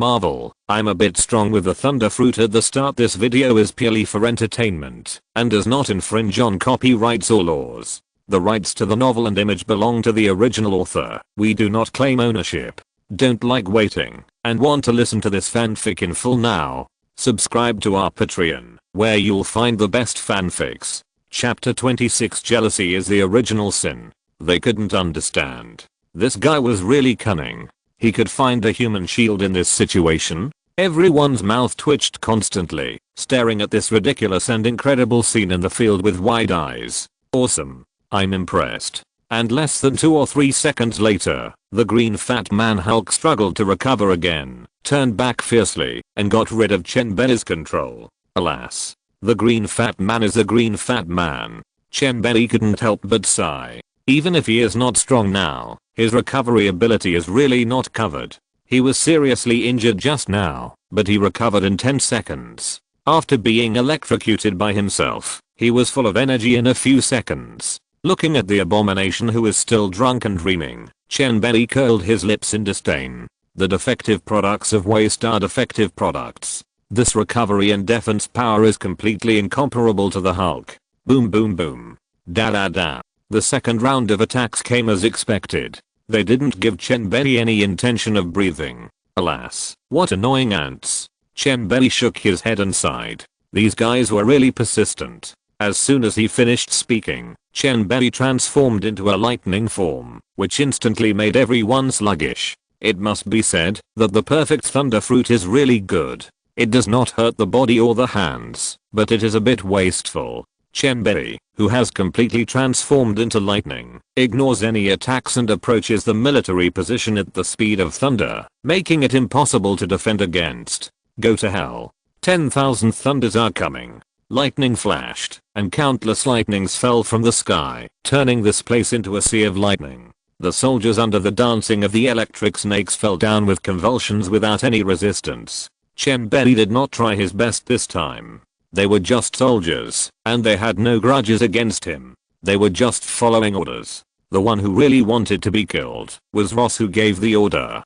Marvel, I'm a bit strong with the thunder fruit at the start. This video is purely for entertainment and does not infringe on copyrights or laws. The rights to the novel and image belong to the original author. We do not claim ownership. Don't like waiting and want to listen to this fanfic in full now? Subscribe to our Patreon, where you'll find the best fanfics. Chapter 26. Jealousy is the original sin. They couldn't understand. This guy was really cunning. He could find a human shield in this situation. Everyone's mouth twitched constantly, staring at this ridiculous and incredible scene in the field with wide eyes. Awesome. I'm impressed. And less than 2 or 3 seconds later, the green fat man Hulk struggled to recover again, turned back fiercely, and got rid of Chen Bei's control. Alas. The green fat man is a green fat man. Chen Bei couldn't help but sigh. Even if he is not strong now, his recovery ability is really not covered. He was seriously injured just now, but he recovered in 10 seconds. After being electrocuted by himself, he was full of energy in a few seconds. Looking at the abomination who is still drunk and dreaming, Chen Bei curled his lips in disdain. The defective products of waste are defective products. This recovery and defense power is completely incomparable to the Hulk. Boom boom boom. Da da da. The second round of attacks came as expected. They didn't give Chen Bei any intention of breathing. Alas, what annoying ants. Chen Bei shook his head and sighed. These guys were really persistent. As soon as he finished speaking, Chen Bei transformed into a lightning form, which instantly made everyone sluggish. It must be said that the perfect thunder fruit is really good. It does not hurt the body or the hands, but it is a bit wasteful. Chen Bei, who has completely transformed into lightning, ignores any attacks and approaches the military position at the speed of thunder, making it impossible to defend against. Go to hell. 10,000 thunders are coming. Lightning flashed, and countless lightnings fell from the sky, turning this place into a sea of lightning. The soldiers under the dancing of the electric snakes fell down with convulsions without any resistance. Chen Bei did not try his best this time. They were just soldiers, and they had no grudges against him. They were just following orders. The one who really wanted to be killed was Ross, who gave the order.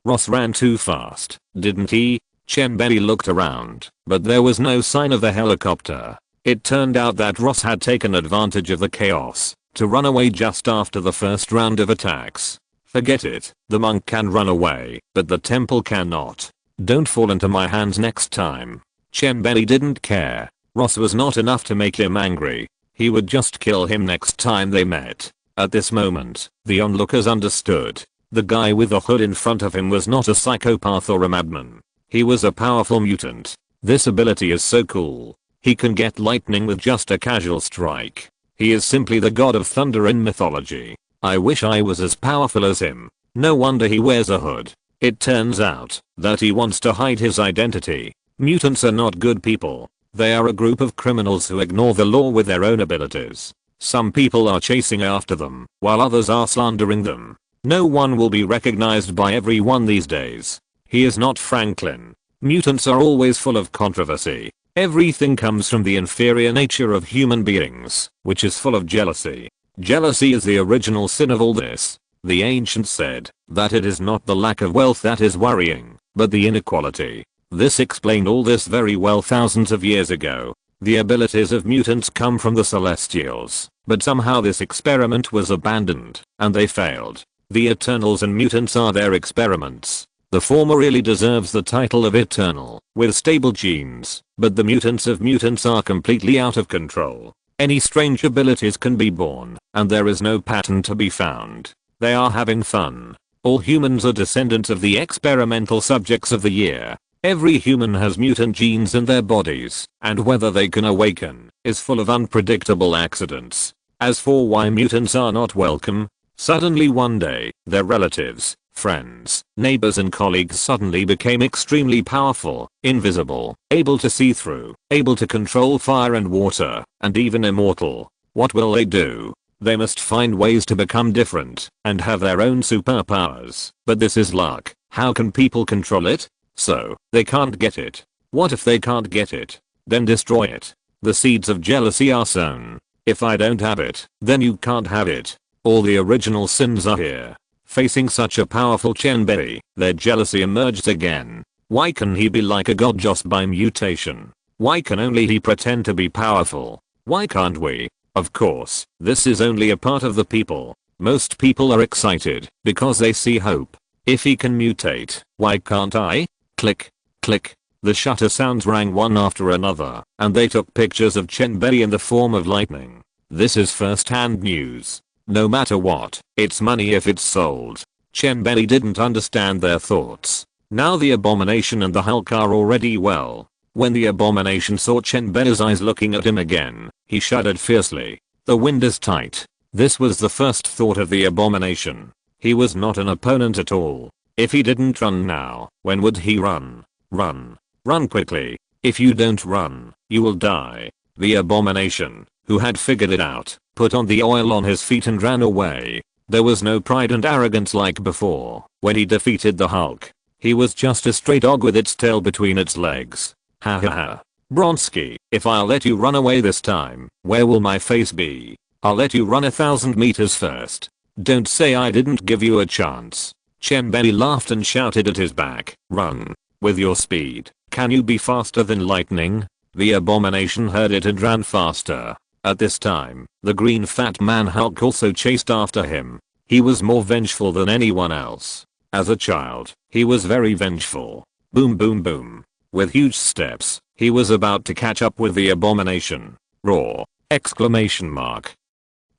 Ross ran too fast, didn't he? Chen Bei looked around, but there was no sign of the helicopter. It turned out that Ross had taken advantage of the chaos to run away just after the first round of attacks. Forget it, the monk can run away, but the temple cannot. Don't fall into my hands next time. Chen Bei didn't care. Ross was not enough to make him angry. He would just kill him next time they met. At this moment, the onlookers understood. The guy with the hood in front of him was not a psychopath or a madman. He was a powerful mutant. This ability is so cool. He can get lightning with just a casual strike. He is simply the god of thunder in mythology. I wish I was as powerful as him. No wonder he wears a hood. It turns out that he wants to hide his identity. Mutants are not good people. They are a group of criminals who ignore the law with their own abilities. Some people are chasing after them, while others are slandering them. No one will be recognized by everyone these days. He is not Franklin. Mutants are always full of controversy. Everything comes from the inferior nature of human beings, which is full of jealousy. Jealousy is the original sin of all this. The ancients said that it is not the lack of wealth that is worrying, but the inequality. This explained all this very well thousands of years ago. The abilities of mutants come from the Celestials, but somehow this experiment was abandoned, and they failed. The Eternals and mutants are their experiments. The former really deserves the title of Eternal, with stable genes, but the mutants of mutants are completely out of control. Any strange abilities can be born, and there is no pattern to be found. They are having fun. All humans are descendants of the experimental subjects of the year. Every human has mutant genes in their bodies, and whether they can awaken is full of unpredictable accidents. As for why mutants are not welcome, suddenly one day, their relatives, friends, neighbors and colleagues suddenly became extremely powerful, invisible, able to see through, able to control fire and water, and even immortal. What will they do? They must find ways to become different and have their own superpowers. But this is luck. How can people control it? So, they can't get it. What if they can't get it? Then destroy it. The seeds of jealousy are sown. If I don't have it, then you can't have it. All the original sins are here. Facing such a powerful Chen Bei, their jealousy emerged again. Why can he be like a god just by mutation? Why can only he pretend to be powerful? Why can't we? Of course, this is only a part of the people. Most people are excited because they see hope. If he can mutate, why can't I? Click, click. The shutter sounds rang one after another, and they took pictures of Chen Bei in the form of lightning. This is first-hand news. No matter what, it's money if it's sold. Chen Bei didn't understand their thoughts. Now the Abomination and the Hulk are already well. When the Abomination saw Chen Bei's eyes looking at him again, he shuddered fiercely. The wind is tight. This was the first thought of the Abomination. He was not an opponent at all. If he didn't run now, when would he run? Run. Run quickly. If you don't run, you will die. The Abomination, who had figured it out, put on the oil on his feet and ran away. There was no pride and arrogance like before, when he defeated the Hulk. He was just a stray dog with its tail between its legs. Ha ha ha. Bronski, if I'll let you run away this time, where will my face be? I'll let you run 1,000 meters first. Don't say I didn't give you a chance. Chen Bei laughed and shouted at his back, run. With your speed, can you be faster than lightning? The Abomination heard it and ran faster. At this time, the green fat man Hulk also chased after him. He was more vengeful than anyone else. As a child, he was very vengeful. Boom boom boom. With huge steps, he was about to catch up with the Abomination. Roar! Exclamation mark.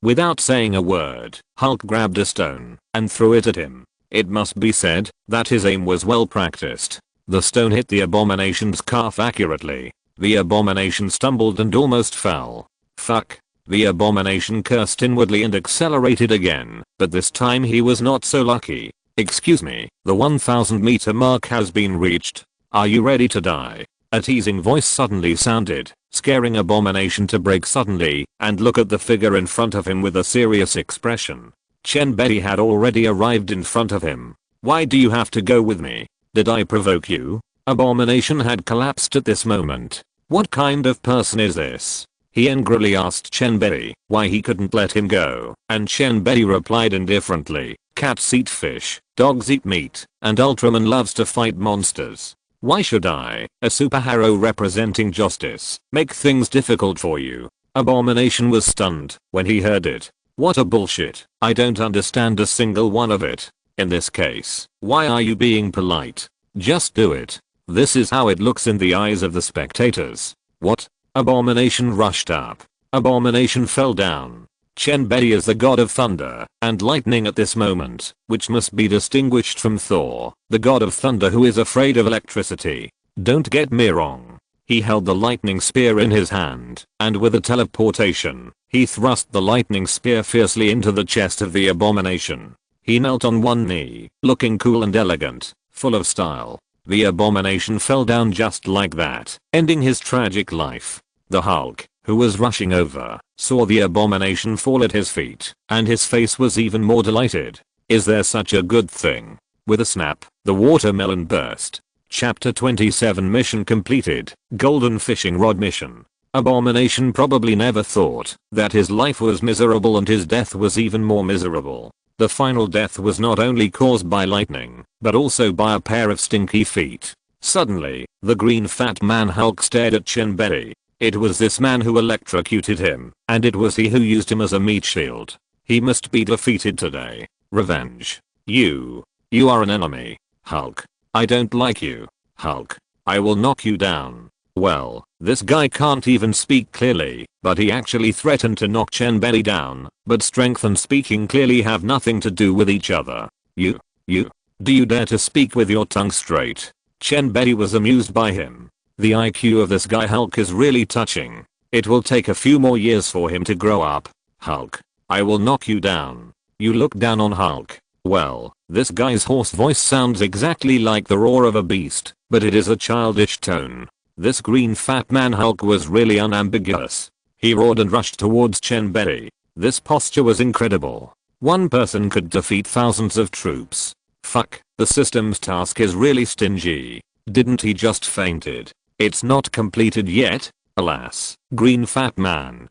Without saying a word, Hulk grabbed a stone and threw it at him. It must be said that his aim was well practiced. The stone hit the Abomination's calf accurately. The Abomination stumbled and almost fell. Fuck. The Abomination cursed inwardly and accelerated again, but this time he was not so lucky. Excuse me, the 1,000 meter mark has been reached. Are you ready to die? A teasing voice suddenly sounded, scaring Abomination to break suddenly and look at the figure in front of him with a serious expression. Chen Bei had already arrived in front of him. Why do you have to go with me? Did I provoke you? Abomination had collapsed at this moment. What kind of person is this? He angrily asked Chen Bei why he couldn't let him go, and Chen Bei replied indifferently, cats eat fish, dogs eat meat, and Ultraman loves to fight monsters. Why should I, a superhero representing justice, make things difficult for you? Abomination was stunned when he heard it. What a bullshit. I don't understand a single one of it. In this case, why are you being polite? Just do it. This is how it looks in the eyes of the spectators. What? Abomination rushed up. Abomination fell down. Chen Bei is the god of thunder and lightning at this moment, which must be distinguished from Thor, the god of thunder who is afraid of electricity. Don't get me wrong. He held the lightning spear in his hand, and with a teleportation, he thrust the lightning spear fiercely into the chest of the Abomination. He knelt on one knee, looking cool and elegant, full of style. The Abomination fell down just like that, ending his tragic life. The Hulk, who was rushing over, saw the Abomination fall at his feet, and his face was even more delighted. Is there such a good thing? With a snap, the watermelon burst. Chapter 27 Mission completed. Golden Fishing Rod Mission. Abomination probably never thought that his life was miserable and his death was even more miserable. The final death was not only caused by lightning, but also by a pair of stinky feet. Suddenly, the green fat man Hulk stared at Chen Bei. It was this man who electrocuted him, and it was he who used him as a meat shield. He must be defeated today. Revenge. You are an enemy, Hulk. I don't like you, Hulk. I will knock you down. Well, this guy can't even speak clearly, but he actually threatened to knock Chen Bei down, but strength and speaking clearly have nothing to do with each other. Do you dare to speak with your tongue straight? Chen Bei was amused by him. The IQ of this guy Hulk is really touching. It will take a few more years for him to grow up. Hulk, I will knock you down. You look down on Hulk. Well, this guy's hoarse voice sounds exactly like the roar of a beast, but it is a childish tone. This green fat man Hulk was really unambiguous. He roared and rushed towards Chen Bei. This posture was incredible. One person could defeat thousands of troops. Fuck, the system's task is really stingy. Didn't he just fainted? It's not completed yet? Alas, green fat man,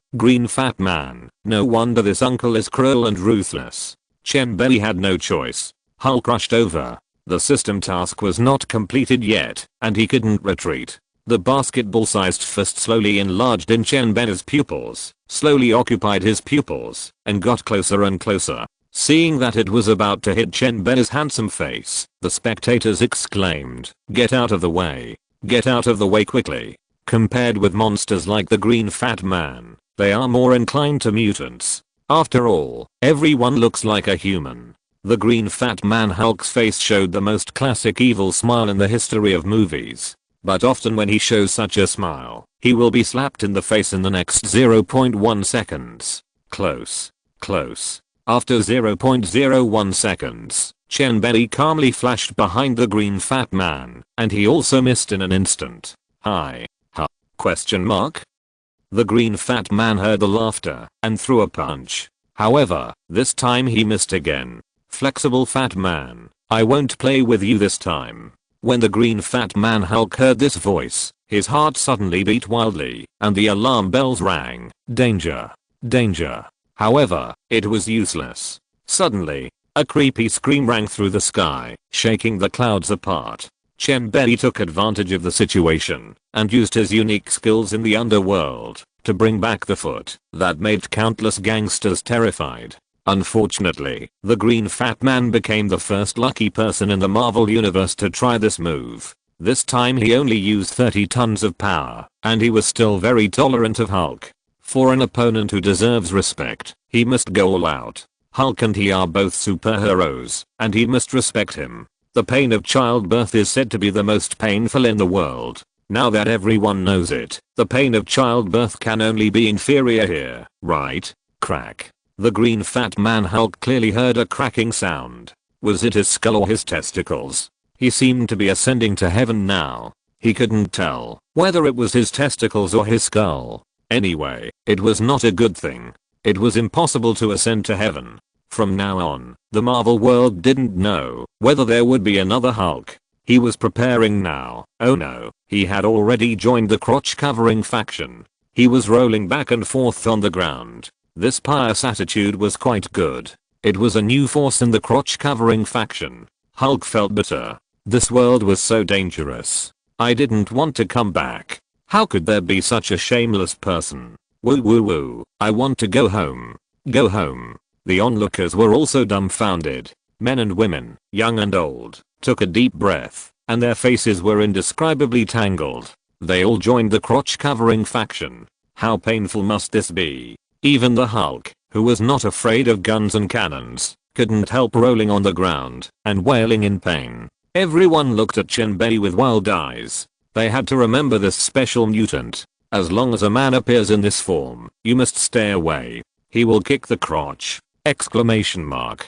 no wonder this uncle is cruel and ruthless. Chen Bei had no choice. Hulk rushed over. The system task was not completed yet, and he couldn't retreat. The basketball-sized fist slowly enlarged in Chen Bei's pupils, slowly occupied his pupils, and got closer and closer. Seeing that it was about to hit Chen Bei's handsome face, the spectators exclaimed, "Get out of the way. Get out of the way quickly." Compared with monsters like the green fat man, they are more inclined to mutants. After all, everyone looks like a human. The green fat man Hulk's face showed the most classic evil smile in the history of movies. But often when he shows such a smile, he will be slapped in the face in the next 0.1 seconds. Close. Close. After 0.01 seconds, Chen Bei calmly flashed behind the green fat man, and he also missed in an instant. Hi. Ha. Question mark? The green fat man heard the laughter and threw a punch. However, this time he missed again. Flexible fat man, I won't play with you this time. When the green fat man Hulk heard this voice, his heart suddenly beat wildly, and the alarm bells rang. Danger. Danger. However, it was useless. Suddenly, a creepy scream rang through the sky, shaking the clouds apart. Chen Bei took advantage of the situation, and used his unique skills in the underworld, to bring back the foot that made countless gangsters terrified. Unfortunately, the green fat man became the first lucky person in the Marvel universe to try this move. This time he only used 30 tons of power, and he was still very tolerant of Hulk. For an opponent who deserves respect, he must go all out. Hulk and he are both superheroes, and he must respect him. The pain of childbirth is said to be the most painful in the world. Now that everyone knows it, the pain of childbirth can only be inferior here, right? Crack. The green fat man Hulk clearly heard a cracking sound. Was it his skull or his testicles? He seemed to be ascending to heaven now. He couldn't tell whether it was his testicles or his skull. Anyway, it was not a good thing. It was impossible to ascend to heaven. From now on, the Marvel world didn't know whether there would be another Hulk. He was preparing now. Oh no, he had already joined the crotch-covering faction. He was rolling back and forth on the ground. This pious attitude was quite good. It was a new force in the crotch-covering faction. Hulk felt bitter. This world was so dangerous. I didn't want to come back. How could there be such a shameless person? Woo woo woo. I want to go home. Go home. The onlookers were also dumbfounded. Men and women, young and old, took a deep breath, and their faces were indescribably tangled. They all joined the crotch-covering faction. How painful must this be? Even the Hulk, who was not afraid of guns and cannons, couldn't help rolling on the ground and wailing in pain. Everyone looked at Chen Bei with wild eyes. They had to remember this special mutant. As long as a man appears in this form, you must stay away. He will kick the crotch! Exclamation mark.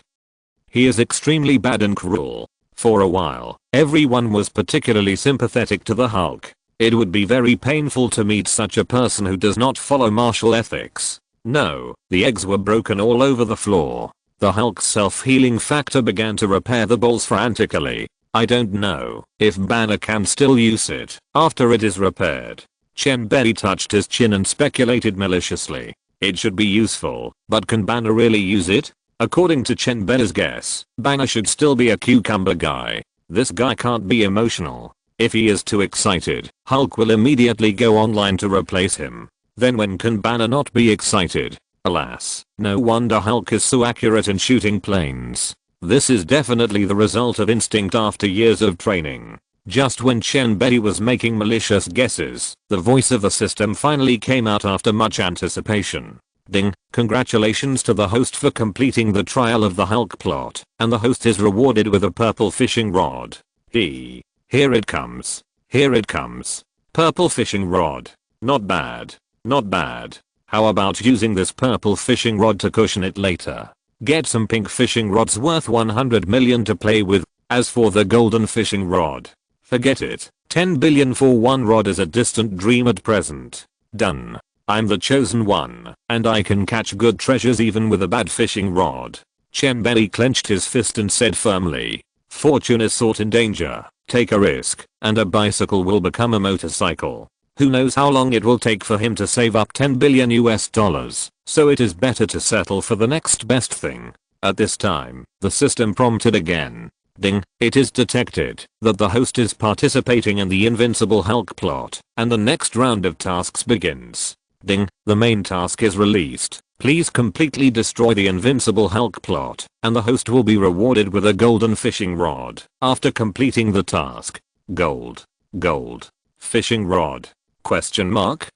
He is extremely bad and cruel. For a while, everyone was particularly sympathetic to the Hulk. It would be very painful to meet such a person who does not follow martial ethics. No, the eggs were broken all over the floor. The Hulk's self-healing factor began to repair the balls frantically. I don't know if Banner can still use it after it is repaired. Chen Bei touched his chin and speculated maliciously. It should be useful, but can Banner really use it? According to Chen Bei's guess, Banner should still be a cucumber guy. This guy can't be emotional. If he is too excited, Hulk will immediately go online to replace him. Then when can Banner not be excited? Alas, no wonder Hulk is so accurate in shooting planes. This is definitely the result of instinct after years of training. Just when Chen Bei was making malicious guesses, the voice of the system finally came out after much anticipation. Ding, congratulations to the host for completing the trial of the Hulk plot, and the host is rewarded with a purple fishing rod. Here it comes. Here it comes. Purple fishing rod. Not bad. Not bad. How about using this purple fishing rod to cushion it later? Get some pink fishing rods worth 100 million to play with. As for the golden fishing rod, forget it. 10 billion for one rod is a distant dream at present. Done. I'm the chosen one, and I can catch good treasures even with a bad fishing rod. Chen Bei clenched his fist and said firmly, fortune is sought in danger. Take a risk, and a bicycle will become a motorcycle. Who knows how long it will take for him to save up 10 billion US dollars, so it is better to settle for the next best thing. At this time, the system prompted again. Ding, it is detected that the host is participating in the Invincible Hulk plot, and the next round of tasks begins. Ding, the main task is released. Please completely destroy the Invincible Hulk plot, and the host will be rewarded with a golden fishing rod after completing the task. Gold. Gold. Fishing rod. Question mark?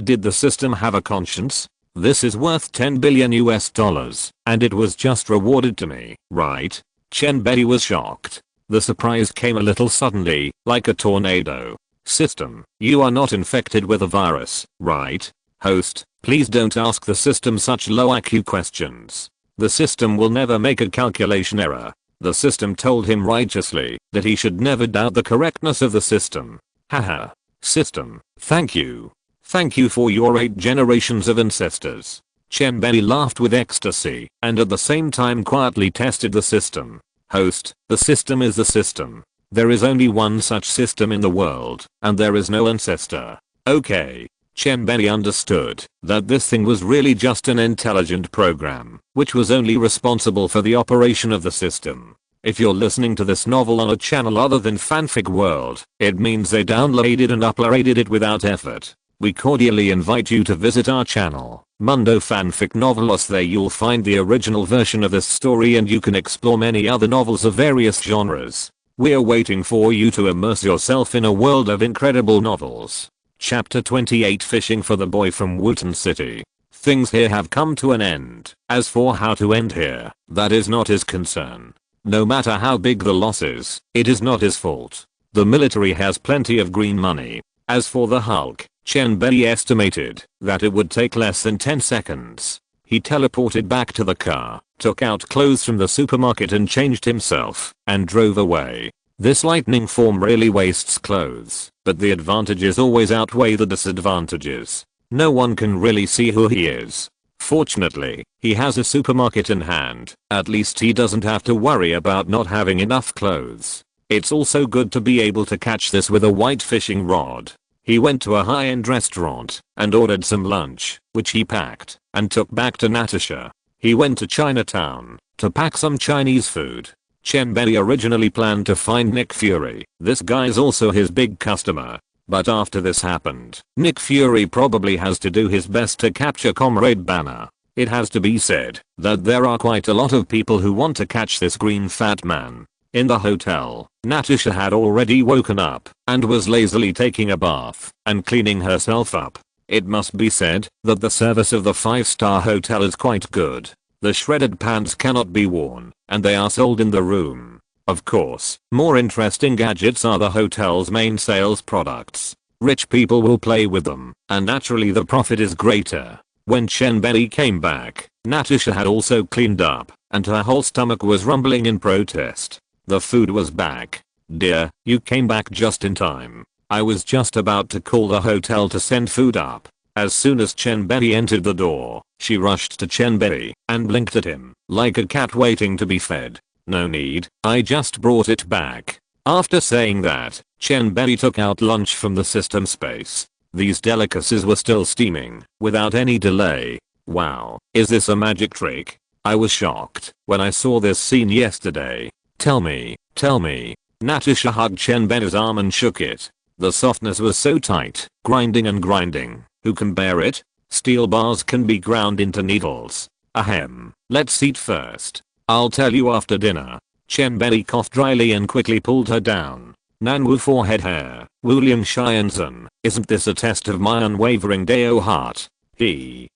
Did the system have a conscience? This is worth 10 billion US dollars, and it was just rewarded to me, right? Chen Bei was shocked. The surprise came a little suddenly, like a tornado. System, you are not infected with a virus, right? Host, please don't ask the system such low IQ questions. The system will never make a calculation error. The system told him righteously that he should never doubt the correctness of the system. Haha. System, thank you. Thank you for your 8 generations of ancestors. Chen Bei laughed with ecstasy and at the same time quietly tested the system. Host, the system is the system. There is only one such system in the world, and there is no ancestor. Okay. Chen Bei understood that this thing was really just an intelligent program, which was only responsible for the operation of the system. If you're listening to this novel on a channel other than Fanfic World, it means they downloaded and uploaded it without effort. We cordially invite you to visit our channel, Mundo Fanfic Novelos. There you'll find the original version of this story and you can explore many other novels of various genres. We're waiting for you to immerse yourself in a world of incredible novels. Chapter 28, Fishing for the Boy from Wootton City. Things here have come to an end. As for how to end here, that is not his concern. No matter how big the loss is, it is not his fault. The military has plenty of green money. As for the Hulk, Chen Bei estimated that it would take less than 10 seconds. He teleported back to the car, took out clothes from the supermarket and changed himself, and drove away. This lightning form really wastes clothes, but the advantages always outweigh the disadvantages. No one can really see who he is. Fortunately, he has a supermarket in hand. At least he doesn't have to worry about not having enough clothes. It's also good to be able to catch this with a white fishing rod. He went to a high-end restaurant and ordered some lunch, which he packed and took back to Natasha. He went to Chinatown to pack some Chinese food. Chen Bei originally planned to find Nick Fury. This guy's also his big customer. But after this happened, Nick Fury probably has to do his best to capture Comrade Banner. It has to be said that there are quite a lot of people who want to catch this green fat man. In the hotel, Natasha had already woken up and was lazily taking a bath and cleaning herself up. It must be said that the service of the 5-star hotel is quite good. The shredded pants cannot be worn, and they are sold in the room. Of course, more interesting gadgets are the hotel's main sales products. Rich people will play with them, and naturally the profit is greater. When Chen Bei came back, Natasha had also cleaned up, and her whole stomach was rumbling in protest. The food was back. Dear, you came back just in time. I was just about to call the hotel to send food up. As soon as Chen Bei entered the door, she rushed to Chen Bei and blinked at him like a cat waiting to be fed. No need, I just brought it back. After saying that, Chen Bei took out lunch from the system space. These delicacies were still steaming, without any delay. Wow, is this a magic trick? I was shocked when I saw this scene yesterday. Tell me. Natasha hugged Chen Bei's arm and shook it. The softness was so tight, grinding and grinding. Who can bear it? Steel bars can be ground into needles. Ahem, let's eat first. I'll tell you after dinner. Chen Bei coughed dryly and quickly pulled her down. Nanwu forehead hair, Wuliang Xianzhen, isn't this a test of my unwavering Dao heart?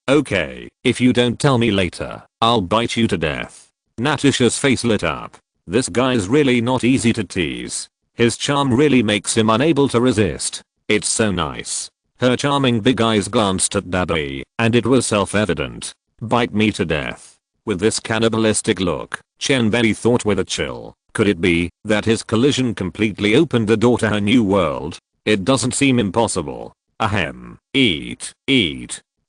Okay, if you don't tell me later, I'll bite you to death. Natasha's face lit up. This guy's really not easy to tease. His charm really makes him unable to resist. It's so nice. Her charming big eyes glanced at Bei, and it was self-evident. Bite me to death. With this cannibalistic look, Chen Bei thought with a chill, could it be that his collision completely opened the door to her new world? It doesn't seem impossible. Ahem. Eat.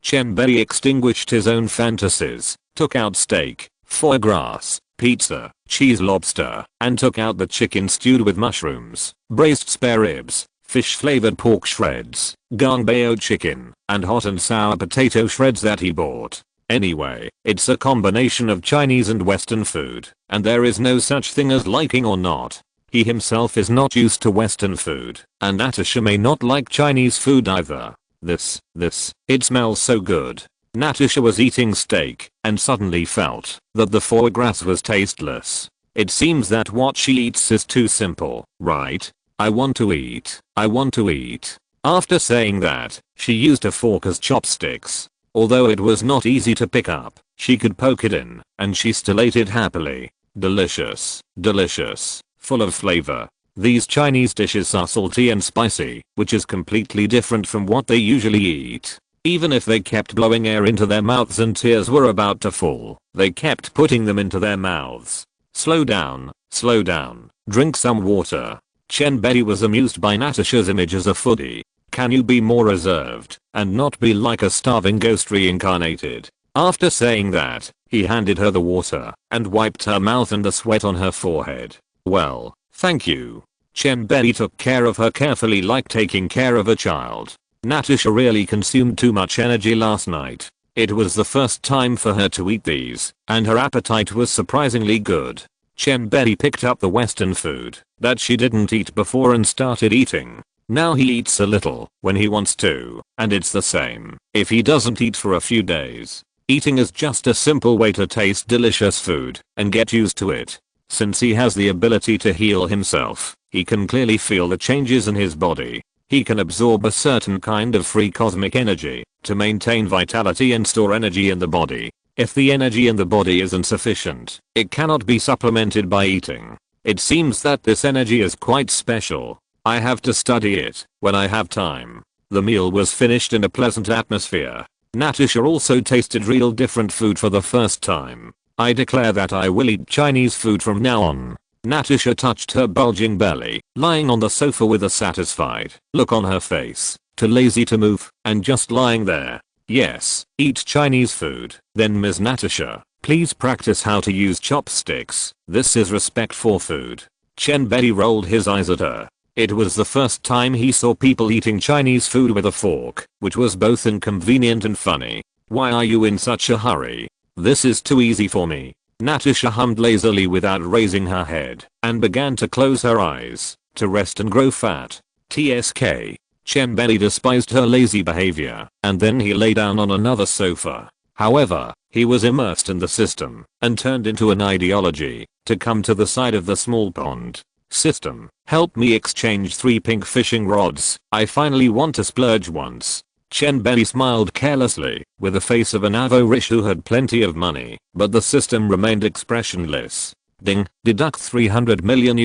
Chen Bei extinguished his own fantasies, took out steak, foie gras, pizza, cheese lobster, and took out the chicken stewed with mushrooms, braised spare ribs, fish flavored pork shreds, gangbao chicken, and hot and sour potato shreds that he bought. Anyway, it's a combination of Chinese and Western food, and there is no such thing as liking or not. He himself is not used to Western food, and Natasha may not like Chinese food either. It smells so good. Natasha was eating steak and suddenly felt that the foie gras was tasteless. It seems that what she eats is too simple, right? I want to eat. I want to eat. After saying that, she used a fork as chopsticks. Although it was not easy to pick up, she could poke it in, and she still ate it happily. Delicious. Delicious. Full of flavor. These Chinese dishes are salty and spicy, which is completely different from what they usually eat. Even if they kept blowing air into their mouths and tears were about to fall, they kept putting them into their mouths. Slow down. Slow down. Drink some water. Chen Bei was amused by Natasha's image as a foodie. Can you be more reserved and not be like a starving ghost reincarnated? After saying that, he handed her the water and wiped her mouth and the sweat on her forehead. Well, thank you. Chen Bei took care of her carefully like taking care of a child. Natasha really consumed too much energy last night. It was the first time for her to eat these, and her appetite was surprisingly good. Chen Bei picked up the Western food that she didn't eat before and started eating. Now he eats a little when he wants to, and it's the same if he doesn't eat for a few days. Eating is just a simple way to taste delicious food and get used to it. Since he has the ability to heal himself, he can clearly feel the changes in his body. He can absorb a certain kind of free cosmic energy to maintain vitality and store energy in the body. If the energy in the body is insufficient, it cannot be supplemented by eating. It seems that this energy is quite special. I have to study it when I have time. The meal was finished in a pleasant atmosphere. Natasha also tasted real different food for the first time. I declare that I will eat Chinese food from now on. Natasha touched her bulging belly, lying on the sofa with a satisfied look on her face, too lazy to move, and just lying there. Yes, eat Chinese food. Then Ms. Natasha, please practice how to use chopsticks. This is respect for food. Chen Bei rolled his eyes at her. It was the first time he saw people eating Chinese food with a fork, which was both inconvenient and funny. Why are you in such a hurry? This is too easy for me. Natasha hummed lazily without raising her head and began to close her eyes to rest and grow fat. TSK. Chen Bei despised her lazy behavior, and then he lay down on another sofa. However, he was immersed in the system and turned into an ideology to come to the side of the small pond. System, help me exchange 3 pink fishing rods. I finally want to splurge once. Chen Bei smiled carelessly, with the face of an avo-rich who had plenty of money, but the system remained expressionless. Ding, deduct $300 million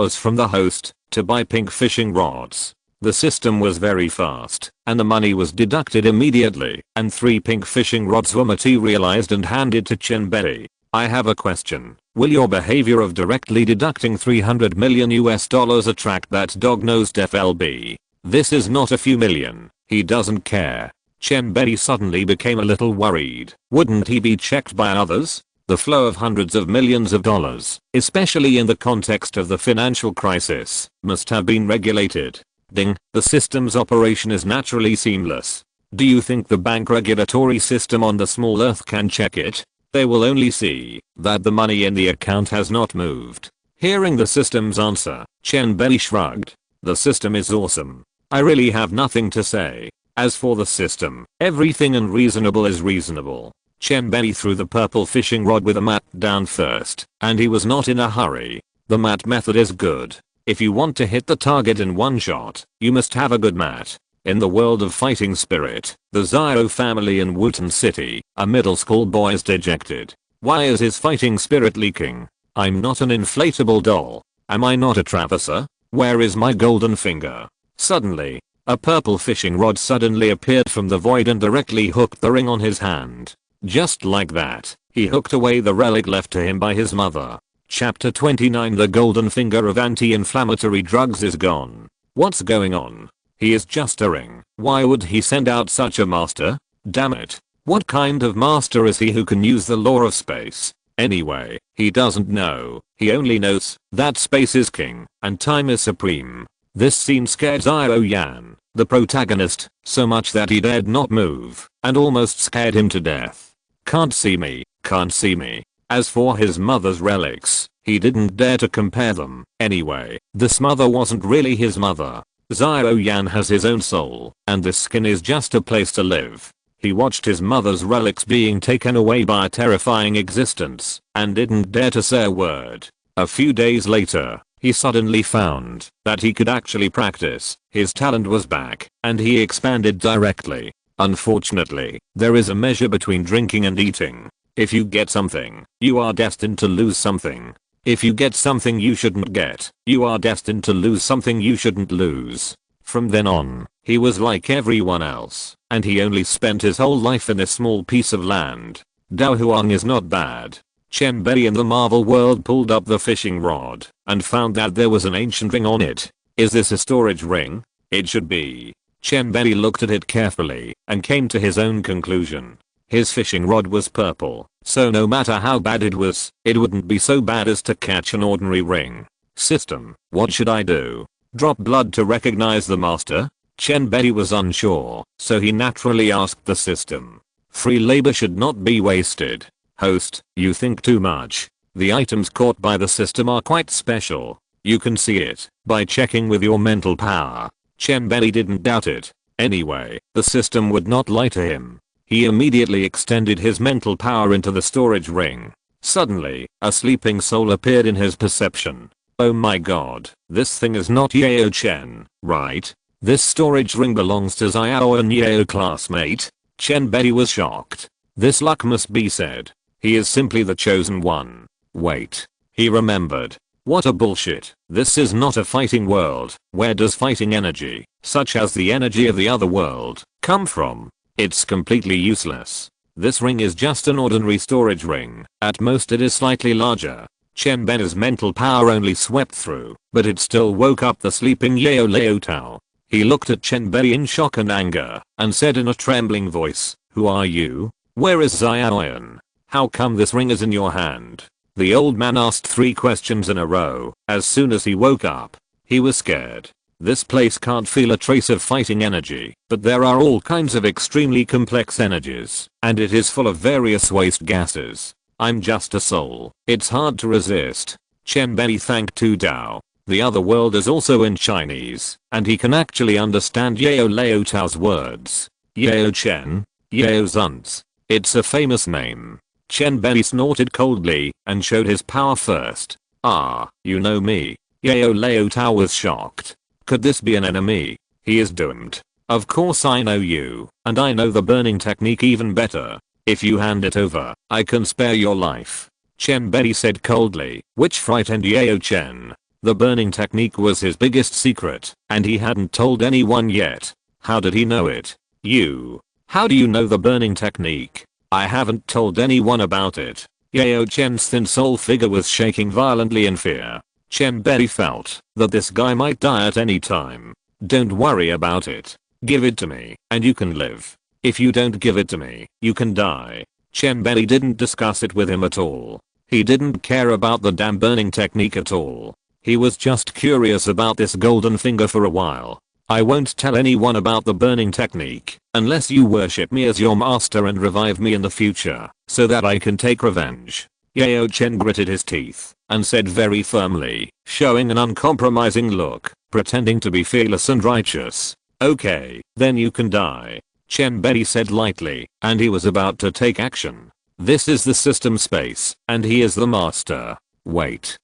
from the host to buy pink fishing rods. The system was very fast, and the money was deducted immediately, and 3 pink fishing rods were materialized and handed to Chen Bei. I have a question. Will your behavior of directly deducting $300 million attract that dog-nosed FLB? This is not a few million. He doesn't care. Chen Bei suddenly became a little worried. Wouldn't he be checked by others? The flow of hundreds of millions of dollars, especially in the context of the financial crisis, must have been regulated. Ding, the system's operation is naturally seamless. Do you think the bank regulatory system on the small earth can check it? They will only see that the money in the account has not moved. Hearing the system's answer, Chen Bei shrugged. The system is awesome. I really have nothing to say. As for the system, everything unreasonable is reasonable. Chen Bei threw the purple fishing rod with a mat down first, and he was not in a hurry. The mat method is good. If you want to hit the target in one shot, you must have a good mat. In the world of fighting spirit, the Zio family in Wutan City, a middle school boy is dejected. Why is his fighting spirit leaking? I'm not an inflatable doll. Am I not a traverser? Where is my golden finger? Suddenly, a purple fishing rod suddenly appeared from the void and directly hooked the ring on his hand. Just like that, he hooked away the relic left to him by his mother. Chapter 29. The golden finger of anti-inflammatory drugs is gone. What's going on? He is just a ring. Why would he send out such a master? Damn it. What kind of master is he who can use the law of space? Anyway, he doesn't know. He only knows that space is king and time is supreme. This scene scared Zio Yan, the protagonist, so much that he dared not move and almost scared him to death. Can't see me, can't see me. As for his mother's relics, he didn't dare to compare them. Anyway, this mother wasn't really his mother. Xiao Yan has his own soul, and this skin is just a place to live. He watched his mother's relics being taken away by a terrifying existence, and didn't dare to say a word. A few days later, he suddenly found that he could actually practice. His talent was back, and he expanded directly. Unfortunately, there is a measure between drinking and eating. If you get something, you are destined to lose something. If you get something you shouldn't get, you are destined to lose something you shouldn't lose. From then on, he was like everyone else, and he only spent his whole life in a small piece of land. Dao Huang is not bad. Chen Bei in the Marvel world pulled up the fishing rod and found that there was an ancient ring on it. Is this a storage ring? It should be. Chen Bei looked at it carefully and came to his own conclusion. His fishing rod was purple, so no matter how bad it was, it wouldn't be so bad as to catch an ordinary ring. System, what should I do? Drop blood to recognize the master? Chen Bei was unsure, so he naturally asked the system. Free labor should not be wasted. Host, you think too much. The items caught by the system are quite special. You can see it by checking with your mental power. Chen Bei didn't doubt it. Anyway, the system would not lie to him. He immediately extended his mental power into the storage ring. Suddenly, a sleeping soul appeared in his perception. Oh my god, this thing is not Yao Chen, right? This storage ring belongs to Xiao and Yao classmate? Chen Bei was shocked. This luck must be said. He is simply the chosen one. Wait. He remembered. What a bullshit. This is not a fighting world. Where does fighting energy, such as the energy of the other world, come from? It's completely useless. This ring is just an ordinary storage ring. At most it is slightly larger. Chen Bei's mental power only swept through, but it still woke up the sleeping Yao Lao Tao. He looked at Chen Bei in shock and anger, and said in a trembling voice, "Who are you? Where is Xiaoyan? How come this ring is in your hand?" The old man asked 3 questions in a row. As soon as he woke up, he was scared. This place can't feel a trace of fighting energy, but there are all kinds of extremely complex energies, and it is full of various waste gases. I'm just a soul. It's hard to resist. Chen Bei thanked Tu Dao. The other world is also in Chinese, and he can actually understand Yao Lao Tao's words. Yao Chen, Yao Zunz. It's a famous name. Chen Bei snorted coldly and showed his power first. Ah, you know me. Yao Lao Tao was shocked. Could this be an enemy? He is doomed. Of course I know you, and I know the burning technique even better. If you hand it over, I can spare your life. Chen Bei said coldly, which frightened Yao Chen. The burning technique was his biggest secret, and he hadn't told anyone yet. How did he know it? You. How do you know the burning technique? I haven't told anyone about it. Yao Chen's thin soul figure was shaking violently in fear. Chen Bei felt that this guy might die at any time. Don't worry about it. Give it to me, and you can live. If you don't give it to me, you can die. Chen Bei didn't discuss it with him at all. He didn't care about the damn burning technique at all. He was just curious about this golden finger for a while. I won't tell anyone about the burning technique unless you worship me as your master and revive me in the future so that I can take revenge. Yao Chen gritted his teeth and said very firmly, showing an uncompromising look, pretending to be fearless and righteous. Okay, then you can die. Chen Bei said lightly, and he was about to take action. This is the system space, and he is the master. Wait.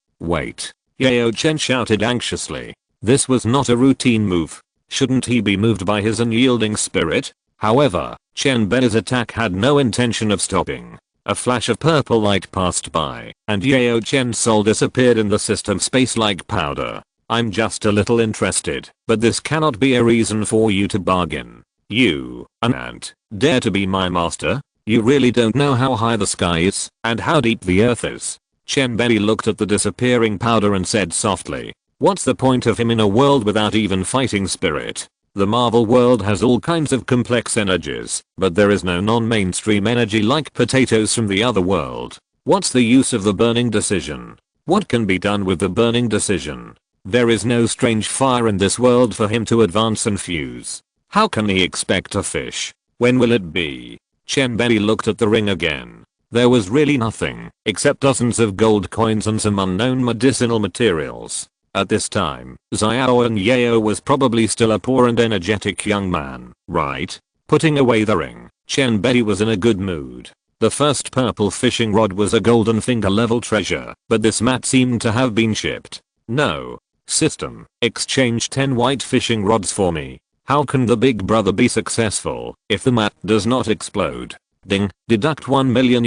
Yao Chen shouted anxiously. This was not a routine move. Shouldn't he be moved by his unyielding spirit? However, Chen Bei's attack had no intention of stopping. A flash of purple light passed by, and Yao Chen's soul disappeared in the system space like powder. I'm just a little interested, but this cannot be a reason for you to bargain. You, an ant, dare to be my master? You really don't know how high the sky is, and how deep the earth is. Chen Bei looked at the disappearing powder and said softly, what's the point of him in a world without even fighting spirit? The Marvel world has all kinds of complex energies, but there is no non-mainstream energy like potatoes from the other world. What's the use of the burning decision? What can be done with the burning decision? There is no strange fire in this world for him to advance and fuse. How can he expect to fish? When will it be? Chen Bei looked at the ring again. There was really nothing except dozens of gold coins and some unknown medicinal materials. At this time, Xiao and Yao was probably still a poor and energetic young man, right? Putting away the ring, Chen Bei was in a good mood. The first purple fishing rod was a golden finger level treasure, but this mat seemed to have been shipped. No. System, exchange 10 white fishing rods for me. How can the big brother be successful if the mat does not explode? Ding, deduct $1 million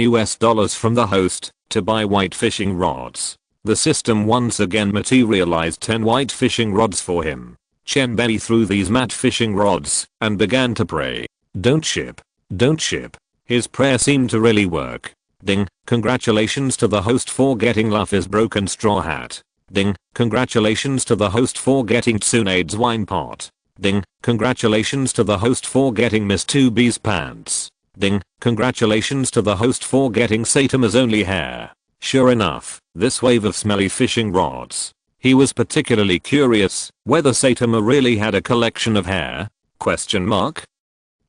from the host to buy white fishing rods. The system once again materialized 10 white fishing rods for him. Chen Bei threw these matte fishing rods and began to pray. Don't ship. Don't ship. His prayer seemed to really work. Ding, congratulations to the host for getting Luffy's broken straw hat. Ding, congratulations to the host for getting Tsunade's wine pot. Ding, congratulations to the host for getting Miss 2B's pants. Ding, congratulations to the host for getting Saitama's only hair. Sure enough, this wave of smelly fishing rods. He was particularly curious whether Saitama really had a collection of hair? Question mark?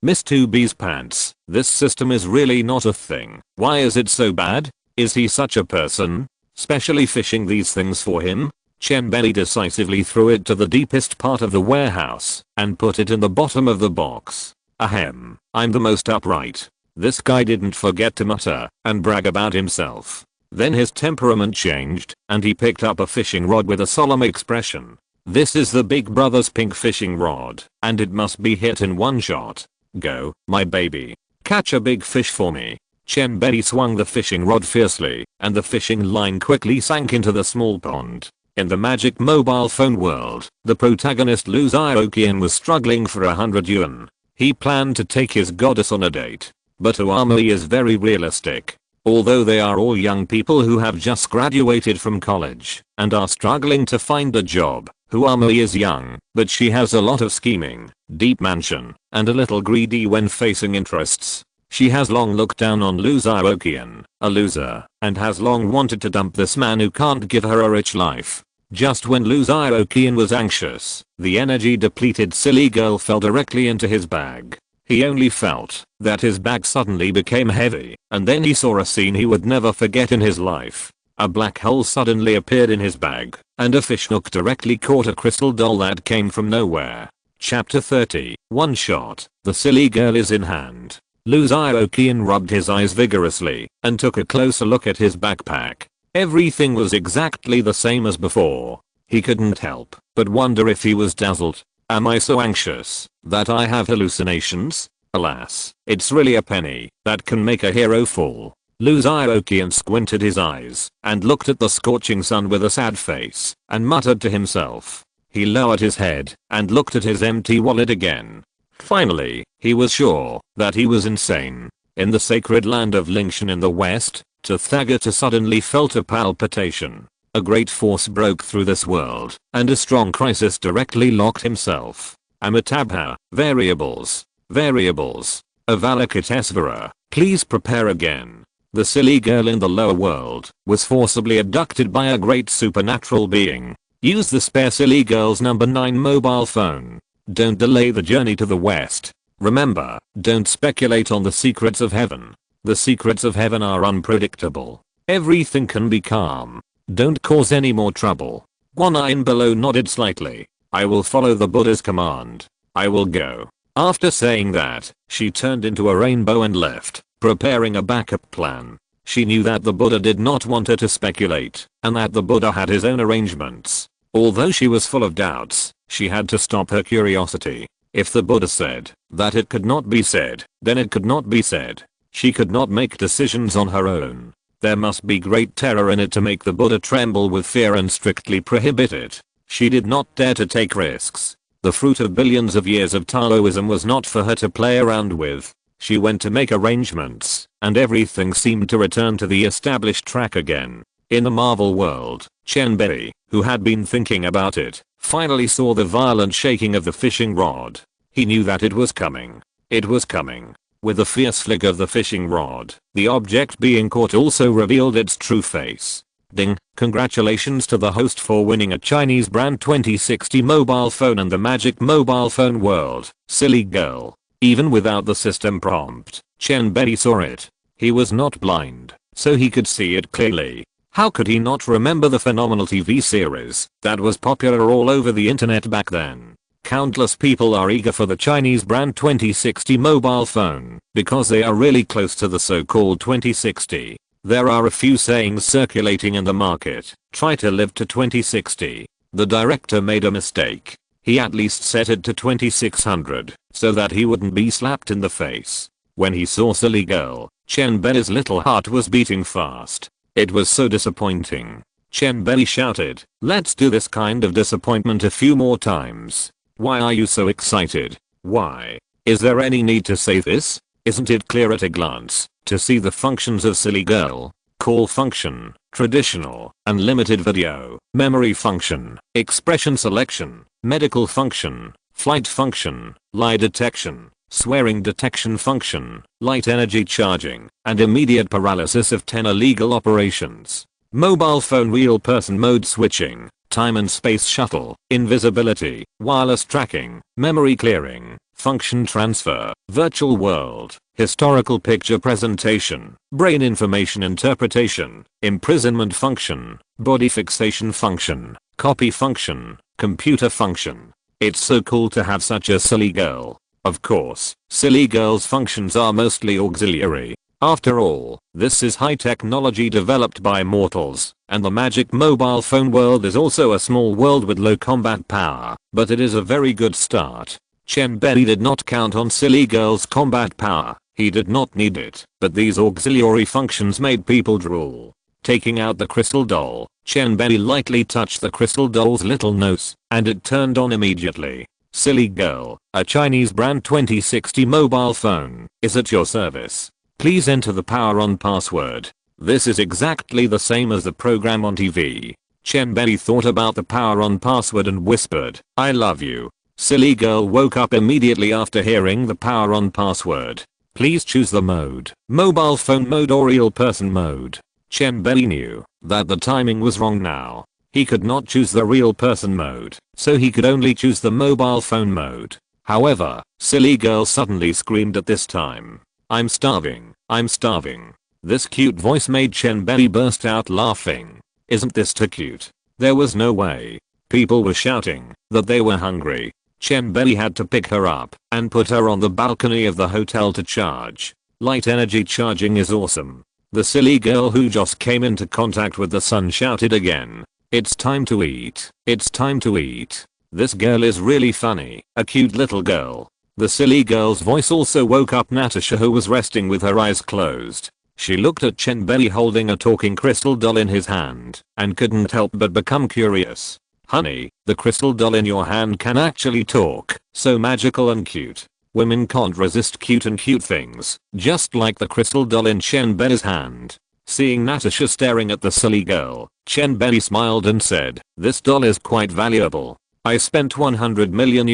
Miss 2B's pants, this system is really not a thing. Why is it so bad? Is he such a person? Specially fishing these things for him? Chen Bei decisively threw it to the deepest part of the warehouse and put it in the bottom of the box. Ahem, I'm the most upright. This guy didn't forget to mutter and brag about himself. Then his temperament changed and he picked up a fishing rod with a solemn expression. This is the big brother's pink fishing rod and it must be hit in one shot. Go, my baby. Catch a big fish for me. Chen Bei swung the fishing rod fiercely and the fishing line quickly sank into the small pond. In the magic mobile phone world, the protagonist Lu Xiaoqian was struggling for 100 yuan. He planned to take his goddess on a date. But Uamui is very realistic. Although they are all young people who have just graduated from college and are struggling to find a job, Uamui is young, but she has a lot of scheming, deep mansion, and a little greedy when facing interests. She has long looked down on Lu Xiaoqian, a loser, and has long wanted to dump this man who can't give her a rich life. Just when Lu Xiaoqian was anxious, the energy depleted silly girl fell directly into his bag. He only felt that his bag suddenly became heavy, and then he saw a scene he would never forget in his life. A black hole suddenly appeared in his bag, and a fish hook directly caught a crystal doll that came from nowhere. Chapter 30, One Shot, the silly girl is in hand. Lu Xiaoqian rubbed his eyes vigorously and took a closer look at his backpack. Everything was exactly the same as before. He couldn't help but wonder if he was dazzled. Am I so anxious that I have hallucinations? Alas, it's really a penny that can make a hero fall. Lu Xiaoqian squinted his eyes and looked at the scorching sun with a sad face and muttered to himself. He lowered his head and looked at his empty wallet again. Finally, he was sure that he was insane. In the sacred land of Lingshan in the west, Tathagata suddenly felt a palpitation. A great force broke through this world, and a strong crisis directly locked himself. Amitabha, variables. Avalokitesvara, please prepare again. The silly girl in the lower world was forcibly abducted by a great supernatural being. Use the spare silly girl's number 9 mobile phone. Don't delay the journey to the west. Remember, don't speculate on the secrets of heaven. The secrets of heaven are unpredictable. Everything can be calm. Don't cause any more trouble. One eye below nodded slightly. I will follow the Buddha's command. I will go. After saying that, she turned into a rainbow and left, preparing a backup plan. She knew that the Buddha did not want her to speculate, and that the Buddha had his own arrangements. Although she was full of doubts, she had to stop her curiosity. If the Buddha said that it could not be said, then it could not be said. She could not make decisions on her own. There must be great terror in it to make the Buddha tremble with fear and strictly prohibit it. She did not dare to take risks. The fruit of billions of years of Taoism was not for her to play around with. She went to make arrangements, and everything seemed to return to the established track again. In the Marvel world, Chen Bei, who had been thinking about it, finally saw the violent shaking of the fishing rod. He knew that it was coming. It was coming. With a fierce flick of the fishing rod, the object being caught also revealed its true face. Ding, congratulations to the host for winning a Chinese brand 2060 mobile phone in the magic mobile phone world, silly girl. Even without the system prompt, Chen Bei saw it. He was not blind, so he could see it clearly. How could he not remember the phenomenal TV series that was popular all over the internet back then? Countless people are eager for the Chinese brand 2060 mobile phone because they are really close to the so-called 2060. There are a few sayings circulating in the market. Try to live to 2060. The director made a mistake. He at least set it to 2600 so that he wouldn't be slapped in the face. When he saw Silly Girl, Chen Bei's little heart was beating fast. It was so disappointing. Chen Bei shouted, "Let's do this kind of disappointment a few more times. Why are you so excited? Why? Is there any need to say this? Isn't it clear at a glance to see the functions of Silly Girl? Call function, traditional, unlimited video, memory function, expression selection, medical function, flight function, lie detection, swearing detection function, light energy charging, and immediate paralysis of 10 illegal operations. Mobile phone real person mode switching, time and space shuttle, invisibility, wireless tracking, memory clearing, function transfer, virtual world, historical picture presentation, brain information interpretation, imprisonment function, body fixation function, copy function, computer function. It's so cool to have such a Silly Girl. Of course, Silly Girl's functions are mostly auxiliary. After all, this is high technology developed by mortals, and the magic mobile phone world is also a small world with low combat power, but it is a very good start. Chen Bei did not count on Silly Girl's combat power. He did not need it, but these auxiliary functions made people drool. Taking out the crystal doll, Chen Bei lightly touched the crystal doll's little nose, and it turned on immediately. Silly Girl, a Chinese brand 2060 mobile phone, is at your service. Please enter the power on password. This is exactly the same as the program on TV. Chen Bei thought about the power on password and whispered, "I love you." Silly Girl woke up immediately after hearing the power on password. Please choose the mode, mobile phone mode or real person mode. Chen Bei knew that the timing was wrong now. He could not choose the real person mode, so he could only choose the mobile phone mode. However, Silly Girl suddenly screamed at this time. "I'm starving, I'm starving." This cute voice made Chen Bei burst out laughing. Isn't this too cute? There was no way. People were shouting that they were hungry. Chen Bei had to pick her up and put her on the balcony of the hotel to charge. Light energy charging is awesome. The Silly Girl who just came into contact with the sun shouted again. "It's time to eat. It's time to eat." This girl is really funny. A cute little girl. The Silly Girl's voice also woke up Natasha, who was resting with her eyes closed. She looked at Chen Bei holding a talking crystal doll in his hand and couldn't help but become curious. "Honey, the crystal doll in your hand can actually talk. So magical and cute. Women can't resist cute things, just like the crystal doll in Chen Bei's hand." Seeing Natasha staring at the Silly Girl, Chen Bei smiled and said, "This doll is quite valuable. I spent $100 million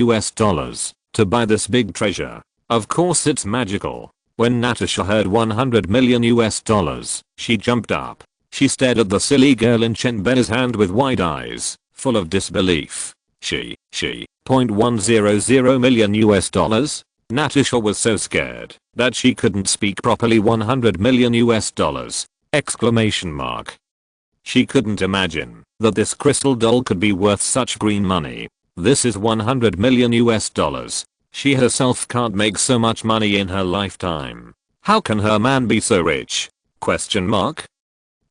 to buy this big treasure. Of course it's magical." When Natasha heard $100 million, she jumped up. She stared at the Silly Girl in Chen Bei's hand with wide eyes, full of disbelief. She, $100 million? Natasha was so scared that she couldn't speak properly. $100 million? Exclamation mark. She couldn't imagine that this crystal doll could be worth such green money. This is $100 million. She herself can't make so much money in her lifetime. How can her man be so rich? Question mark.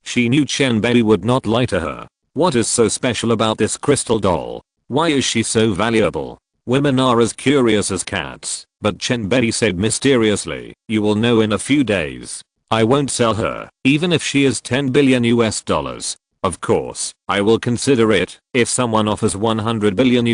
She knew Chen Bei would not lie to her. What is so special about this crystal doll? Why is she so valuable? Women are as curious as cats, but Chen Bei said mysteriously, "You will know in a few days. I won't sell her, even if she is $10 billion. Of course, I will consider it if someone offers $100 billion.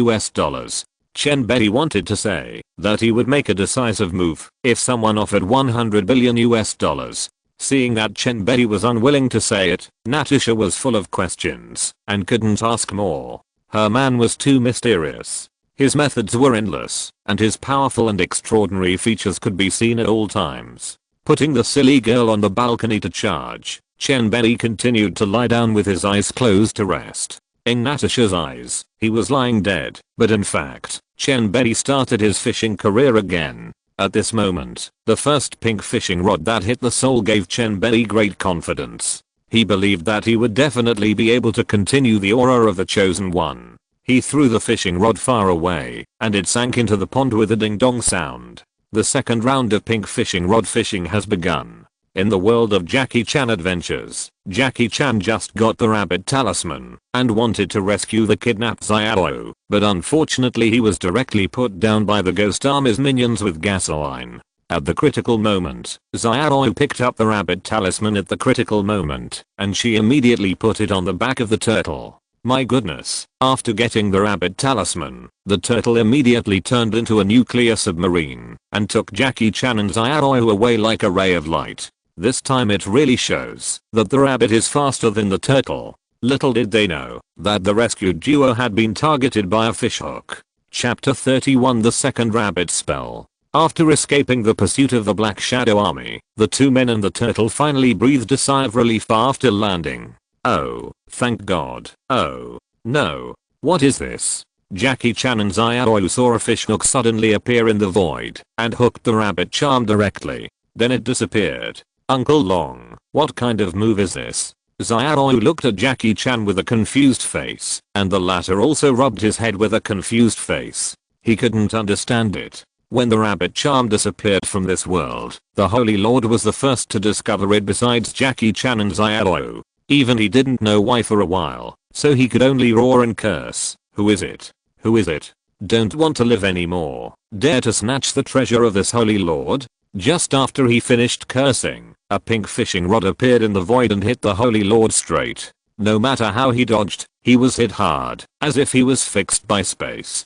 Chen Bei wanted to say that he would make a decisive move if someone offered $100 billion. Seeing that Chen Bei was unwilling to say it, Natasha was full of questions and couldn't ask more. Her man was too mysterious. His methods were endless, and his powerful and extraordinary features could be seen at all times. Putting the Silly Girl on the balcony to charge, Chen Bei continued to lie down with his eyes closed to rest. In Natasha's eyes, he was lying dead, but in fact, Chen Bei started his fishing career again. At this moment, the first pink fishing rod that hit the soul gave Chen Bei great confidence. He believed that he would definitely be able to continue the aura of the chosen one. He threw the fishing rod far away, and it sank into the pond with a ding-dong sound. The second round of pink fishing rod fishing has begun. In the world of Jackie Chan adventures, Jackie Chan just got the rabbit talisman and wanted to rescue the kidnapped Xiao, but unfortunately he was directly put down by the Ghost Army's minions with gasoline. At the critical moment, Xiao picked up the rabbit talisman at the critical moment, and she immediately put it on the back of the turtle. My goodness, after getting the rabbit talisman, the turtle immediately turned into a nuclear submarine and took Jackie Chan and Xiao away like a ray of light. This time it really shows that the rabbit is faster than the turtle. Little did they know that the rescued duo had been targeted by a fishhook. Chapter 31 The Second Rabbit Spell. After escaping the pursuit of the Black Shadow Army, the two men and the turtle finally breathed a sigh of relief after landing. Oh, thank God. Oh, no. What is this? Jackie Chan and Xiao saw a fishhook suddenly appear in the void and hooked the rabbit charm directly. Then it disappeared. Uncle Long, what kind of move is this? Xiao looked at Jackie Chan with a confused face, and the latter also rubbed his head with a confused face. He couldn't understand it. When the rabbit charm disappeared from this world, the Holy Lord was the first to discover it besides Jackie Chan and Xiao. Even he didn't know why for a while, so he could only roar and curse. Who is it? Who is it? Don't want to live anymore. Dare to snatch the treasure of this Holy Lord? Just after he finished cursing, a pink fishing rod appeared in the void and hit the Holy Lord straight. No matter how he dodged, he was hit hard, as if he was fixed by space.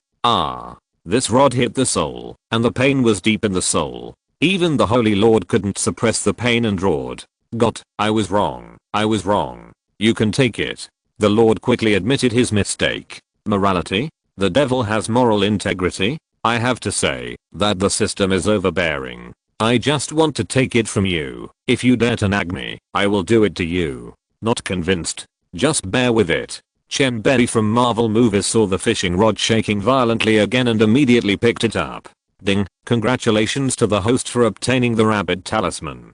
This rod hit the soul, and the pain was deep in the soul. Even the Holy Lord couldn't suppress the pain and roared. I was wrong. I was wrong. You can take it. The Lord quickly admitted his mistake. Morality? The devil has moral integrity? I have to say that the system is overbearing. I just want to take it from you. If you dare to nag me, I will do it to you. Not convinced? Just bear with it. Chen Bei from Marvel Movies saw the fishing rod shaking violently again and immediately picked it up. Ding, congratulations to the host for obtaining the rabbit talisman.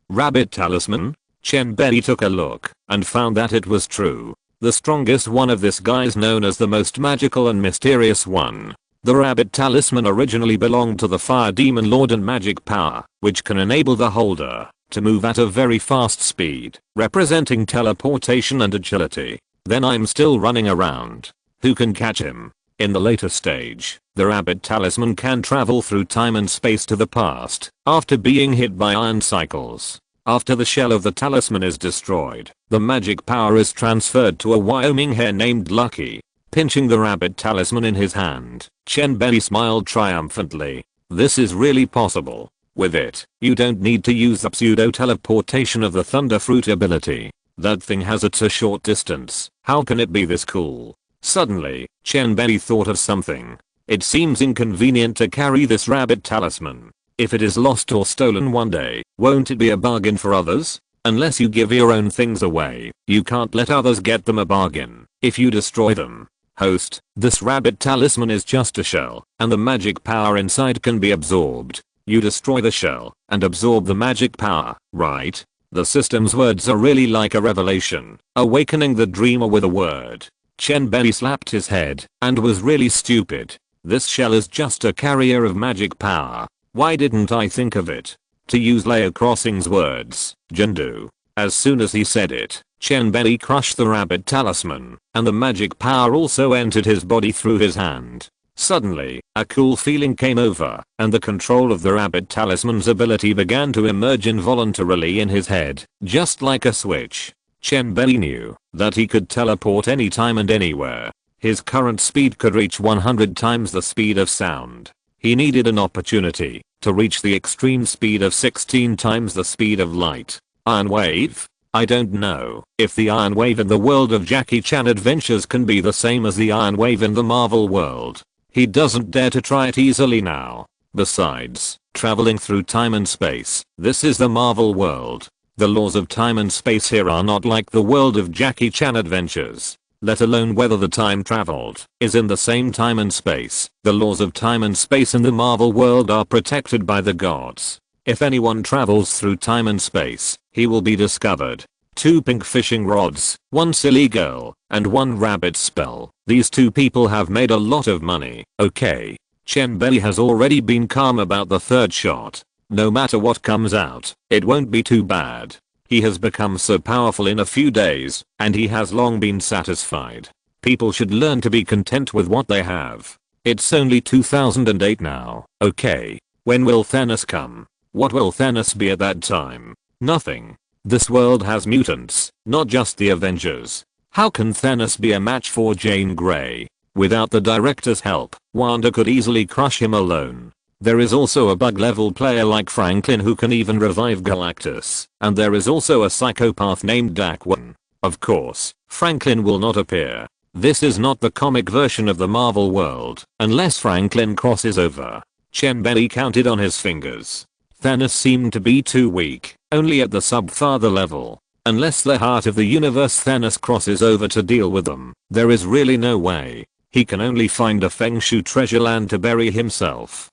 Rabbit talisman? Chen Bei took a look and found that it was true. The strongest one of this guy is known as the most magical and mysterious one. The rabbit talisman originally belonged to the fire demon lord and magic power, which can enable the holder to move at a very fast speed, representing teleportation and agility. Then I'm still running around. Who can catch him? In the later stage, the rabbit talisman can travel through time and space to the past after being hit by iron cycles. After the shell of the talisman is destroyed, the magic power is transferred to a Wyoming hare named Lucky. Pinching the rabbit talisman in his hand, Chen Bei smiled triumphantly. This is really possible. With it, you don't need to use the pseudo-teleportation of the Thunder Fruit ability. That thing has it a short distance. How can it be this cool? Suddenly, Chen Bei thought of something. It seems inconvenient to carry this rabbit talisman. If it is lost or stolen one day, won't it be a bargain for others? Unless you give your own things away, you can't let others get them a bargain if you destroy them. Host, this rabbit talisman is just a shell, and the magic power inside can be absorbed. You destroy the shell and absorb the magic power, right? The system's words are really like a revelation, awakening the dreamer with a word. Chen Bei slapped his head and was really stupid. This shell is just a carrier of magic power. Why didn't I think of it? To use Leo Crossing's words, Jindu. As soon as he said it, Chen Bei crushed the rabbit talisman, and the magic power also entered his body through his hand. Suddenly, a cool feeling came over, and the control of the rabbit talisman's ability began to emerge involuntarily in his head, just like a switch. Chen Bei knew that he could teleport anytime and anywhere. His current speed could reach 100 times the speed of sound. He needed an opportunity to reach the extreme speed of 16 times the speed of light. Iron Wave? I don't know if the Iron Wave in the world of Jackie Chan adventures can be the same as the Iron Wave in the Marvel world. He doesn't dare to try it easily now. Besides, traveling through time and space, this is the Marvel world. The laws of time and space here are not like the world of Jackie Chan adventures. let alone whether the time traveled is in the same time and space. The laws of time and space in the Marvel world are protected by the gods. If anyone travels through time and space, he will be discovered. 2 pink fishing rods, 1 silly girl, and 1 rabbit spell. These 2 people have made a lot of money. Okay. Chen Bei has already been calm about the 3rd shot. No matter what comes out, it won't be too bad. He has become so powerful in a few days, and he has long been satisfied. People should learn to be content with what they have. It's only 2008 now. Okay. When will Thanos come? What will Thanos be at that time? Nothing. This world has mutants, not just the Avengers. How can Thanos be a match for Jean Grey? Without the director's help, Wanda could easily crush him alone. There is also a bug level player like Franklin who can even revive Galactus, and there is also a psychopath named Daquan. Of course, Franklin will not appear. This is not the comic version of the Marvel world, unless Franklin crosses over. Chen Bei counted on his fingers. Thanos seemed to be too weak, only at the sub-father level. Unless the heart of the universe Thanos crosses over to deal with them, there is really no way. He can only find a Feng Shui treasure land to bury himself.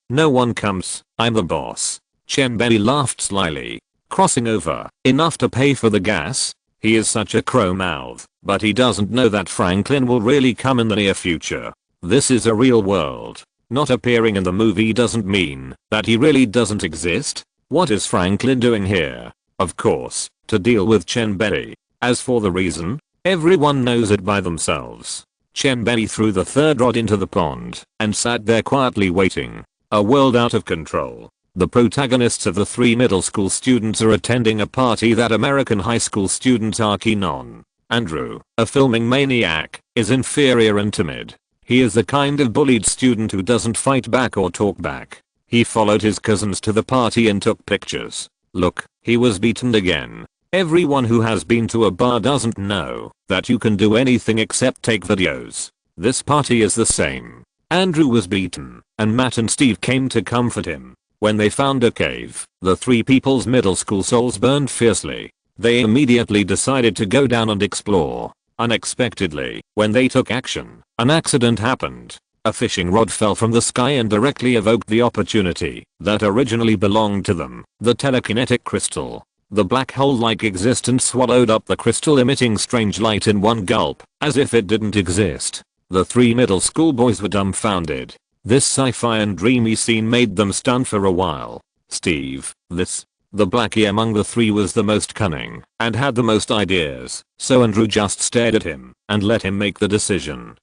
No one comes, I'm the boss. Chen Bei laughed slyly. Crossing over, enough to pay for the gas? He is such a crow mouth, but he doesn't know that Franklin will really come in the near future. This is a real world. Not appearing in the movie doesn't mean that he really doesn't exist. What is Franklin doing here? Of course, to deal with Chen Bei. As for the reason, everyone knows it by themselves. Chen Bei threw the 3rd rod into the pond and sat there quietly waiting. A world out of control. The protagonists of the 3 middle school students are attending a party that American high school students are keen on. Andrew, a filming maniac, is inferior and timid. He is the kind of bullied student who doesn't fight back or talk back. He followed his cousins to the party and took pictures. Look, he was beaten again. Everyone who has been to a bar doesn't know that you can do anything except take videos. This party is the same. Andrew was beaten, and Matt and Steve came to comfort him. When they found a cave, the 3 people's middle school souls burned fiercely. They immediately decided to go down and explore. Unexpectedly, when they took action, an accident happened. A fishing rod fell from the sky and directly evoked the opportunity that originally belonged to them, the telekinetic crystal. The black hole-like existence swallowed up the crystal, emitting strange light in one gulp, as if it didn't exist. The 3 middle school boys were dumbfounded. This sci-fi and dreamy scene made them stunned for a while. Steve, the blackie among the 3 was the most cunning and had the most ideas, so Andrew just stared at him and let him make the decision.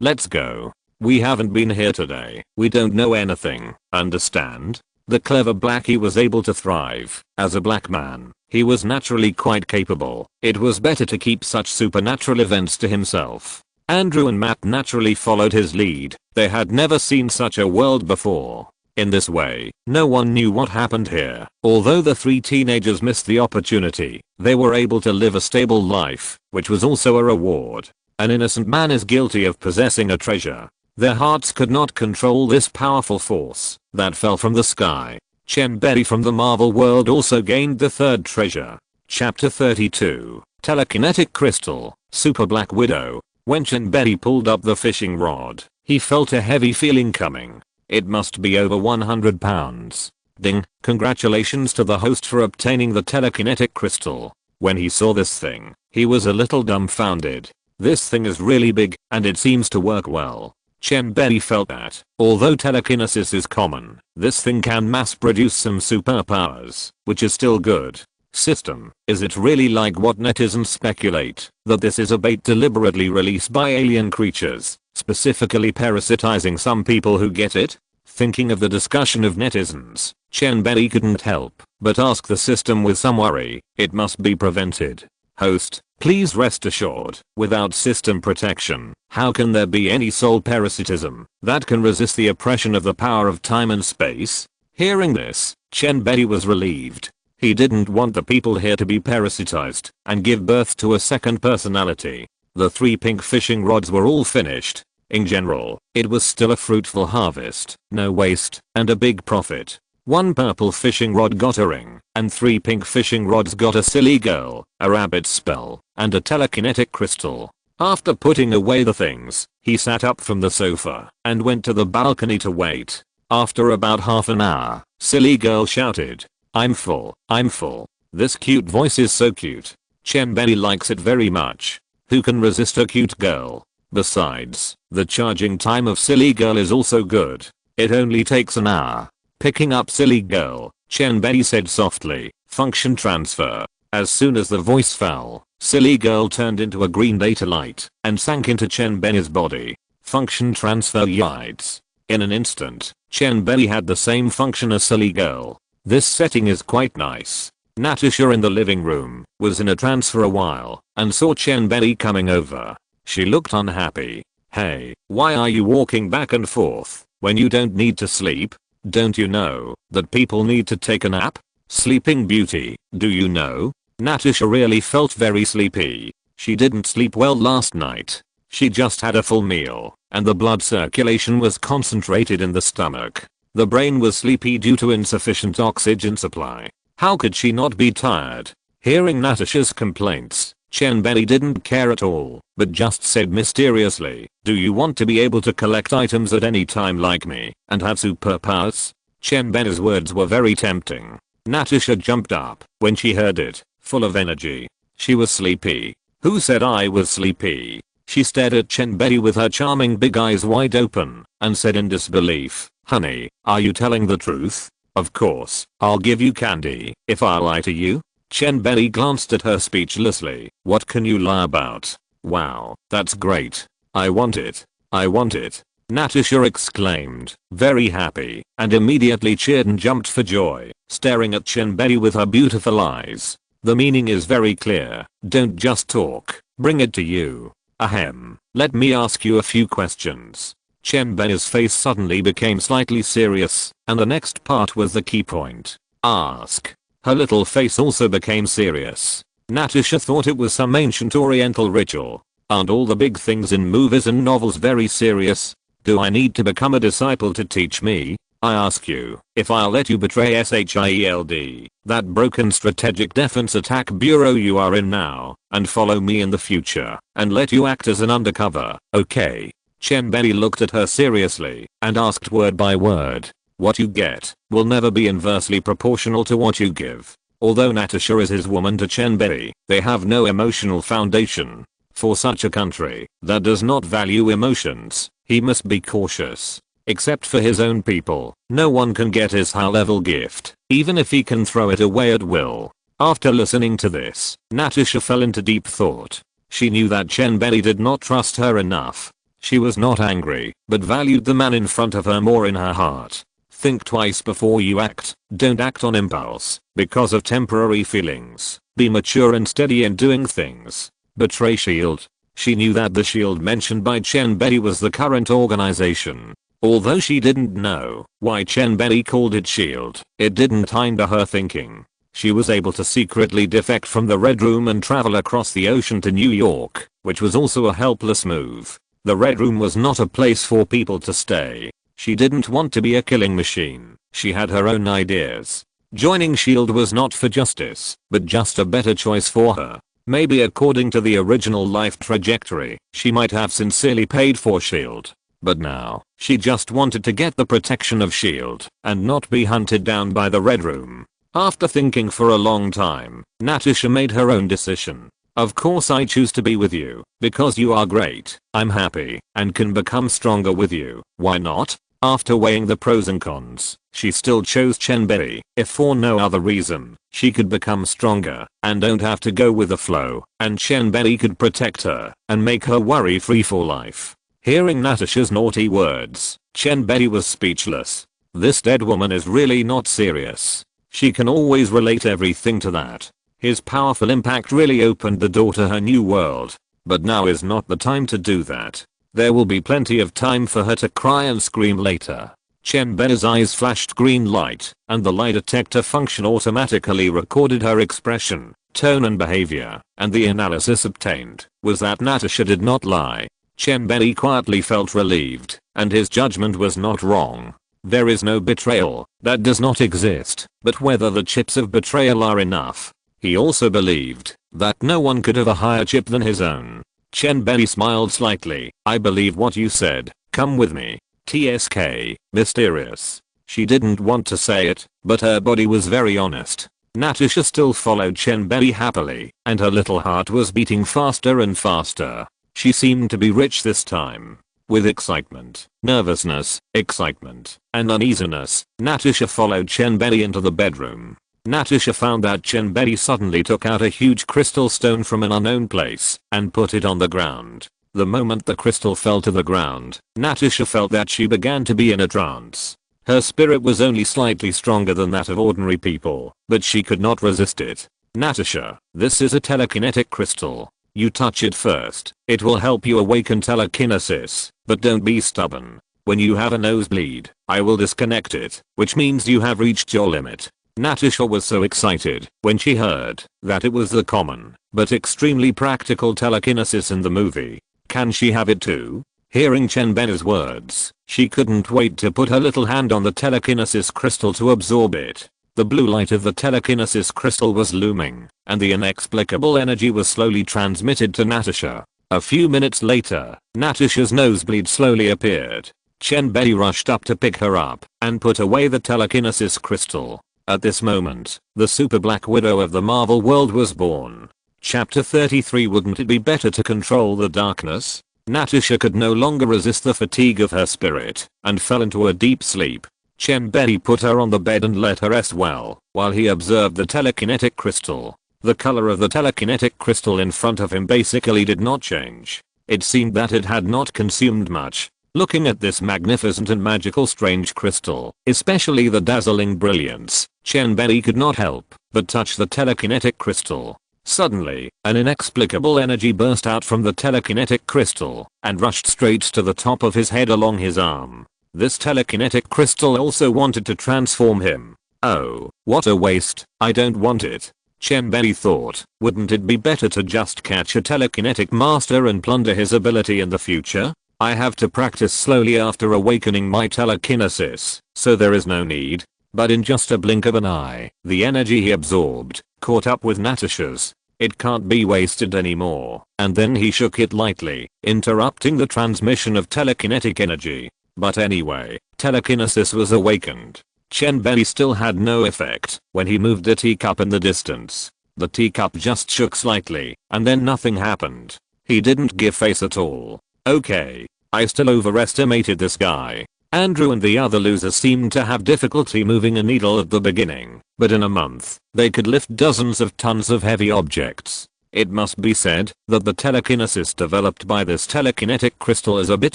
Let's go. We haven't been here today. We don't know anything, understand? The clever blackie was able to thrive. As a black man, he was naturally quite capable. It was better to keep such supernatural events to himself. Andrew and Matt naturally followed his lead. They had never seen such a world before. In this way, no one knew what happened here. Although the 3 teenagers missed the opportunity, they were able to live a stable life, which was also a reward. An innocent man is guilty of possessing a treasure. Their hearts could not control this powerful force that fell from the sky. Chen Bei from the Marvel world also gained the 3rd treasure. Chapter 32, Telekinetic Crystal, Super Black Widow. When Chen Bei pulled up the fishing rod, he felt a heavy feeling coming. It must be over 100 pounds. Ding, congratulations to the host for obtaining the telekinetic crystal. When he saw this thing, he was a little dumbfounded. This thing is really big, and it seems to work well. Chen Bei felt that, although telekinesis is common, this thing can mass produce some superpowers, which is still good. System, is it really like what netizens speculate, that this is a bait deliberately released by alien creatures, specifically parasitizing some people who get it? Thinking of the discussion of netizens, Chen Bei couldn't help but ask the system with some worry. It must be prevented. Host, please rest assured, without system protection, how can there be any soul parasitism that can resist the oppression of the power of time and space? Hearing this, Chen Bei was relieved. He didn't want the people here to be parasitized and give birth to a second personality. The 3 pink fishing rods were all finished. In general, it was still a fruitful harvest, no waste, and a big profit. 1 purple fishing rod got a ring, and 3 pink fishing rods got a silly girl, a rabbit spell. and a telekinetic crystal. After putting away the things, he sat up from the sofa and went to the balcony to wait. After about half an hour, silly girl shouted, I'm full, I'm full. This cute voice is so cute. Chen Bei likes it very much. Who can resist a cute girl? Besides, the charging time of silly girl is also good. It only takes an hour. Picking up silly girl, Chen Bei said softly, function transfer. As soon as the voice fell, silly girl turned into a green data light and sank into Chen Bei's body. Function transfer yides. In an instant, Chen Bei had the same function as silly girl. This setting is quite nice. Natasha in the living room was in a trance for a while and saw Chen Bei coming over. She looked unhappy. Hey, why are you walking back and forth when you don't need to sleep? Don't you know that people need to take a nap? Sleeping Beauty, do you know? Natasha really felt very sleepy. She didn't sleep well last night. She just had a full meal, and the blood circulation was concentrated in the stomach. The brain was sleepy due to insufficient oxygen supply. How could she not be tired? Hearing Natasha's complaints, Chen Bei didn't care at all, but just said mysteriously, do you want to be able to collect items at any time like me, and have superpowers? Chen Bei's words were very tempting. Natasha jumped up when she heard it, full of energy. She was sleepy. Who said I was sleepy? She stared at Chen Bei with her charming big eyes wide open, and said in disbelief, honey, are you telling the truth? Of course, I'll give you candy if I lie to you. Chen Bei glanced at her speechlessly. What can you lie about? Wow, that's great. I want it. I want it. Natasha exclaimed, very happy, and immediately cheered and jumped for joy, staring at Chen Bei with her beautiful eyes. The meaning is very clear. Don't just talk. Bring it to you. Ahem. Let me ask you a few questions. Chen Bei's face suddenly became slightly serious, and the next part was the key point. Ask. Her little face also became serious. Natasha thought it was some ancient oriental ritual. Aren't all the big things in movies and novels very serious? Do I need to become a disciple to teach me? I ask you, if I'll let you betray SHIELD, that broken strategic defense attack bureau you are in now, and follow me in the future, and let you act as an undercover, okay? Chen Bei looked at her seriously, and asked word by word. What you get will never be inversely proportional to what you give. Although Natasha is his woman to Chen Bei, they have no emotional foundation. For such a country that does not value emotions, he must be cautious. Except for his own people, no one can get his high-level gift, even if he can throw it away at will. After listening to this, Natasha fell into deep thought. She knew that Chen Bei did not trust her enough. She was not angry, but valued the man in front of her more in her heart. Think twice before you act. Don't act on impulse, because of temporary feelings. Be mature and steady in doing things. Betray SHIELD. She knew that the SHIELD mentioned by Chen Bei was the current organization. Although she didn't know why Chen Bei called it SHIELD, it didn't hinder her thinking. She was able to secretly defect from the Red Room and travel across the ocean to New York, which was also a helpless move. The Red Room was not a place for people to stay. She didn't want to be a killing machine. She had her own ideas. Joining SHIELD was not for justice, but just a better choice for her. Maybe according to the original life trajectory, she might have sincerely paid for SHIELD. But now, she just wanted to get the protection of SHIELD and not be hunted down by the Red Room. After thinking for a long time, Natasha made her own decision. Of course I choose to be with you, because you are great. I'm happy, and can become stronger with you. Why not? After weighing the pros and cons, she still chose Chen Bei. If for no other reason, she could become stronger, and don't have to go with the flow, and Chen Bei could protect her, and make her worry-free for life. Hearing Natasha's naughty words, Chen Bei was speechless. This dead woman is really not serious. She can always relate everything to that. His powerful impact really opened the door to her new world. But now is not the time to do that. There will be plenty of time for her to cry and scream later. Chen Bei's eyes flashed green light, and the lie detector function automatically recorded her expression, tone and behavior, and the analysis obtained was that Natasha did not lie. Chen Bei quietly felt relieved, and his judgment was not wrong. There is no betrayal that does not exist, but whether the chips of betrayal are enough. He also believed that no one could have a higher chip than his own. Chen Bei smiled slightly. I believe what you said. Come with me. TSK, mysterious. She didn't want to say it, but her body was very honest. Natasha still followed Chen Bei happily, and her little heart was beating faster and faster. She seemed to be rich this time. With excitement, nervousness, excitement, and uneasiness, Natasha followed Chen Bei into the bedroom. Natasha found that Chen Bei suddenly took out a huge crystal stone from an unknown place and put it on the ground. The moment the crystal fell to the ground, Natasha felt that she began to be in a trance. Her spirit was only slightly stronger than that of ordinary people, but she could not resist it. Natasha, this is a telekinetic crystal. You touch it first, it will help you awaken telekinesis, but don't be stubborn. When you have a nosebleed, I will disconnect it, which means you have reached your limit. Natasha was so excited when she heard that it was the common, but extremely practical telekinesis in the movie. Can she have it too? Hearing Chen Bei's words, she couldn't wait to put her little hand on the telekinesis crystal to absorb it. The blue light of the telekinesis crystal was looming, and the inexplicable energy was slowly transmitted to Natasha. A few minutes later, Natasha's nosebleed slowly appeared. Chen Bei rushed up to pick her up and put away the telekinesis crystal. At this moment, the Super Black Widow of the Marvel world was born. Chapter 33. Wouldn't it be better to control the darkness? Natasha could no longer resist the fatigue of her spirit and fell into a deep sleep. Chen Bei put her on the bed and let her rest well while he observed the telekinetic crystal. The color of the telekinetic crystal in front of him basically did not change. It seemed that it had not consumed much. Looking at this magnificent and magical strange crystal, especially the dazzling brilliance, Chen Bei could not help but touch the telekinetic crystal. Suddenly, an inexplicable energy burst out from the telekinetic crystal and rushed straight to the top of his head along his arm. This telekinetic crystal also wanted to transform him. Oh, what a waste, I don't want it. Chen Bei thought, wouldn't it be better to just catch a telekinetic master and plunder his ability in the future? I have to practice slowly after awakening my telekinesis, so there is no need. But in just a blink of an eye, the energy he absorbed caught up with Natasha's. It can't be wasted anymore. And then he shook it lightly, interrupting the transmission of telekinetic energy. But anyway, telekinesis was awakened. Chen Bei still had no effect when he moved a teacup in the distance. The teacup just shook slightly, and then nothing happened. He didn't give face at all. Okay, I still overestimated this guy. Andrew and the other losers seemed to have difficulty moving a needle at the beginning, but in a month, they could lift dozens of tons of heavy objects. It must be said that the telekinesis developed by this telekinetic crystal is a bit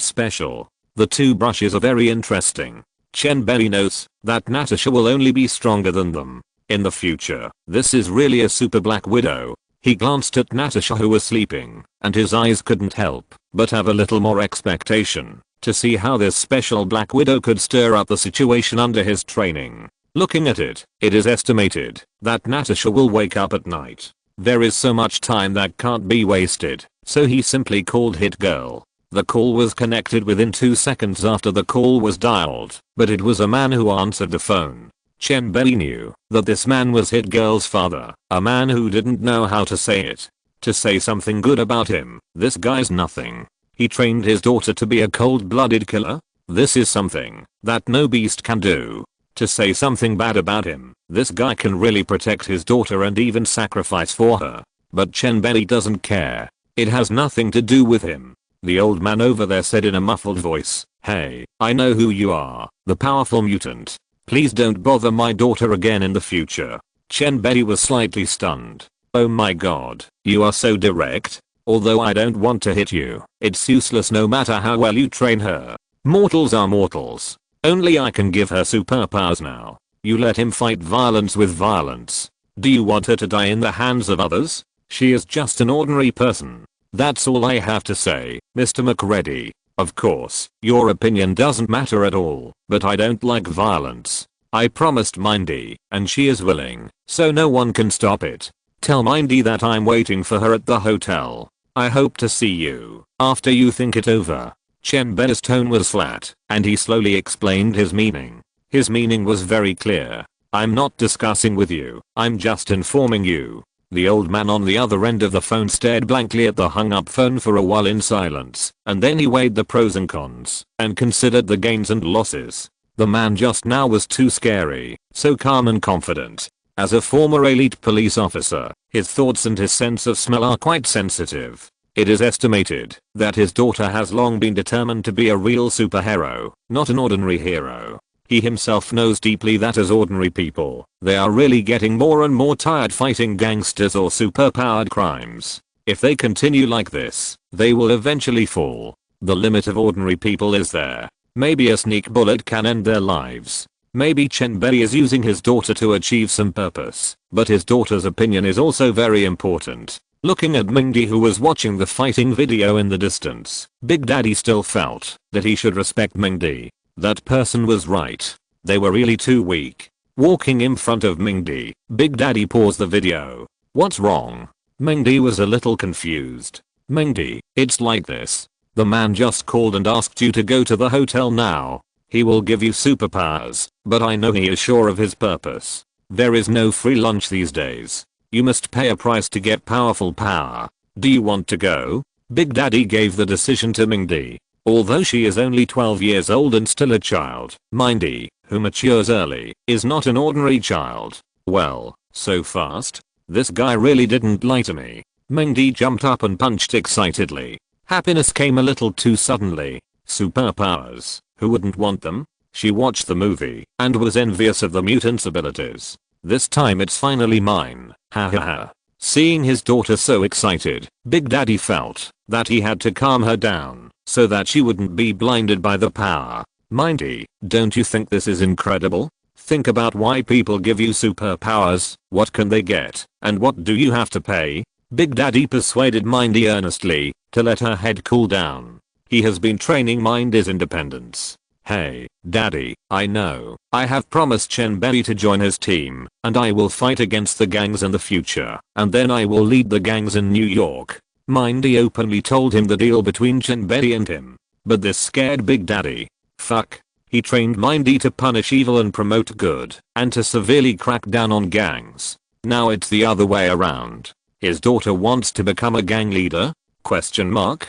special. The two brushes are very interesting. Chen Bei notes that Natasha will only be stronger than them in the future. This is really a super Black Widow. He glanced at Natasha who was sleeping, and his eyes couldn't help but have a little more expectation to see how this special Black Widow could stir up the situation under his training. Looking at it, it is estimated that Natasha will wake up at night. There is so much time that can't be wasted, so he simply called Hit Girl. The call was connected within 2 seconds after the call was dialed, but it was a man who answered the phone. Chen Bei knew that this man was Hit Girl's father, a man who didn't know how to say it. To say something good about him, this guy's nothing. He trained his daughter to be a cold-blooded killer? This is something that no beast can do. To say something bad about him, this guy can really protect his daughter and even sacrifice for her. But Chen Bei doesn't care. It has nothing to do with him. The old man over there said in a muffled voice, "Hey, I know who you are, the powerful mutant. Please don't bother my daughter again in the future." Chen Bei was slightly stunned. Oh my god, you are so direct. Although I don't want to hit you, it's useless no matter how well you train her. Mortals are mortals. Only I can give her superpowers now. You let him fight violence with violence. Do you want her to die in the hands of others? She is just an ordinary person. That's all I have to say, Mr. McReady. Of course, your opinion doesn't matter at all, but I don't like violence. I promised Mindy, and she is willing, so no one can stop it. Tell Mindy that I'm waiting for her at the hotel. I hope to see you after you think it over. Chen Bei's tone was flat, and he slowly explained his meaning. His meaning was very clear. I'm not discussing with you, I'm just informing you. The old man on the other end of the phone stared blankly at the hung up phone for a while in silence, and then he weighed the pros and cons, and considered the gains and losses. The man just now was too scary, so calm and confident. As a former elite police officer, his thoughts and his sense of smell are quite sensitive. It is estimated that his daughter has long been determined to be a real superhero, not an ordinary hero. He himself knows deeply that as ordinary people, they are really getting more and more tired fighting gangsters or superpowered crimes. If they continue like this, they will eventually fall. The limit of ordinary people is there. Maybe a sneak bullet can end their lives. Maybe Chen Bei is using his daughter to achieve some purpose, but his daughter's opinion is also very important. Looking at Mingdi, who was watching the fighting video in the distance, Big Daddy still felt that he should respect Mingdi. That person was right. They were really too weak. Walking in front of Mingdi, Big Daddy paused the video. What's wrong? Mingdi was a little confused. Mingdi, it's like this. The man just called and asked you to go to the hotel now. He will give you superpowers, but I know he is sure of his purpose. There is no free lunch these days. You must pay a price to get powerful power. Do you want to go? Big Daddy gave the decision to Mingdi. Although she is only 12 years old and still a child, Mingdi, who matures early, is not an ordinary child. Well, so fast? This guy really didn't lie to me. Mingdi jumped up and punched excitedly. Happiness came a little too suddenly. Superpowers, who wouldn't want them? She watched the movie and was envious of the mutant's abilities. This time it's finally mine, ha ha ha. Seeing his daughter so excited, Big Daddy felt that he had to calm her down so that she wouldn't be blinded by the power. Mindy, don't you think this is incredible? Think about why people give you superpowers. What can they get, and what do you have to pay? Big Daddy persuaded Mindy earnestly to let her head cool down. He has been training Mindy's independence. Hey, Daddy, I know. I have promised Chen Bei to join his team, and I will fight against the gangs in the future, and then I will lead the gangs in New York. Mindy openly told him the deal between Chen Bei and him. But this scared Big Daddy. Fuck. He trained Mindy to punish evil and promote good, and to severely crack down on gangs. Now it's the other way around. His daughter wants to become a gang leader? Question mark?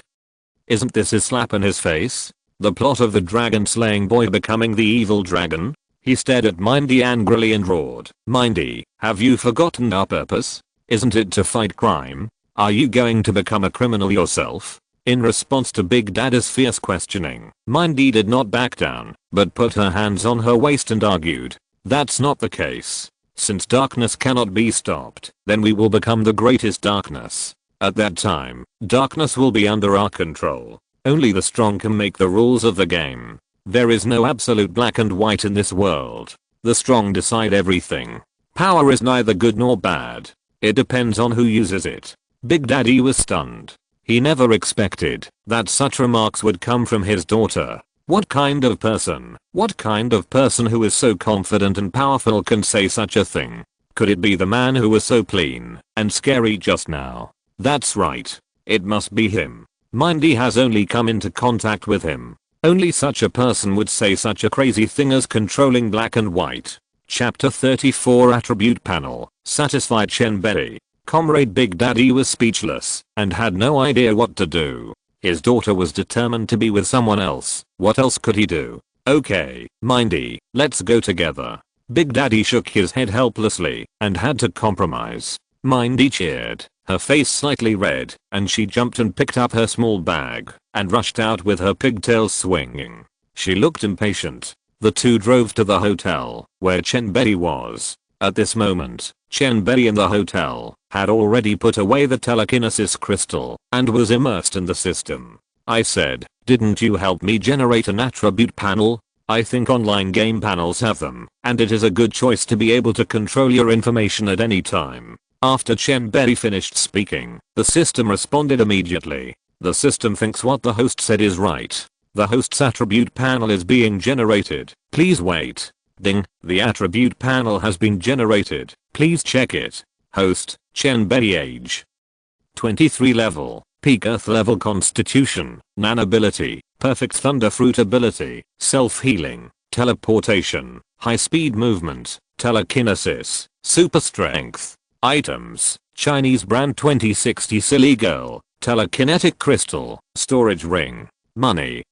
Isn't this a slap in his face? The plot of the dragon slaying boy becoming the evil dragon? He stared at Mindy angrily and roared. Mindy, have you forgotten our purpose? Isn't it to fight crime? Are you going to become a criminal yourself? In response to Big Daddy's fierce questioning, Mindy did not back down, but put her hands on her waist and argued. That's not the case. Since darkness cannot be stopped, then we will become the greatest darkness. At that time, darkness will be under our control. Only the strong can make the rules of the game. There is no absolute black and white in this world. The strong decide everything. Power is neither good nor bad. It depends on who uses it. Big Daddy was stunned. He never expected that such remarks would come from his daughter. What kind of person who is so confident and powerful can say such a thing? Could it be the man who was so clean and scary just now? That's right. It must be him. Mindy has only come into contact with him. Only such a person would say such a crazy thing as controlling black and white. Chapter 34 Attribute Panel. Satisfied Chen Bei. Comrade Big Daddy was speechless and had no idea what to do. His daughter was determined to be with someone else. What else could he do? Okay, Mindy, let's go together. Big Daddy shook his head helplessly and had to compromise. Mindy cheered, her face slightly red, and she jumped and picked up her small bag and rushed out with her pigtails swinging. She looked impatient. The two drove to the hotel where Chen Bei was. At this moment, Chen Bei in the hotel had already put away the telekinesis crystal and was immersed in the system. I said, didn't you help me generate an attribute panel? I think online game panels have them, and it is a good choice to be able to control your information at any time. After Chen Bei finished speaking, the system responded immediately. The system thinks what the host said is right. The host's attribute panel is being generated. Please wait. Ding, the attribute panel has been generated. Please check it. Host, Chen Bei age. 23 level, peak earth level constitution, nan ability, perfect thunder fruit ability, self-healing, teleportation, high speed movement, telekinesis, super strength. Items, Chinese brand 2060 silly girl, telekinetic crystal, storage ring, money.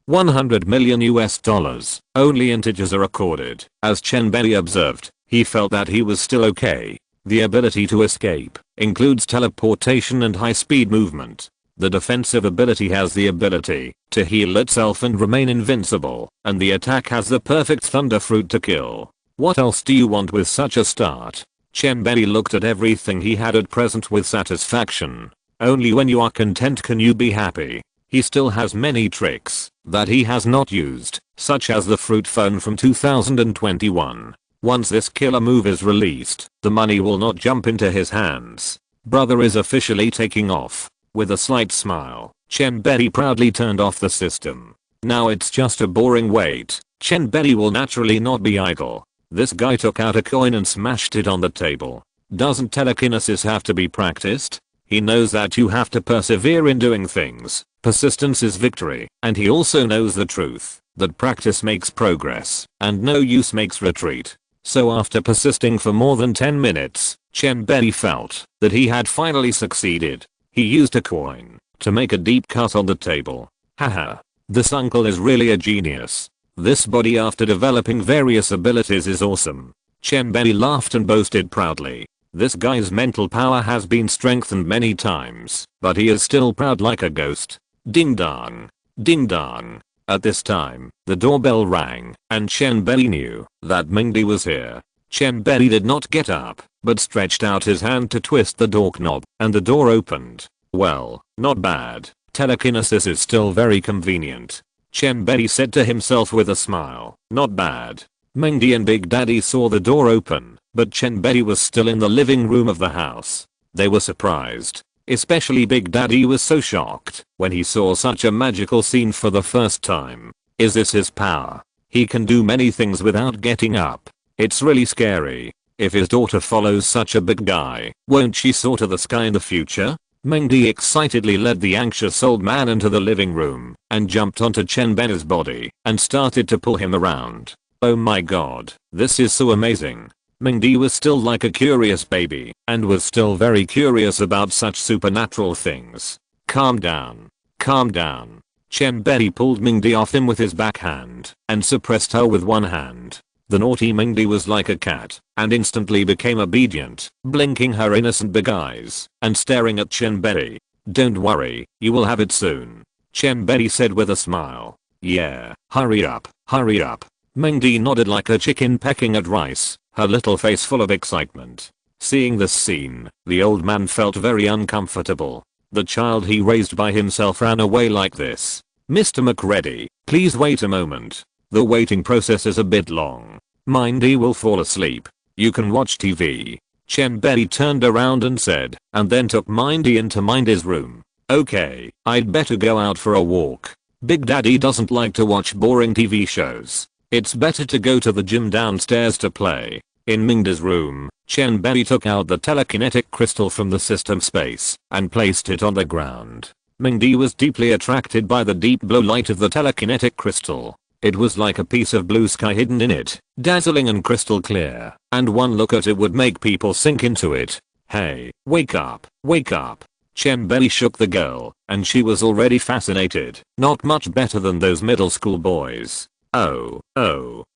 100 million US dollars, only integers are recorded. As Chen Bei observed, he felt that he was still okay. The ability to escape includes teleportation and high-speed movement. The defensive ability has the ability to heal itself and remain invincible, and the attack has the perfect thunder fruit to kill. What else do you want with such a start? Chen Bei looked at everything he had at present with satisfaction. Only when you are content can you be happy. He still has many tricks that he has not used, such as the fruit phone from 2021. Once this killer move is released, the money will not jump into his hands. Brother is officially taking off. With a slight smile, Chen Bei proudly turned off the system. Now it's just a boring wait. Chen Bei will naturally not be idle. This guy took out a coin and smashed it on the table. Doesn't telekinesis have to be practiced? He knows that you have to persevere in doing things. Persistence is victory. And he also knows the truth, that practice makes progress, and no use makes retreat. So after persisting for more than 10 minutes, Chen Bei felt that he had finally succeeded. He used a coin to make a deep cut on the table. Haha. This uncle is really a genius. This body after developing various abilities is awesome. Chen Bei laughed and boasted proudly. This guy's mental power has been strengthened many times, but he is still proud like a ghost. Ding dong. Ding dong. At this time, the doorbell rang, and Chen Bei knew that Mingdi was here. Chen Bei did not get up, but stretched out his hand to twist the doorknob, and the door opened. Well, not bad. Telekinesis is still very convenient. Chen Bei said to himself with a smile. Not bad. Mingdi and Big Daddy saw the door open, but Chen Bei was still in the living room of the house. They were surprised. Especially Big Daddy was so shocked when he saw such a magical scene for the first time. Is this his power? He can do many things without getting up. It's really scary. If his daughter follows such a big guy, won't she soar to the sky in the future? Mingdi excitedly led the anxious old man into the living room and jumped onto Chen Bei's body and started to pull him around. Oh my god, this is so amazing. Mingdi was still like a curious baby and was still very curious about such supernatural things. Calm down. Calm down. Chen Bei pulled Mingdi off him with his backhand and suppressed her with one hand. The naughty Mingdi was like a cat and instantly became obedient, blinking her innocent big eyes and staring at Chen Bei. Don't worry, you will have it soon. Chen Bei said with a smile. Yeah, hurry up, hurry up. Mingdi nodded like a chicken pecking at rice, her little face full of excitement. Seeing this scene, the old man felt very uncomfortable. The child he raised by himself ran away like this. Mr. McReady, please wait a moment. The waiting process is a bit long. Mindy will fall asleep. You can watch TV. Chen Bei turned around and said, and then took Mindy into Mindy's room. Okay, I'd better go out for a walk. Big Daddy doesn't like to watch boring TV shows. It's better to go to the gym downstairs to play. In Mingda's room, Chen Bei took out the telekinetic crystal from the system space and placed it on the ground. Mingdi was deeply attracted by the deep blue light of the telekinetic crystal. It was like a piece of blue sky hidden in it, dazzling and crystal clear, and one look at it would make people sink into it. Hey, wake up, wake up. Chen Bei shook the girl, and she was already fascinated, not much better than those middle school boys. Oh,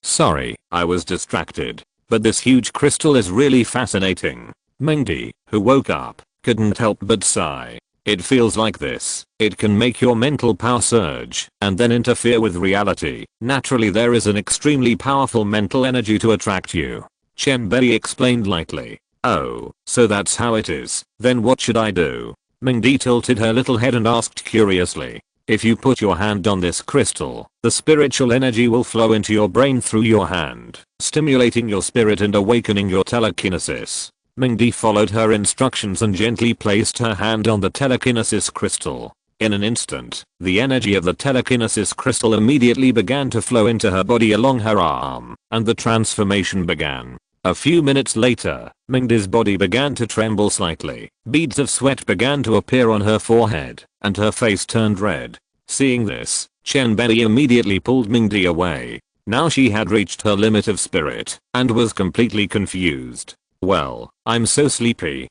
sorry, I was distracted. But this huge crystal is really fascinating. Mingdi, who woke up, couldn't help but sigh. It feels like this. It can make your mental power surge and then interfere with reality. Naturally there is an extremely powerful mental energy to attract you. Chen Bei explained lightly. Oh, so that's how it is. Then what should I do? Mingdi tilted her little head and asked curiously. If you put your hand on this crystal, the spiritual energy will flow into your brain through your hand, stimulating your spirit and awakening your telekinesis. Mingdi followed her instructions and gently placed her hand on the telekinesis crystal. In an instant, the energy of the telekinesis crystal immediately began to flow into her body along her arm, and the transformation began. A few minutes later, Mingdi's body began to tremble slightly. Beads of sweat began to appear on her forehead, and her face turned red. Seeing this, Chen Bei immediately pulled Mingdi away. Now she had reached her limit of spirit, and was completely confused. Well, I'm so sleepy,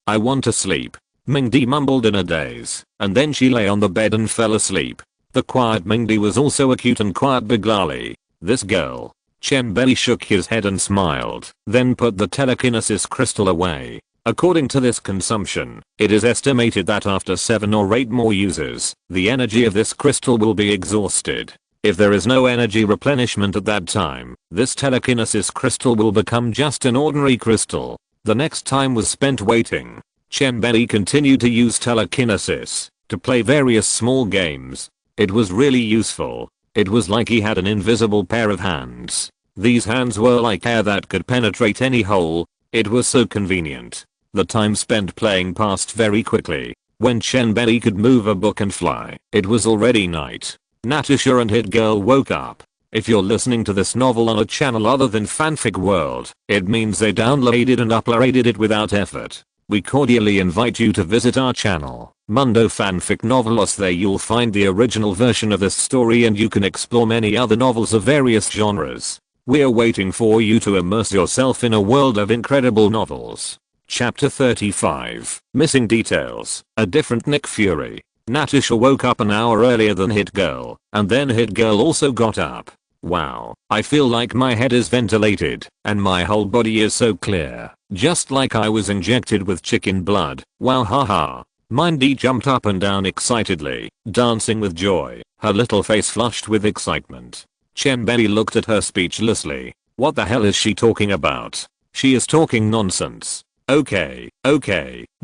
I want to sleep. Mingdi mumbled in a daze, and then she lay on the bed and fell asleep. The quiet Mingdi was also a cute and quiet Biglali. This girl. Chen Bei shook his head and smiled, then put the telekinesis crystal away. According to this consumption, it is estimated that after 7 or 8 more uses, the energy of this crystal will be exhausted. If there is no energy replenishment at that time, this telekinesis crystal will become just an ordinary crystal. The next time was spent waiting. Chen Bei continued to use telekinesis to play various small games. It was really useful. It was like he had an invisible pair of hands. These hands were like air that could penetrate any hole. It was so convenient. The time spent playing passed very quickly. When Chen Bei could move a book and fly, it was already night. Natasha and Hit Girl woke up. If you're listening to this novel on a channel other than Fanfic World, it means they downloaded and uploaded it without effort. We cordially invite you to visit our channel, Mundo Fanfic Novelos. There you'll find the original version of this story and you can explore many other novels of various genres. We're waiting for you to immerse yourself in a world of incredible novels. Chapter 35. Missing Details. A different Nick Fury. Natasha woke up an hour earlier than Hit Girl, and then Hit Girl also got up. Wow, I feel like my head is ventilated, and my whole body is so clear, just like I was injected with chicken blood. Wow, haha. Mindy jumped up and down excitedly, dancing with joy, her little face flushed with excitement. Chen Bei looked at her speechlessly. What the hell is she talking about? She is talking nonsense. Okay,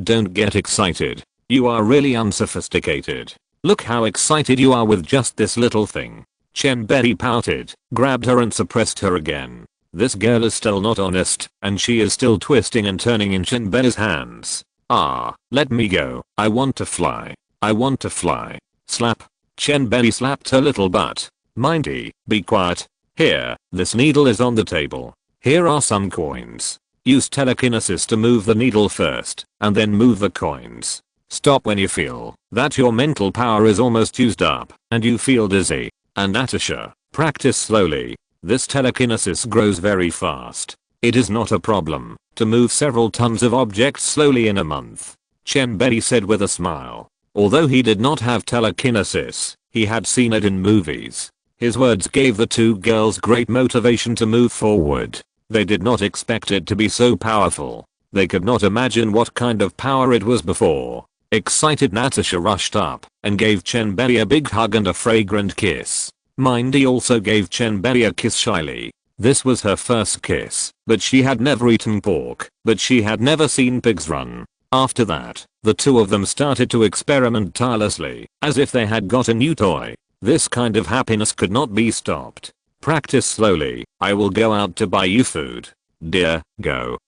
don't get excited. You are really unsophisticated. Look how excited you are with just this little thing. Chen Bei pouted, grabbed her and suppressed her again. This girl is still not honest, and she is still twisting and turning in Chen Bei's hands. Ah, let me go. I want to fly. I want to fly. Slap. Chen Bei slapped her little butt. Mindy, be quiet. Here, this needle is on the table. Here are some coins. Use telekinesis to move the needle first, and then move the coins. Stop when you feel that your mental power is almost used up, and you feel dizzy. And Natasha, practice slowly. This telekinesis grows very fast. It is not a problem to move several tons of objects slowly in a month. Chen Bei said with a smile. Although he did not have telekinesis, he had seen it in movies. His words gave the two girls great motivation to move forward. They did not expect it to be so powerful. They could not imagine what kind of power it was before. Excited Natasha rushed up and gave Chen Bei a big hug and a fragrant kiss. Mindy also gave Chen Bei a kiss shyly. This was her first kiss, but she had never eaten pork, but she had never seen pigs run. After that, the two of them started to experiment tirelessly, as if they had got a new toy. This kind of happiness could not be stopped. Practice slowly. I will go out to buy you food. Dear, go.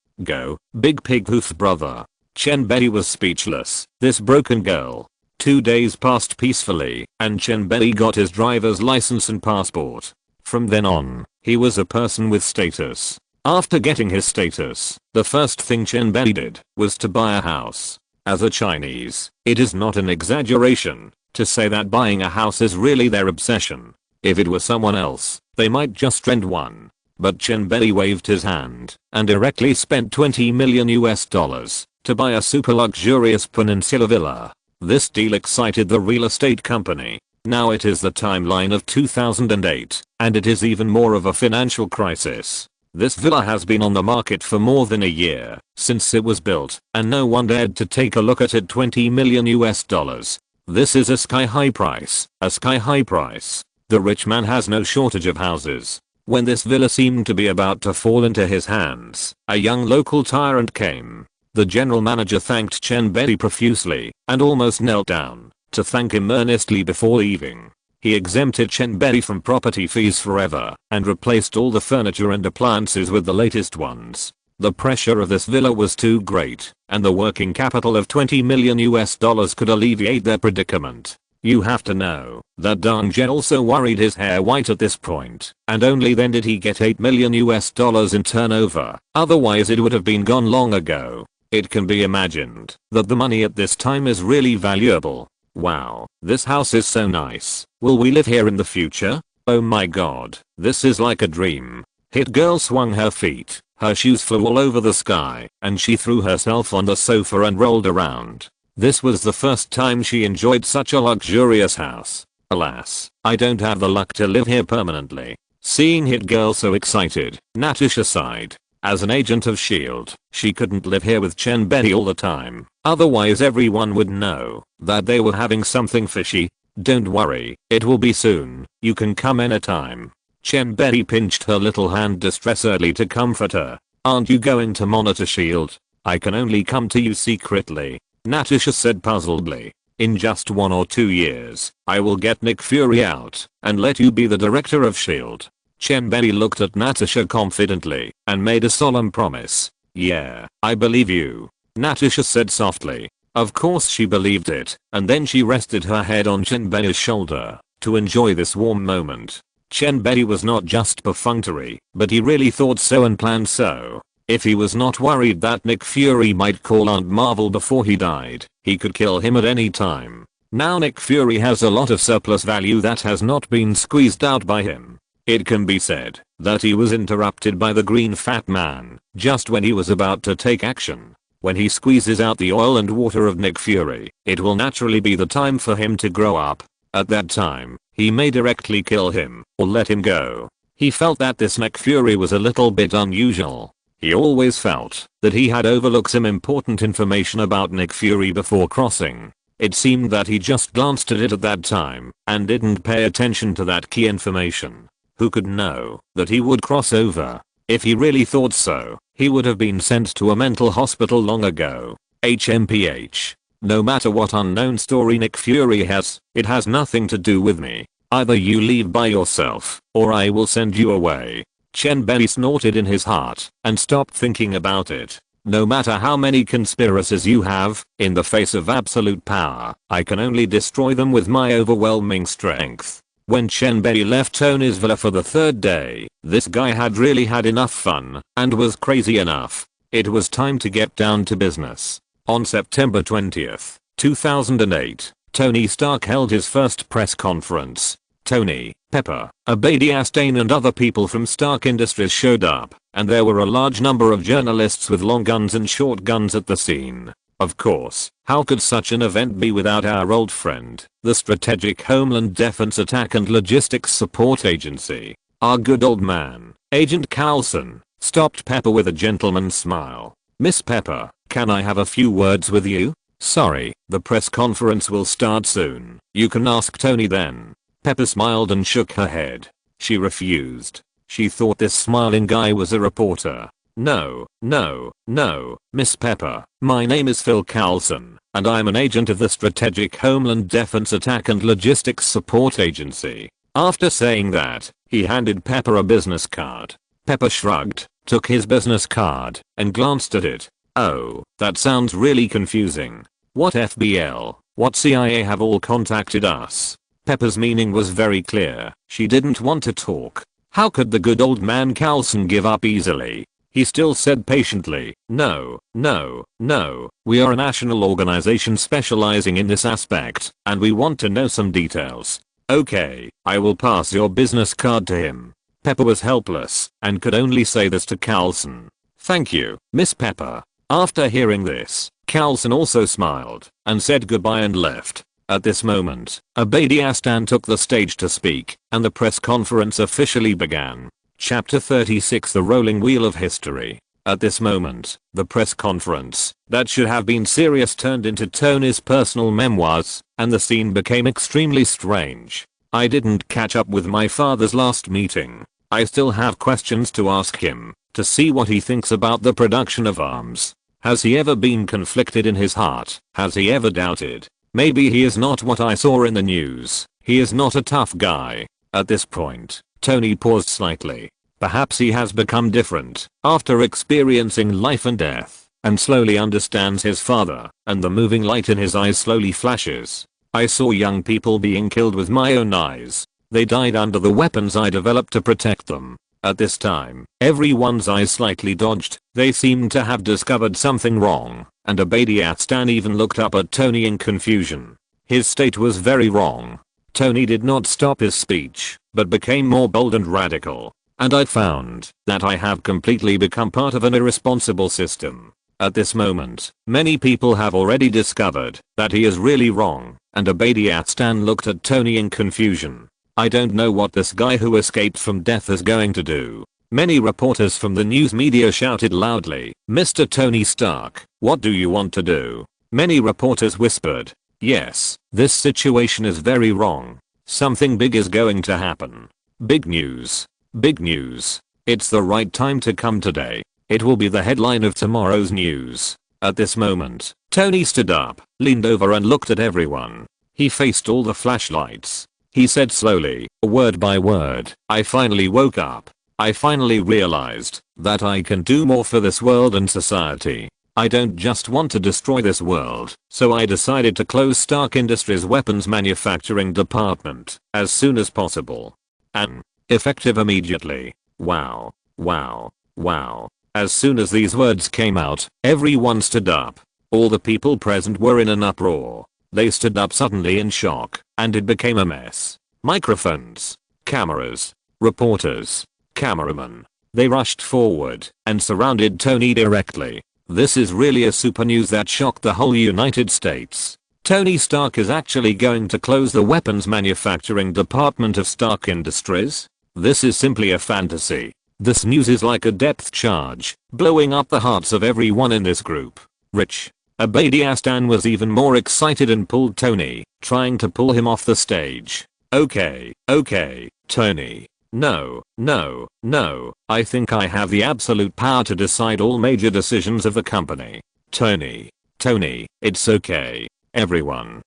Big pig hoof brother. Chen Bei was speechless. This broken girl. 2 days passed peacefully, and Chen Bei got his driver's license and passport. From then on, he was a person with status. After getting his status, the first thing Chen Bei did was to buy a house. As a Chinese, it is not an exaggeration to say that buying a house is really their obsession. If it were someone else, they might just rent one. But Chen Bei waved his hand and directly spent $20 million to buy a super luxurious peninsula villa. This deal excited the real estate company. Now it is the timeline of 2008, and it is even more of a financial crisis. This villa has been on the market for more than a year since it was built, and no one dared to take a look at it. $20 million. This is a sky-high price, The rich man has no shortage of houses. When this villa seemed to be about to fall into his hands, a young local tyrant came. The general manager thanked Chen Bei profusely and almost knelt down to thank him earnestly before leaving. He exempted Chen Bei from property fees forever and replaced all the furniture and appliances with the latest ones. The pressure of this villa was too great, and the working capital of $20 million could alleviate their predicament. You have to know that Dang Zhe also worried his hair white at this point, and only then did he get $8 million in turnover. Otherwise it would have been gone long ago. It can be imagined that the money at this time is really valuable. Wow, this house is so nice. Will we live here in the future? Oh my god, this is like a dream. Hit Girl swung her feet Her shoes flew all over the sky, and she threw herself on the sofa and rolled around. This was the first time she enjoyed such a luxurious house. Alas, I don't have the luck to live here permanently. Seeing Hit Girl so excited, Natasha sighed. As an agent of S.H.I.E.L.D., she couldn't live here with Chen Bei all the time. Otherwise everyone would know that they were having something fishy. Don't worry, it will be soon. You can come anytime. Chen Bei pinched her little hand distressedly to comfort her. Aren't you going to monitor S.H.I.E.L.D.? I can only come to you secretly. Natasha said puzzledly. In just 1 or 2 years, I will get Nick Fury out and let you be the director of S.H.I.E.L.D. Chen Bei looked at Natasha confidently and made a solemn promise. Yeah, I believe you. Natasha said softly. Of course she believed it, and then she rested her head on Chen Bei's shoulder to enjoy this warm moment. Chen Bei was not just perfunctory, but he really thought so and planned so. If he was not worried that Nick Fury might call Aunt Marvel before he died, he could kill him at any time. Now Nick Fury has a lot of surplus value that has not been squeezed out by him. It can be said that he was interrupted by the green fat man just when he was about to take action. When he squeezes out the oil and water of Nick Fury, it will naturally be the time for him to grow up. At that time, he may directly kill him or let him go. He felt that this Nick Fury was a little bit unusual. He always felt that he had overlooked some important information about Nick Fury before crossing. It seemed that he just glanced at it at that time and didn't pay attention to that key information. Who could know that he would cross over? If he really thought so, he would have been sent to a mental hospital long ago. HMPH. No matter what unknown story Nick Fury has, it has nothing to do with me. Either you leave by yourself, or I will send you away. Chen Bei snorted in his heart and stopped thinking about it. No matter how many conspiracies you have, in the face of absolute power, I can only destroy them with my overwhelming strength. When Chen Bei left Tony's villa for the 3rd day, this guy had really had enough fun and was crazy enough. It was time to get down to business. On September 20th, 2008, Tony Stark held his first press conference. Tony, Pepper, Afghanistan and other people from Stark Industries showed up, and there were a large number of journalists with long guns and short guns at the scene. Of course, how could such an event be without our old friend, the Strategic Homeland Defense Attack and Logistics Support Agency? Our good old man, Agent Coulson, stopped Pepper with a gentleman's smile. Miss Pepper, can I have a few words with you? Sorry, the press conference will start soon. You can ask Tony then. Pepper smiled and shook her head. She refused. She thought this smiling guy was a reporter. No, Miss Pepper, my name is Phil Coulson, and I'm an agent of the Strategic Homeland Defense Attack and Logistics Support Agency. After saying that, he handed Pepper a business card. Pepper shrugged, took his business card, and glanced at it. Oh, that sounds really confusing. What FBL, what CIA have all contacted us? Pepper's meaning was very clear. She didn't want to talk. How could the good old man Coulson give up easily? He still said patiently, no, we are a national organization specializing in this aspect, and we want to know some details. Okay, I will pass your business card to him. Pepper was helpless, and could only say this to Coulson. Thank you, Miss Pepper. After hearing this, Coulson also smiled, and said goodbye and left. At this moment, Afghanistan took the stage to speak, and the press conference officially began. Chapter 36 The Rolling Wheel of History. At this moment, the press conference, that should have been serious, turned into Tony's personal memoirs, and the scene became extremely strange. I didn't catch up with my father's last meeting. I still have questions to ask him, to see what he thinks about the production of arms. Has he ever been conflicted in his heart? Has he ever doubted? Maybe he is not what I saw in the news. He is not a tough guy. At this point, Tony paused slightly. Perhaps he has become different after experiencing life and death, and slowly understands his father, and the moving light in his eyes slowly flashes. I saw young people being killed with my own eyes. They died under the weapons I developed to protect them. At this time, everyone's eyes slightly dodged. They seemed to have discovered something wrong, and Abadiatstan even looked up at Tony in confusion. His state was very wrong. Tony did not stop his speech, but became more bold and radical. and I found that I have completely become part of an irresponsible system. At this moment, many people have already discovered that he is really wrong, and Afghanistan looked at Tony in confusion. I don't know what this guy who escaped from death is going to do. Many reporters from the news media shouted loudly, "Mr. Tony Stark, what do you want to do?" Many reporters whispered, "Yes, this situation is very wrong. Something big is going to happen. Big news. Big news. It's the right time to come today. It will be the headline of tomorrow's news." At this moment, Tony stood up, leaned over and looked at everyone. He faced all the flashlights. He said slowly, word by word, "I finally woke up. I finally realized that I can do more for this world and society. I don't just want to destroy this world, so I decided to close Stark Industries' weapons manufacturing department as soon as possible. And effective immediately. Wow. Wow. Wow." As soon as these words came out, everyone stood up. All the people present were in an uproar. They stood up suddenly in shock, and it became a mess. Microphones, cameras, reporters, cameramen. They rushed forward and surrounded Tony directly. This is really a super news that shocked the whole United States. Tony Stark is actually going to close the weapons manufacturing department of Stark Industries? This is simply a fantasy. This news is like a depth charge, blowing up the hearts of everyone in this group. Rich. Afghanistan was even more excited and pulled Tony, trying to pull him off the stage. Okay, Tony. No, I think I have the absolute power to decide all major decisions of the company. Tony, it's okay. Everyone.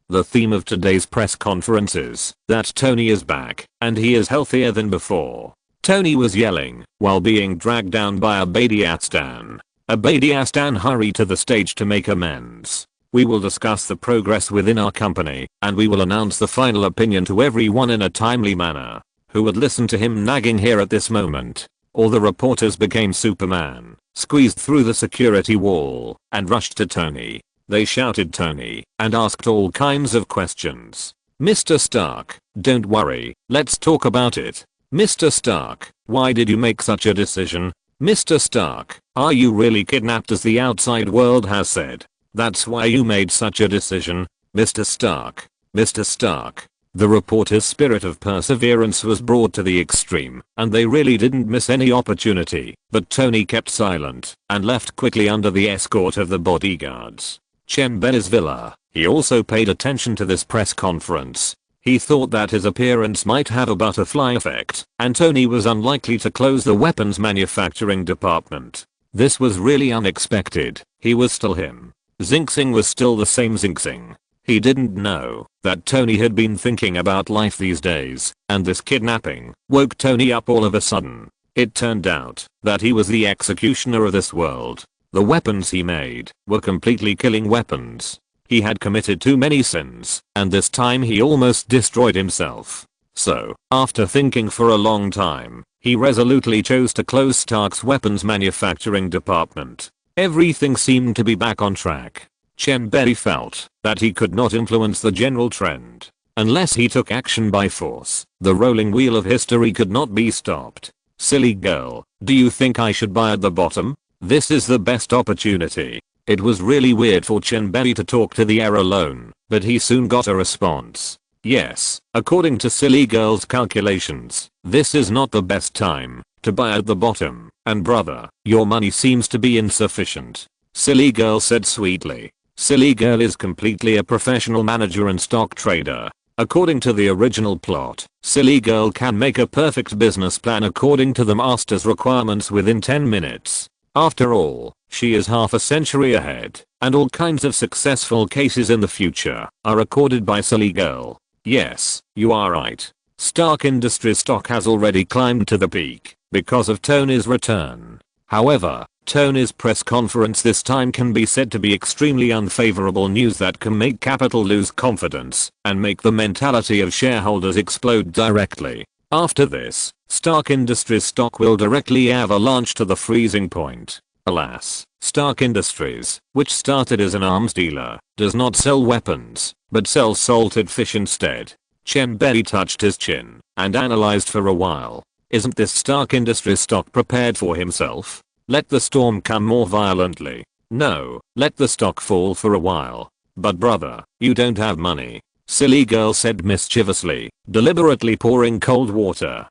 The theme of today's press conference is that Tony is back, and he is healthier than before. Tony was yelling while being dragged down by Afghanistan. Afghanistan hurried to the stage to make amends. "We will discuss the progress within our company, and we will announce the final opinion to everyone in a timely manner." Who would listen to him nagging here at this moment? All the reporters became Superman, squeezed through the security wall, and rushed to Tony. They shouted Tony, and asked all kinds of questions. "Mr. Stark, don't worry, let's talk about it. Mr. Stark, why did you make such a decision? Mr. Stark, are you really kidnapped as the outside world has said? That's why you made such a decision? Mr. Stark. Mr. Stark." The reporter's spirit of perseverance was brought to the extreme, and they really didn't miss any opportunity, but Tony kept silent and left quickly under the escort of the bodyguards. Chen Bei's villa. He also paid attention to this press conference. He thought that his appearance might have a butterfly effect, and Tony was unlikely to close the weapons manufacturing department. This was really unexpected. He was still him. Xing Xing was still the same Xing Xing. He didn't know that Tony had been thinking about life these days, and this kidnapping woke Tony up all of a sudden. It turned out that he was the executioner of this world. The weapons he made were completely killing weapons. He had committed too many sins, and this time he almost destroyed himself. So, after thinking for a long time, he resolutely chose to close Stark's weapons manufacturing department. Everything seemed to be back on track. Chen Bei felt that he could not influence the general trend. Unless he took action by force, the rolling wheel of history could not be stopped. "Silly girl, do you think I should buy at the bottom? This is the best opportunity." It was really weird for Chen Bei to talk to the air alone, but he soon got a response. "Yes, according to Silly Girl's calculations, this is not the best time to buy at the bottom, and brother, your money seems to be insufficient." Silly Girl said sweetly. Silly Girl is completely a professional manager and stock trader. According to the original plot, Silly Girl can make a perfect business plan according to the master's requirements within 10 minutes. After all, she is half a century ahead, and all kinds of successful cases in the future are recorded by Silly Girl. Yes, you are right. Stark Industries stock has already climbed to the peak because of Tony's return. However, Tony's press conference this time can be said to be extremely unfavorable news that can make capital lose confidence and make the mentality of shareholders explode directly. After this, Stark Industries stock will directly avalanche to the freezing point. Alas, Stark Industries, which started as an arms dealer, does not sell weapons, but sells salted fish instead. Chen Bei touched his chin and analyzed for a while. Isn't this Stark Industries stock prepared for himself? Let the storm come more violently. No, let the stock fall for a while. But brother, you don't have money. Silly girl said mischievously, deliberately pouring cold water.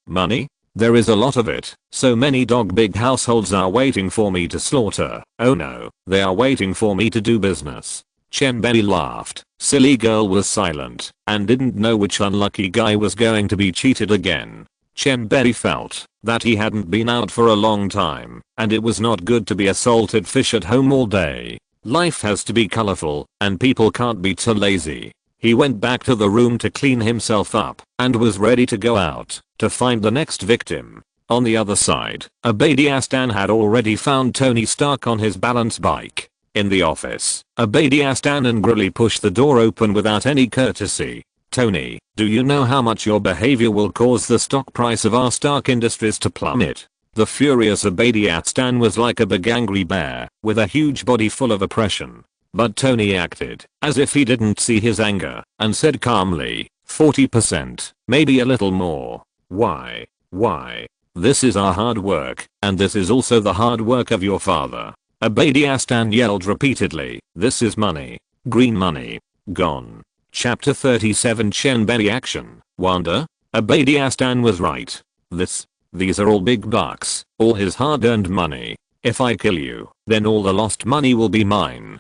Money? There is a lot of it. So many dog big households are waiting for me to slaughter. Oh no, they are waiting for me to do business. Chen Bei laughed. Silly girl was silent and didn't know which unlucky guy was going to be cheated again. Chen Bei felt that he hadn't been out for a long time and it was not good to be a salted fish at home all day. Life has to be colorful and people can't be too lazy. He went back to the room to clean himself up and was ready to go out to find the next victim. On the other side, Afghanistan had already found Tony Stark on his balance bike. In the office, Afghanistan angrily pushed the door open without any courtesy. Tony, do you know how much your behavior will cause the stock price of our Stark Industries to plummet? The furious Afghanistan was like a big angry bear with a huge body full of aggression. But Tony acted as if he didn't see his anger and said calmly, 40%, maybe a little more. Why? This is our hard work, and this is also the hard work of your father. Afghanistan yelled repeatedly, this is money. Green money. Gone. Chapter 37 Chen Bei action. Wanda? Afghanistan was right. These are all big bucks, all his hard-earned money. If I kill you, then all the lost money will be mine. ?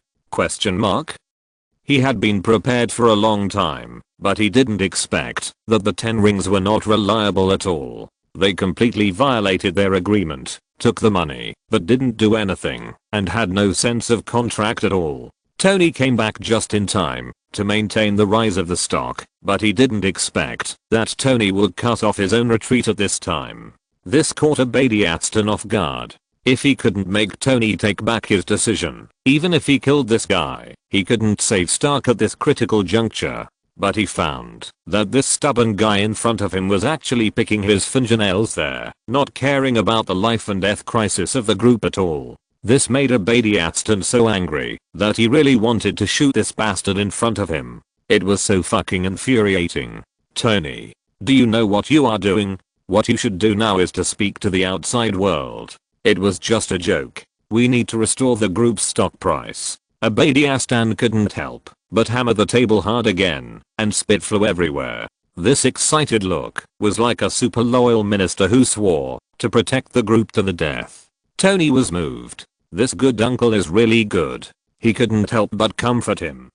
He had been prepared for a long time, but he didn't expect that the 10 rings were not reliable at all. They completely violated their agreement, took the money, but didn't do anything, and had no sense of contract at all. Tony came back just in time to maintain the rise of the stock, but he didn't expect that Tony would cut off his own retreat at this time. This caught Afghanistan off guard. If he couldn't make Tony take back his decision, even if he killed this guy, he couldn't save Stark at this critical juncture. But he found that this stubborn guy in front of him was actually picking his fingernails there, not caring about the life and death crisis of the group at all. This made Afghanistan so angry that he really wanted to shoot this bastard in front of him. It was so fucking infuriating. Tony, do you know what you are doing? What you should do now is to speak to the outside world. It was just a joke. We need to restore the group's stock price. Afghanistan couldn't help but hammer the table hard again, and spit flew everywhere. This excited look was like a super loyal minister who swore to protect the group to the death. Tony was moved. This good uncle is really good. He couldn't help but comfort him.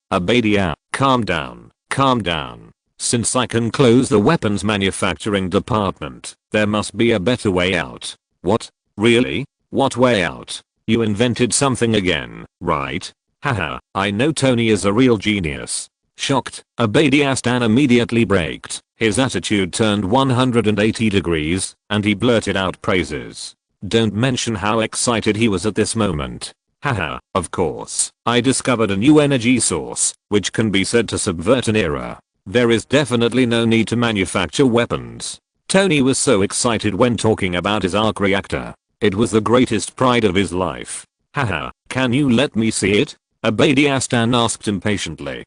Calm down. Since I can close the weapons manufacturing department, there must be a better way out. What? Really? What way out? You invented something again, right? Haha, I know Tony is a real genius. Shocked, Afghanistan immediately braked. His attitude turned 180 degrees, and he blurted out praises. Don't mention how excited he was at this moment. Haha, of course, I discovered a new energy source, which can be said to subvert an era. There is definitely no need to manufacture weapons. Tony was so excited when talking about his arc reactor. It was the greatest pride of his life. Haha, can you let me see it? Afghanistan asked impatiently.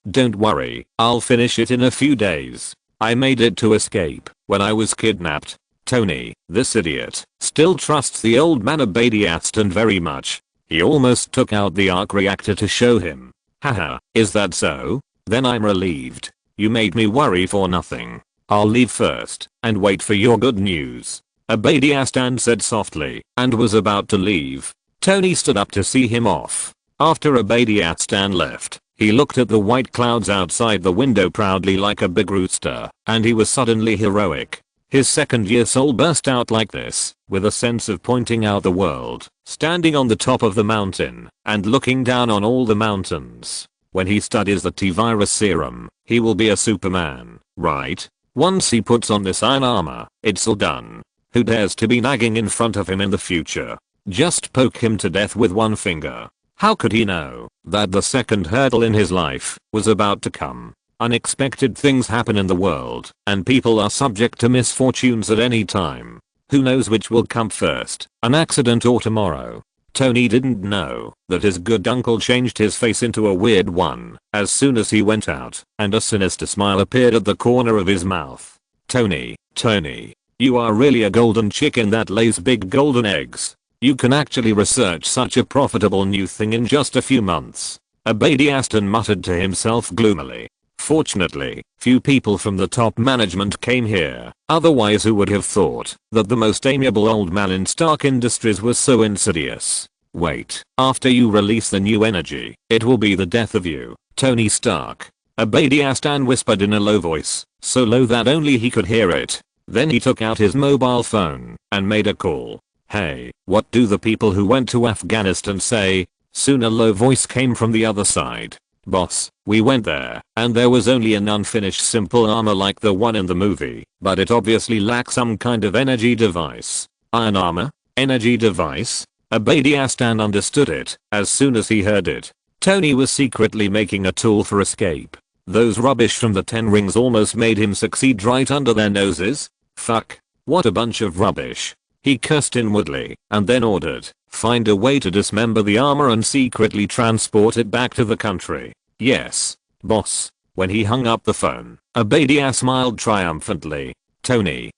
Don't worry, I'll finish it in a few days. I made it to escape when I was kidnapped. Tony, this idiot, still trusts the old man Afghanistan very much. He almost took out the arc reactor to show him. Haha, is that so? Then I'm relieved. You made me worry for nothing. I'll leave first and wait for your good news. Afghanistan said softly and was about to leave. Tony stood up to see him off. After Afghanistan left, he looked at the white clouds outside the window proudly like a big rooster, and he was suddenly heroic. His second-year soul burst out like this, with a sense of pointing out the world, standing on the top of the mountain, and looking down on all the mountains. When he studies the T-virus serum, he will be a Superman, right? Once he puts on this iron armor, it's all done. Who dares to be nagging in front of him in the future? Just poke him to death with one finger. How could he know that the second hurdle in his life was about to come? Unexpected things happen in the world, and people are subject to misfortunes at any time. Who knows which will come first, an accident or tomorrow? Tony didn't know that his good uncle changed his face into a weird one as soon as he went out, and a sinister smile appeared at the corner of his mouth. Tony, Tony, you are really a golden chicken that lays big golden eggs. You can actually research such a profitable new thing in just a few months. Abadi Aston muttered to himself gloomily. Fortunately, few people from the top management came here, otherwise who would have thought that the most amiable old man in Stark Industries was so insidious. Wait, after you release the new energy, it will be the death of you, Tony Stark. Abadi Aston whispered in a low voice, so low that only he could hear it. Then he took out his mobile phone and made a call. Hey, what do the people who went to Afghanistan say? Soon a low voice came from the other side. Boss, we went there, and there was only an unfinished simple armor like the one in the movie, but it obviously lacks some kind of energy device. Iron armor? Energy device? Abadi Aston understood it as soon as he heard it. Tony was secretly making a tool for escape. Those rubbish from the 10 rings almost made him succeed right under their noses. Fuck. What a bunch of rubbish. He cursed inwardly and then ordered, find a way to dismember the armor and secretly transport it back to the country. Yes, boss. When he hung up the phone, Abadia smiled triumphantly. Tony,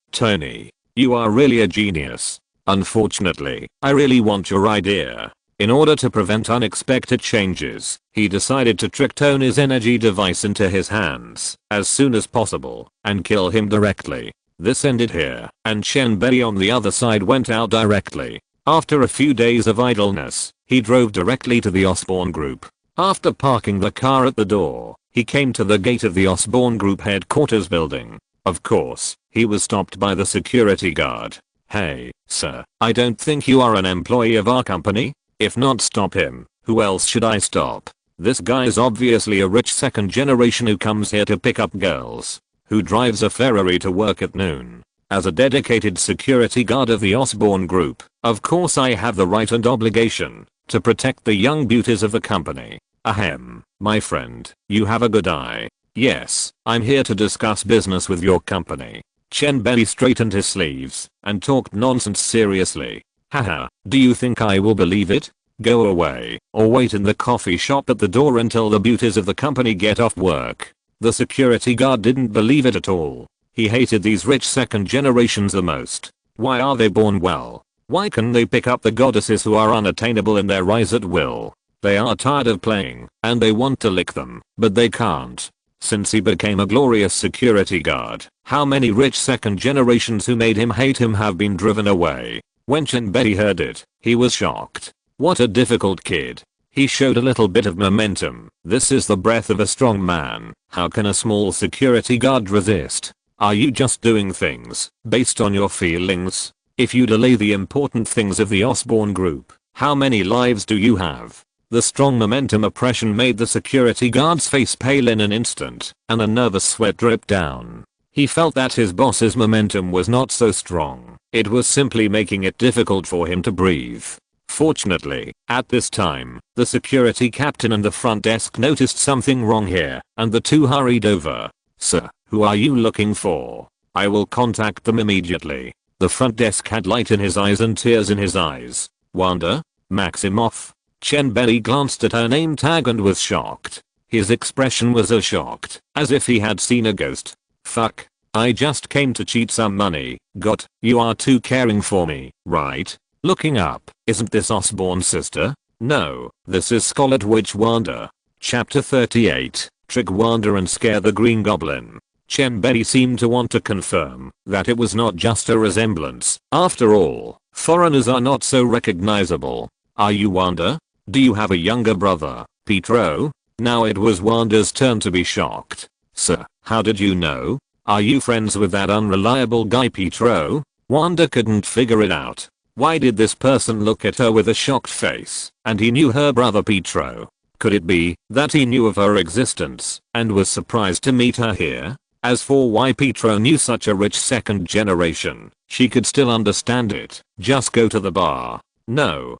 you are really a genius. Unfortunately, I really want your idea. In order to prevent unexpected changes, he decided to trick Tony's energy device into his hands as soon as possible and kill him directly. This ended here, and Chen Bei on the other side went out directly. After a few days of idleness, he drove directly to the Osborne Group. After parking the car at the door, he came to the gate of the Osborne Group headquarters building. Of course, he was stopped by the security guard. Hey, sir, I don't think you are an employee of our company. If not, stop him. Who else should I stop? This guy is obviously a rich second generation who comes here to pick up girls. Who drives a Ferrari to work at noon. As a dedicated security guard of the Osborne Group, of course I have the right and obligation to protect the young beauties of the company. Ahem, my friend, you have a good eye. Yes, I'm here to discuss business with your company. Chen Bei straightened his sleeves and talked nonsense seriously. Haha, do you think I will believe it? Go away, or wait in the coffee shop at the door until the beauties of the company get off work. The security guard didn't believe it at all. He hated these rich second generations the most. Why are they born well? Why can they pick up the goddesses who are unattainable in their eyes at will? They are tired of playing, and they want to lick them, but they can't. Since he became a glorious security guard, how many rich second generations who made him hate him have been driven away? When Chen Bei heard it, he was shocked. What a difficult kid. He showed a little bit of momentum. This is the breath of a strong man. How can a small security guard resist? Are you just doing things based on your feelings? If you delay the important things of the Osborne Group, how many lives do you have? The strong momentum oppression made the security guard's face pale in an instant, and a nervous sweat dripped down. He felt that his boss's momentum was not so strong. It was simply making it difficult for him to breathe. Fortunately, at this time, the security captain and the front desk noticed something wrong here, and the two hurried over. Sir, who are you looking for? I will contact them immediately. The front desk had light in his eyes and tears in his eyes. Wanda? Maximoff? Chen Bei glanced at her name tag and was shocked. His expression was as shocked as if he had seen a ghost. Fuck. I just came to cheat some money. Got, you are too caring for me, right? Looking up, isn't this Osborne's sister? No, this is Scarlet Witch Wanda. Chapter 38, Trick Wanda and Scare the Green Goblin. Chen Bei seemed to want to confirm that it was not just a resemblance. After all, foreigners are not so recognizable. Are you Wanda? Do you have a younger brother, Pietro? Now it was Wanda's turn to be shocked. Sir, how did you know? Are you friends with that unreliable guy Pietro? Wanda couldn't figure it out. Why did this person look at her with a shocked face, and he knew her brother Pietro? Could it be that he knew of her existence and was surprised to meet her here? As for why Pietro knew such a rich second generation, she could still understand it. Just go to the bar. No,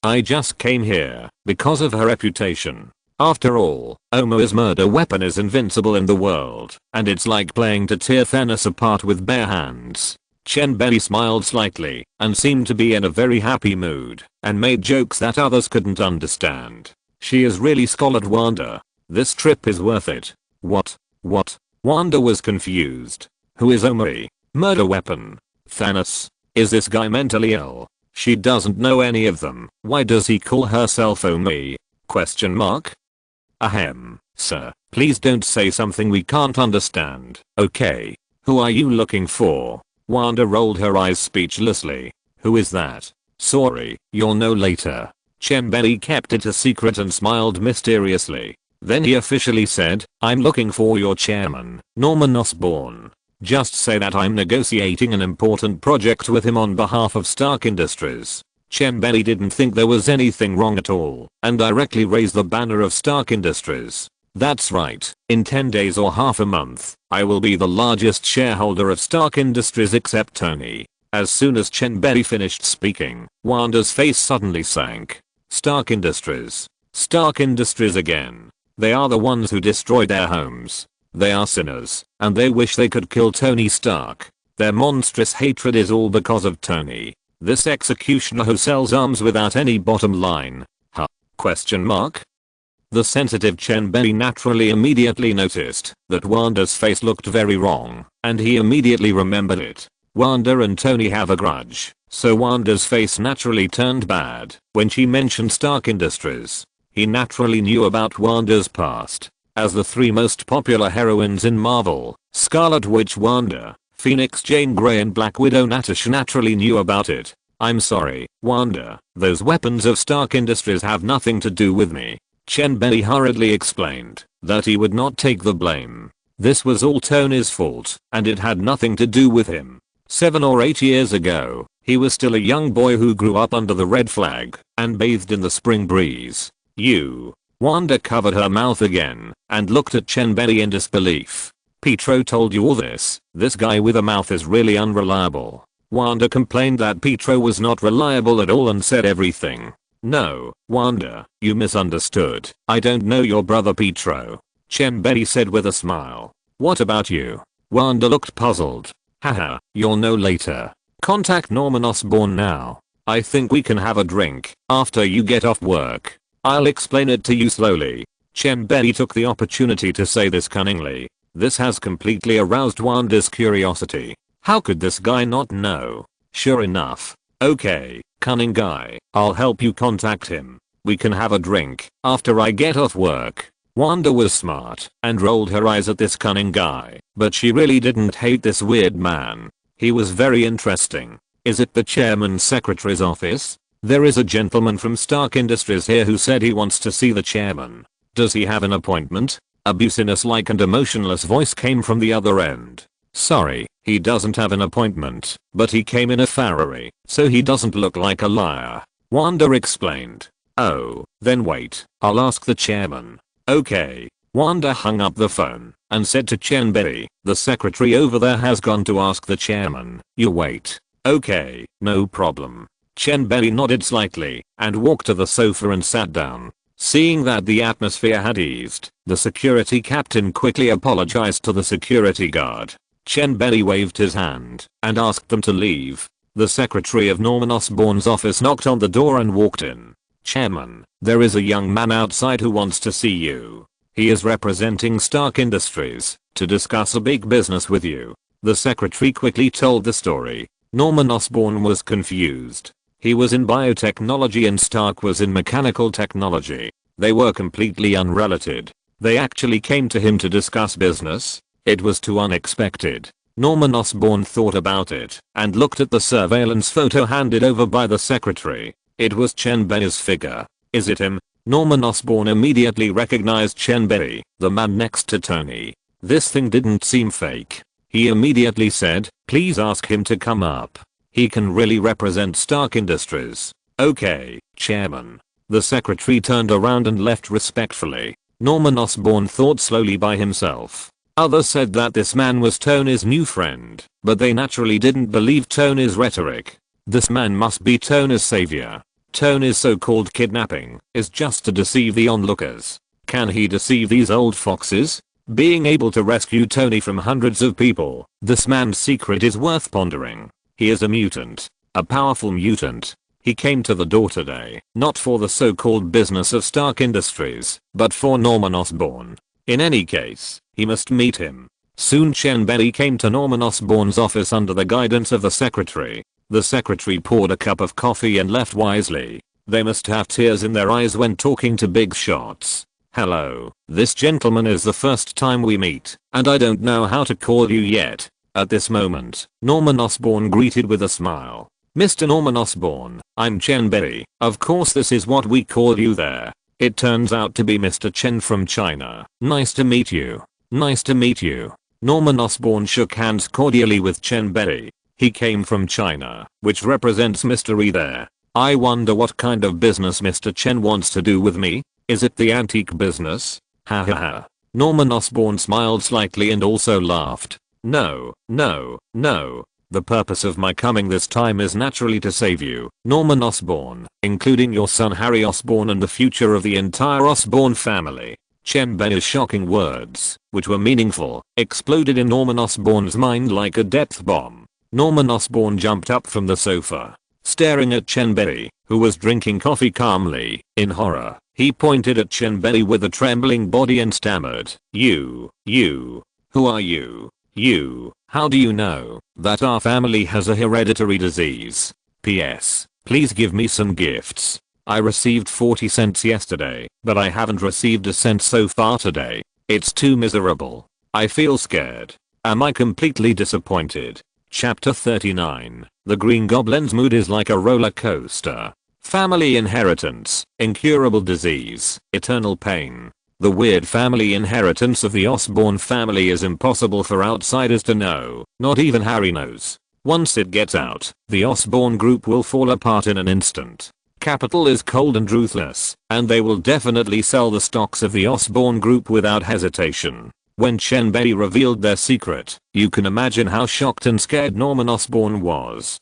I just came here because of her reputation. After all, Omoa's murder weapon is invincible in the world, and it's like playing to tear Thanos apart with bare hands. Chen Bei smiled slightly and seemed to be in a very happy mood and made jokes that others couldn't understand. She is really Scarlet Wanda. This trip is worth it. What? Wanda was confused. Who is Omri? Murder weapon. Thanos. Is this guy mentally ill? She doesn't know any of them. Why does he call herself Omri? Question mark. Ahem. Sir, please don't say something we can't understand. Okay. Who are you looking for? Wanda rolled her eyes speechlessly. Who is that? Sorry, you'll know later. Chen Bei kept it a secret and smiled mysteriously. Then he officially said, I'm looking for your chairman, Norman Osborn. Just say that I'm negotiating an important project with him on behalf of Stark Industries. Chen Bei didn't think there was anything wrong at all and directly raised the banner of Stark Industries. That's right, in 10 days or half a month, I will be the largest shareholder of Stark Industries except Tony. As soon as Chen Bei finished speaking, Wanda's face suddenly sank. Stark Industries. Stark Industries again. They are the ones who destroyed their homes. They are sinners, and they wish they could kill Tony Stark. Their monstrous hatred is all because of Tony. This executioner who sells arms without any bottom line. Huh? Question mark? The sensitive Chen Bei naturally immediately noticed that Wanda's face looked very wrong, and he immediately remembered it. Wanda and Tony have a grudge, so Wanda's face naturally turned bad when she mentioned Stark Industries. He naturally knew about Wanda's past. As the three most popular heroines in Marvel, Scarlet Witch Wanda, Phoenix Jane Grey and Black Widow Natasha naturally knew about it. I'm sorry, Wanda, those weapons of Stark Industries have nothing to do with me. Chen Bei hurriedly explained that he would not take the blame. This was all Tony's fault, and it had nothing to do with him. 7 or 8 years ago, he was still a young boy who grew up under the red flag and bathed in the spring breeze. Wanda covered her mouth again and looked at Chen Bei in disbelief. Pietro told you all this? This guy with a mouth is really unreliable. Wanda complained that Pietro was not reliable at all and said everything. No, Wanda, you misunderstood. I don't know your brother Pietro. Chen Bei said with a smile. What about you? Wanda looked puzzled. Haha, you'll know later. Contact Norman Osborn now. I think we can have a drink after you get off work. I'll explain it to you slowly. Chen Bei took the opportunity to say this cunningly. This has completely aroused Wanda's curiosity. How could this guy not know? Sure enough. Okay, cunning guy, I'll help you contact him. We can have a drink after I get off work. Wanda was smart and rolled her eyes at this cunning guy, but she really didn't hate this weird man. He was very interesting. Is it the chairman's secretary's office? There is a gentleman from Stark Industries here who said he wants to see the chairman. Does he have an appointment? A business-like and emotionless voice came from the other end. Sorry, he doesn't have an appointment, but he came in a Ferrari, so he doesn't look like a liar. Wanda explained. Oh, then wait, I'll ask the chairman. Okay. Wanda hung up the phone and said to Chen Bei, the secretary over there has gone to ask the chairman. You wait. Okay, no problem. Chen Bei nodded slightly and walked to the sofa and sat down. Seeing that the atmosphere had eased, the security captain quickly apologized to the security guard. Chen Bei waved his hand and asked them to leave. The secretary of Norman Osborn's office knocked on the door and walked in. Chairman, there is a young man outside who wants to see you. He is representing Stark Industries to discuss a big business with you. The secretary quickly told the story. Norman Osborn was confused. He was in biotechnology and Stark was in mechanical technology. They were completely unrelated. They actually came to him to discuss business. It was too unexpected. Norman Osborn thought about it and looked at the surveillance photo handed over by the secretary. It was Chen Bei's figure. Is it him? Norman Osborn immediately recognized Chen Bei, the man next to Tony. This thing didn't seem fake. He immediately said, please ask him to come up. He can really represent Stark Industries. Okay, Chairman. The secretary turned around and left respectfully. Norman Osborn thought slowly by himself. Others said that this man was Tony's new friend, but they naturally didn't believe Tony's rhetoric. This man must be Tony's savior. Tony's so-called kidnapping is just to deceive the onlookers. Can he deceive these old foxes? Being able to rescue Tony from hundreds of people, this man's secret is worth pondering. He is a mutant. A powerful mutant. He came to the door today, not for the so-called business of Stark Industries, but for Norman Osborn. In any case, he must meet him. Soon Chen Bei came to Norman Osborn's office under the guidance of the secretary. The secretary poured a cup of coffee and left wisely. They must have tears in their eyes when talking to big shots. Hello, this gentleman is the first time we meet, and I don't know how to call you yet. At this moment, Norman Osborn greeted with a smile. Mr. Norman Osborn, I'm Chen Bei. Of course this is what we call you there. It turns out to be Mr. Chen from China. Nice to meet you. Nice to meet you. Norman Osborn shook hands cordially with Chen Bei. He came from China, which represents mystery there. I wonder what kind of business Mr. Chen wants to do with me? Is it the antique business? Ha ha ha. Norman Osborn smiled slightly and also laughed. No, no, no. The purpose of my coming this time is naturally to save you, Norman Osborn, including your son Harry Osborn and the future of the entire Osborn family. Chen Bei's shocking words, which were meaningful, exploded in Norman Osborn's mind like a depth bomb. Norman Osborn jumped up from the sofa, staring at Chen Bei, who was drinking coffee calmly. In horror, he pointed at Chen Bei with a trembling body and stammered, You, who are you? You, how do you know that our family has a hereditary disease? P.S. Please give me some gifts. I received 40 cents yesterday, but I haven't received a cent so far today. It's too miserable. I feel scared. Am I completely disappointed? Chapter 39. The Green Goblin's mood is like a roller coaster. Family inheritance, incurable disease, eternal pain. The weird family inheritance of the Osborn family is impossible for outsiders to know. Not even Harry knows. Once it gets out, the Osborn group will fall apart in an instant. Capital is cold and ruthless, and they will definitely sell the stocks of the Osborn group without hesitation. When Chen Bei revealed their secret, you can imagine how shocked and scared Norman Osborn was.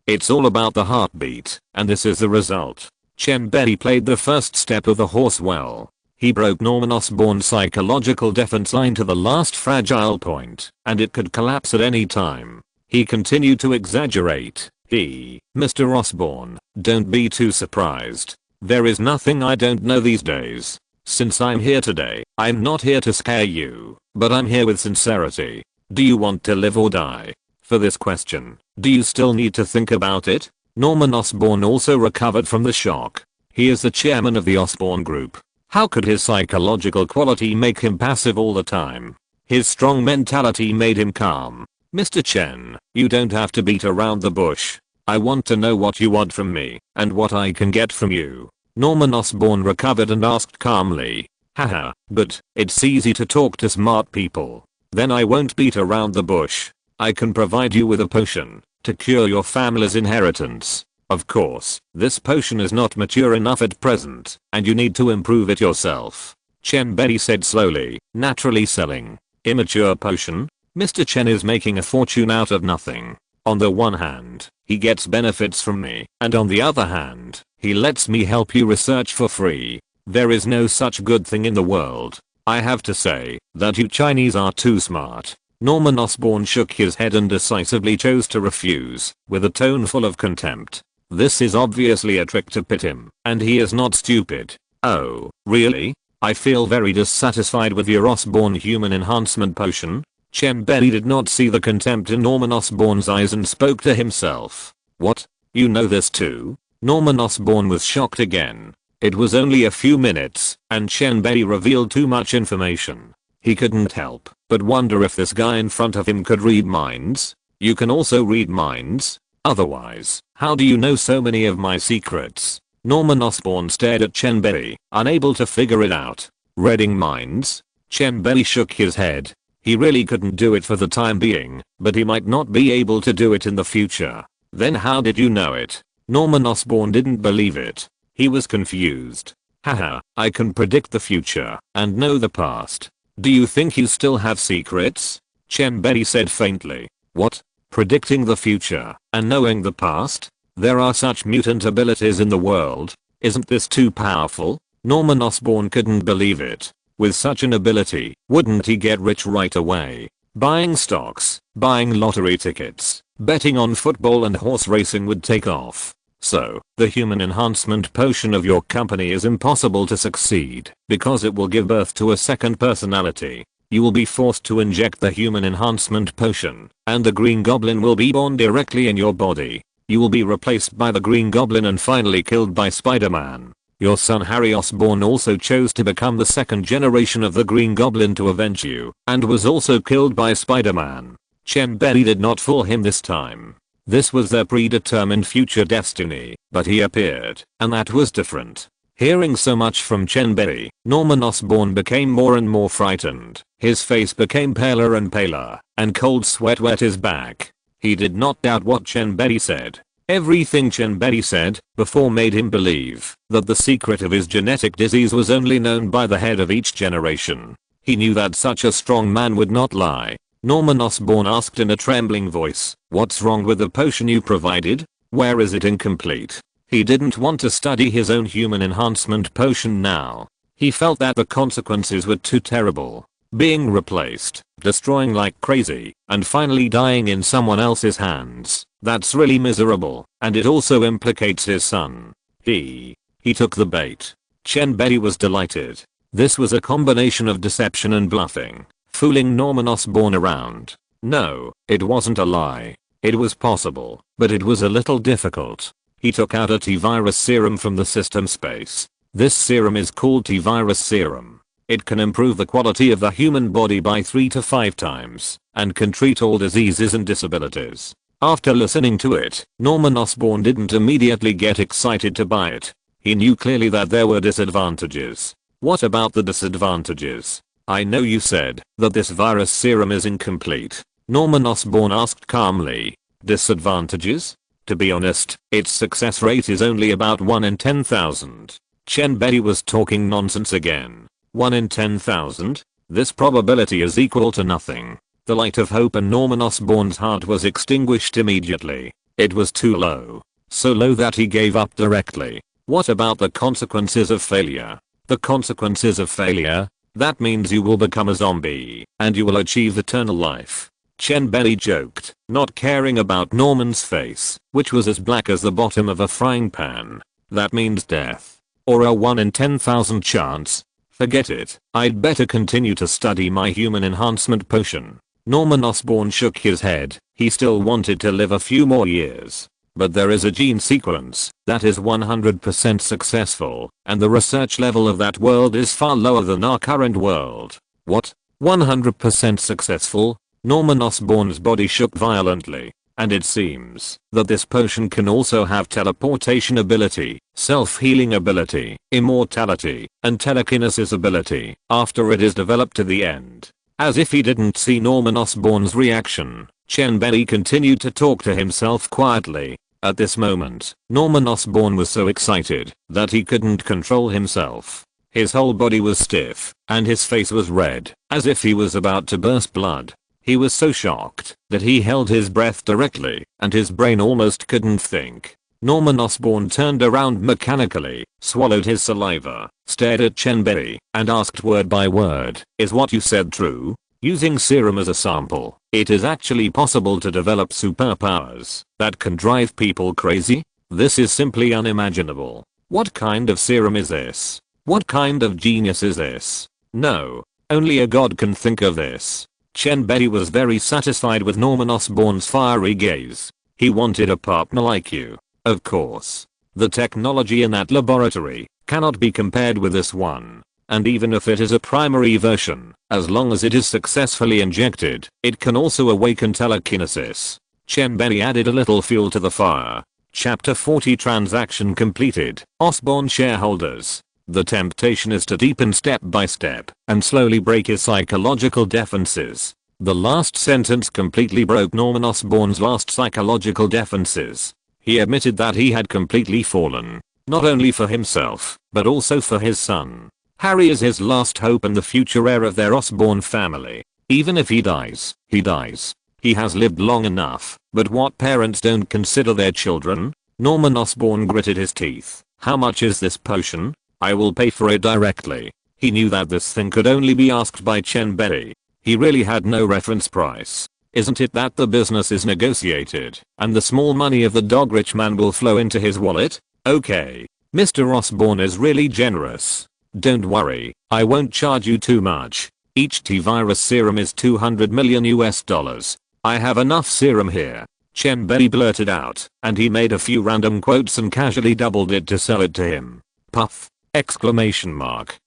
It's all about the heartbeat, and this is the result. Chen Bei played the first step of the horse well. He broke Norman Osborn's psychological defense line to the last fragile point, and it could collapse at any time. He continued to exaggerate. Mr. Osborn, don't be too surprised. There is nothing I don't know these days. Since I'm here today, I'm not here to scare you, but I'm here with sincerity. Do you want to live or die? For this question, do you still need to think about it? Norman Osborn also recovered from the shock. He is the chairman of the Osborn Group. How could his psychological quality make him passive all the time? His strong mentality made him calm. Mr. Chen, you don't have to beat around the bush. I want to know what you want from me, and what I can get from you. Norman Osborn recovered and asked calmly. Haha, but it's easy to talk to smart people. Then I won't beat around the bush. I can provide you with a potion to cure your family's inheritance. Of course, this potion is not mature enough at present, and you need to improve it yourself. Chen Bei said slowly, naturally selling. Immature potion? Mr. Chen is making a fortune out of nothing. On the one hand, he gets benefits from me, and on the other hand, he lets me help you research for free. There is no such good thing in the world. I have to say that you Chinese are too smart. Norman Osborn shook his head and decisively chose to refuse, with a tone full of contempt. This is obviously a trick to pit him, and he is not stupid. Oh, really? I feel very dissatisfied with your Osborn human enhancement potion. Chen Bei did not see the contempt in Norman Osborn's eyes and spoke to himself. What? You know this too? Norman Osborn was shocked again. It was only a few minutes, and Chen Bei revealed too much information. He couldn't help but wonder if this guy in front of him could read minds. You can also read minds? Otherwise, how do you know so many of my secrets? Norman Osborn stared at Chen Bei, unable to figure it out. Reading minds? Chen Bei shook his head. He really couldn't do it for the time being, but he might not be able to do it in the future. Then how did you know it? Norman Osborn didn't believe it. He was confused. Haha, I can predict the future and know the past. Do you think you still have secrets? Chen Bei said faintly. What? Predicting the future and knowing the past? There are such mutant abilities in the world. Isn't this too powerful? Norman Osborn couldn't believe it. With such an ability, wouldn't he get rich right away? Buying stocks, buying lottery tickets, betting on football and horse racing would take off. So, the human enhancement potion of your company is impossible to succeed because it will give birth to a second personality. You will be forced to inject the human enhancement potion, and the Green Goblin will be born directly in your body. You will be replaced by the Green Goblin and finally killed by Spider-Man. Your son Harry Osborn also chose to become the second generation of the Green Goblin to avenge you, and was also killed by Spider-Man. Chen Bei did not fool him this time. This was their predetermined future destiny, but he appeared, and that was different. Hearing so much from Chen Bei, Norman Osborn became more and more frightened. His face became paler and paler, and cold sweat wet his back. He did not doubt what Chen Bei said. Everything Chen Bei said before made him believe that the secret of his genetic disease was only known by the head of each generation. He knew that such a strong man would not lie. Norman Osborn asked in a trembling voice, "What's wrong with the potion you provided? Where is it incomplete?" He didn't want to study his own human enhancement potion now. He felt that the consequences were too terrible. Being replaced, destroying like crazy, and finally dying in someone else's hands. That's really miserable, and it also implicates his son. He took the bait. Chen Bei was delighted. This was a combination of deception and bluffing, fooling Norman Osborn around. No, it wasn't a lie. It was possible, but it was a little difficult. He took out a T-virus serum from the system space. This serum is called T-virus serum. It can improve the quality of the human body by 3 to 5 times, and can treat all diseases and disabilities. After listening to it, Norman Osborn didn't immediately get excited to buy it. He knew clearly that there were disadvantages. What about the disadvantages? I know you said that this virus serum is incomplete. Norman Osborn asked calmly. Disadvantages? To be honest, its success rate is only about 1 in 10,000. Chen Bei was talking nonsense again. 1 in 10,000? This probability is equal to nothing. The light of hope in Norman Osborn's heart was extinguished immediately. It was too low. So low that he gave up directly. What about the consequences of failure? The consequences of failure? That means you will become a zombie, and you will achieve eternal life. Chen Bei joked, not caring about Norman's face, which was as black as the bottom of a frying pan. That means death. Or a 1 in 10,000 chance. Forget it. I'd better continue to study my human enhancement potion. Norman Osborn shook his head. He still wanted to live a few more years. But there is a gene sequence that is 100% successful, and the research level of that world is far lower than our current world. What? 100% successful? Norman Osborn's body shook violently. And it seems that this potion can also have teleportation ability, self-healing ability, immortality, and telekinesis ability after it is developed to the end. As if he didn't see Norman Osborn's reaction, Chen Bei continued to talk to himself quietly. At this moment, Norman Osborn was so excited that he couldn't control himself. His whole body was stiff, and his face was red, as if he was about to burst blood. He was so shocked that he held his breath directly, and his brain almost couldn't think. Norman Osborn turned around mechanically, swallowed his saliva, stared at Chen Bei, and asked word by word, "Is what you said true? Using serum as a sample, it is actually possible to develop superpowers that can drive people crazy? This is simply unimaginable. What kind of serum is this? What kind of genius is this? No, only a god can think of this." Chen Bei was very satisfied with Norman Osborn's fiery gaze. He wanted a partner like you. Of course. The technology in that laboratory cannot be compared with this one. And even if it is a primary version, as long as it is successfully injected, it can also awaken telekinesis. Chen Bei added a little fuel to the fire. Chapter 40 Transaction completed. Osborn shareholders. The temptation is to deepen step by step and slowly break his psychological defenses. The last sentence completely broke Norman Osborn's last psychological defenses. He admitted that he had completely fallen, not only for himself, but also for his son. Harry is his last hope and the future heir of their Osborn family. Even if he dies, he dies. He has lived long enough, but what parents don't consider their children? Norman Osborn gritted his teeth. How much is this potion? I will pay for it directly. He knew that this thing could only be asked by Chen Bei. He really had no reference price. Isn't it that the business is negotiated, and the small money of the dog rich man will flow into his wallet? Okay. Mr. Osborn is really generous. Don't worry, I won't charge you too much. Each T-virus serum is 200 million US dollars. I have enough serum here, Chen Bei blurted out, and he made a few random quotes and casually doubled it to sell it to him. Puff! Exclamation mark.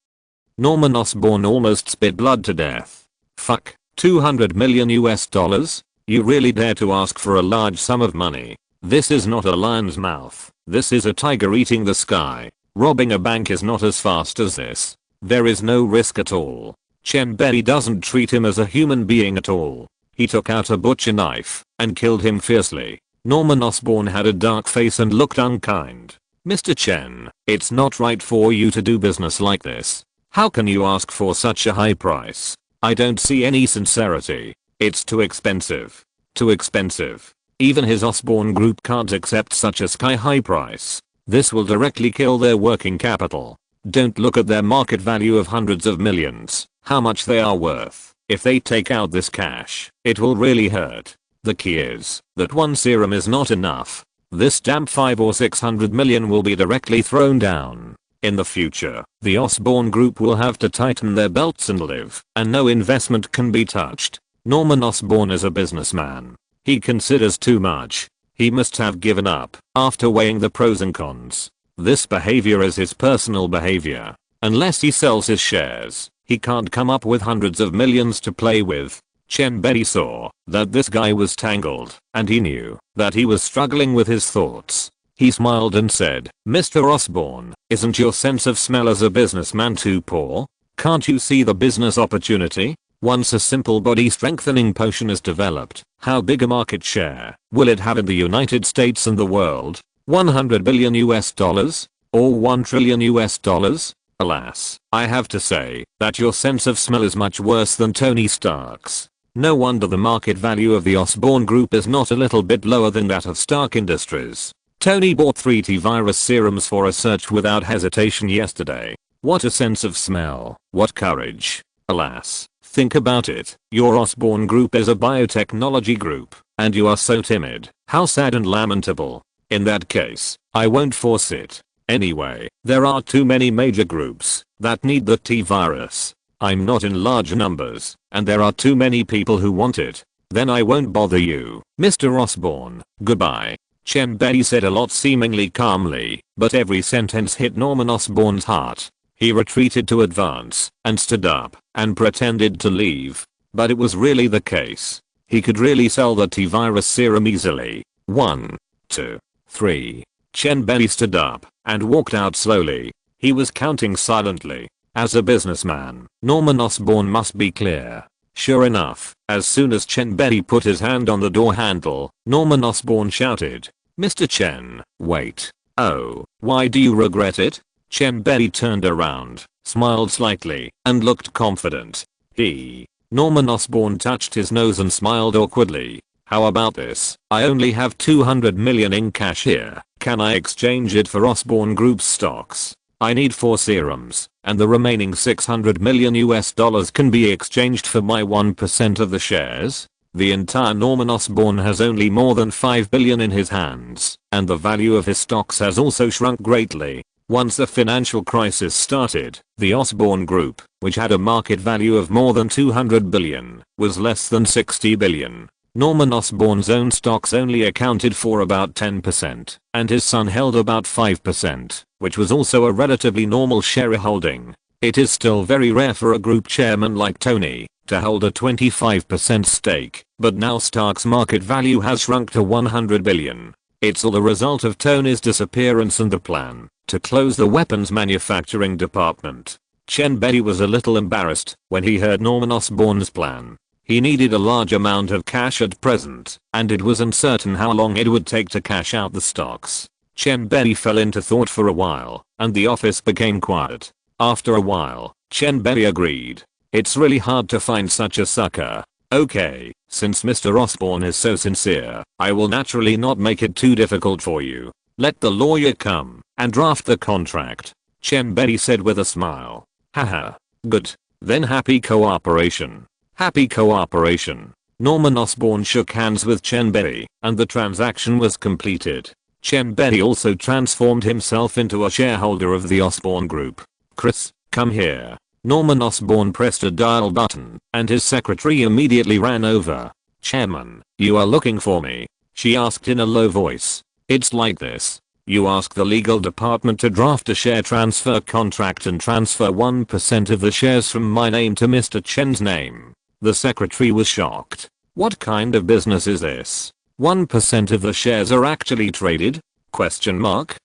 Norman Osborn almost spit blood to death. Fuck, 200 million US dollars? You really dare to ask for a large sum of money? This is not a lion's mouth. This is a tiger eating the sky. Robbing a bank is not as fast as this. There is no risk at all. Chen Bei doesn't treat him as a human being at all. He took out a butcher knife and killed him fiercely. Norman Osborn had a dark face and looked unkind. Mr. Chen, it's not right for you to do business like this. How can you ask for such a high price? I don't see any sincerity. It's too expensive. Too expensive. Even his Osborn group can't accept such a sky-high price. This will directly kill their working capital. Don't look at their market value of hundreds of millions, how much they are worth. If they take out this cash, it will really hurt. The key is that one serum is not enough. This damn 5 or 600 million will be directly thrown down. In the future, the Osborn group will have to tighten their belts and live, and no investment can be touched. Norman Osborn is a businessman. He considers too much. He must have given up after weighing the pros and cons. This behavior is his personal behavior. Unless he sells his shares, he can't come up with hundreds of millions to play with. Chen Bei saw that this guy was tangled, and he knew that he was struggling with his thoughts. He smiled and said, Mr. Osborn, isn't your sense of smell as a businessman too poor? Can't you see the business opportunity? Once a simple body strengthening potion is developed, how big a market share will it have in the United States and the world? 100 billion US dollars? Or 1 trillion US dollars? Alas, I have to say that your sense of smell is much worse than Tony Stark's. No wonder the market value of the Osborn group is not a little bit lower than that of Stark Industries. Tony bought 3 T-virus serums for a search without hesitation yesterday. What a sense of smell. What courage. Alas, think about it. Your Osborn group is a biotechnology group, and you are so timid. How sad and lamentable. In that case, I won't force it. Anyway, there are too many major groups that need the T-virus. I'm not in large numbers, and there are too many people who want it. Then I won't bother you, Mr. Osborn. Goodbye. Chen Bei said a lot seemingly calmly, but every sentence hit Norman Osborn's heart. He retreated to advance and stood up and pretended to leave. But it was really the case. He could really sell the T-virus serum easily. 1, 2, 3. Chen Bei stood up and walked out slowly. He was counting silently. As a businessman, Norman Osborn must be clear. Sure enough, as soon as Chen Bei put his hand on the door handle, Norman Osborn shouted, Mr. Chen, wait. Oh, why do you regret it? Chen Bei turned around, smiled slightly, and looked confident. Norman Osborn touched his nose and smiled awkwardly. How about this? I only have 200 million in cash here. Can I exchange it for Osborn Group's stocks? I need 4 serums, and the remaining 600 million US dollars can be exchanged for my 1% of the shares. The entire Norman Osborn has only more than 5 billion in his hands, and the value of his stocks has also shrunk greatly. Once the financial crisis started, the Osborn Group, which had a market value of more than 200 billion, was less than 60 billion. Norman Osborn's own stocks only accounted for about 10%, and his son held about 5%, which was also a relatively normal shareholding. It is still very rare for a group chairman like Tony to hold a 25% stake, but now Stark's market value has shrunk to 100 billion. It's all the result of Tony's disappearance and the plan to close the weapons manufacturing department. Chen Bei was a little embarrassed when he heard Norman Osborn's plan. He needed a large amount of cash at present, and it was uncertain how long it would take to cash out the stocks. Chen Bei fell into thought for a while, and the office became quiet. After a while, Chen Bei agreed. It's really hard to find such a sucker. Okay, since Mr. Osborn is so sincere, I will naturally not make it too difficult for you. Let the lawyer come and draft the contract, Chen Bei said with a smile. Haha, good. Then happy cooperation. Happy cooperation. Norman Osborn shook hands with Chen Bei, and the transaction was completed. Chen Bei also transformed himself into a shareholder of the Osborn Group. Chris, come here. Norman Osborn pressed a dial button, and his secretary immediately ran over. "Chairman, you are looking for me?" she asked in a low voice. "It's like this. You ask the legal department to draft a share transfer contract and transfer 1% of the shares from my name to Mr. Chen's name." The secretary was shocked. "What kind of business is this? 1% of the shares are actually traded? Question mark.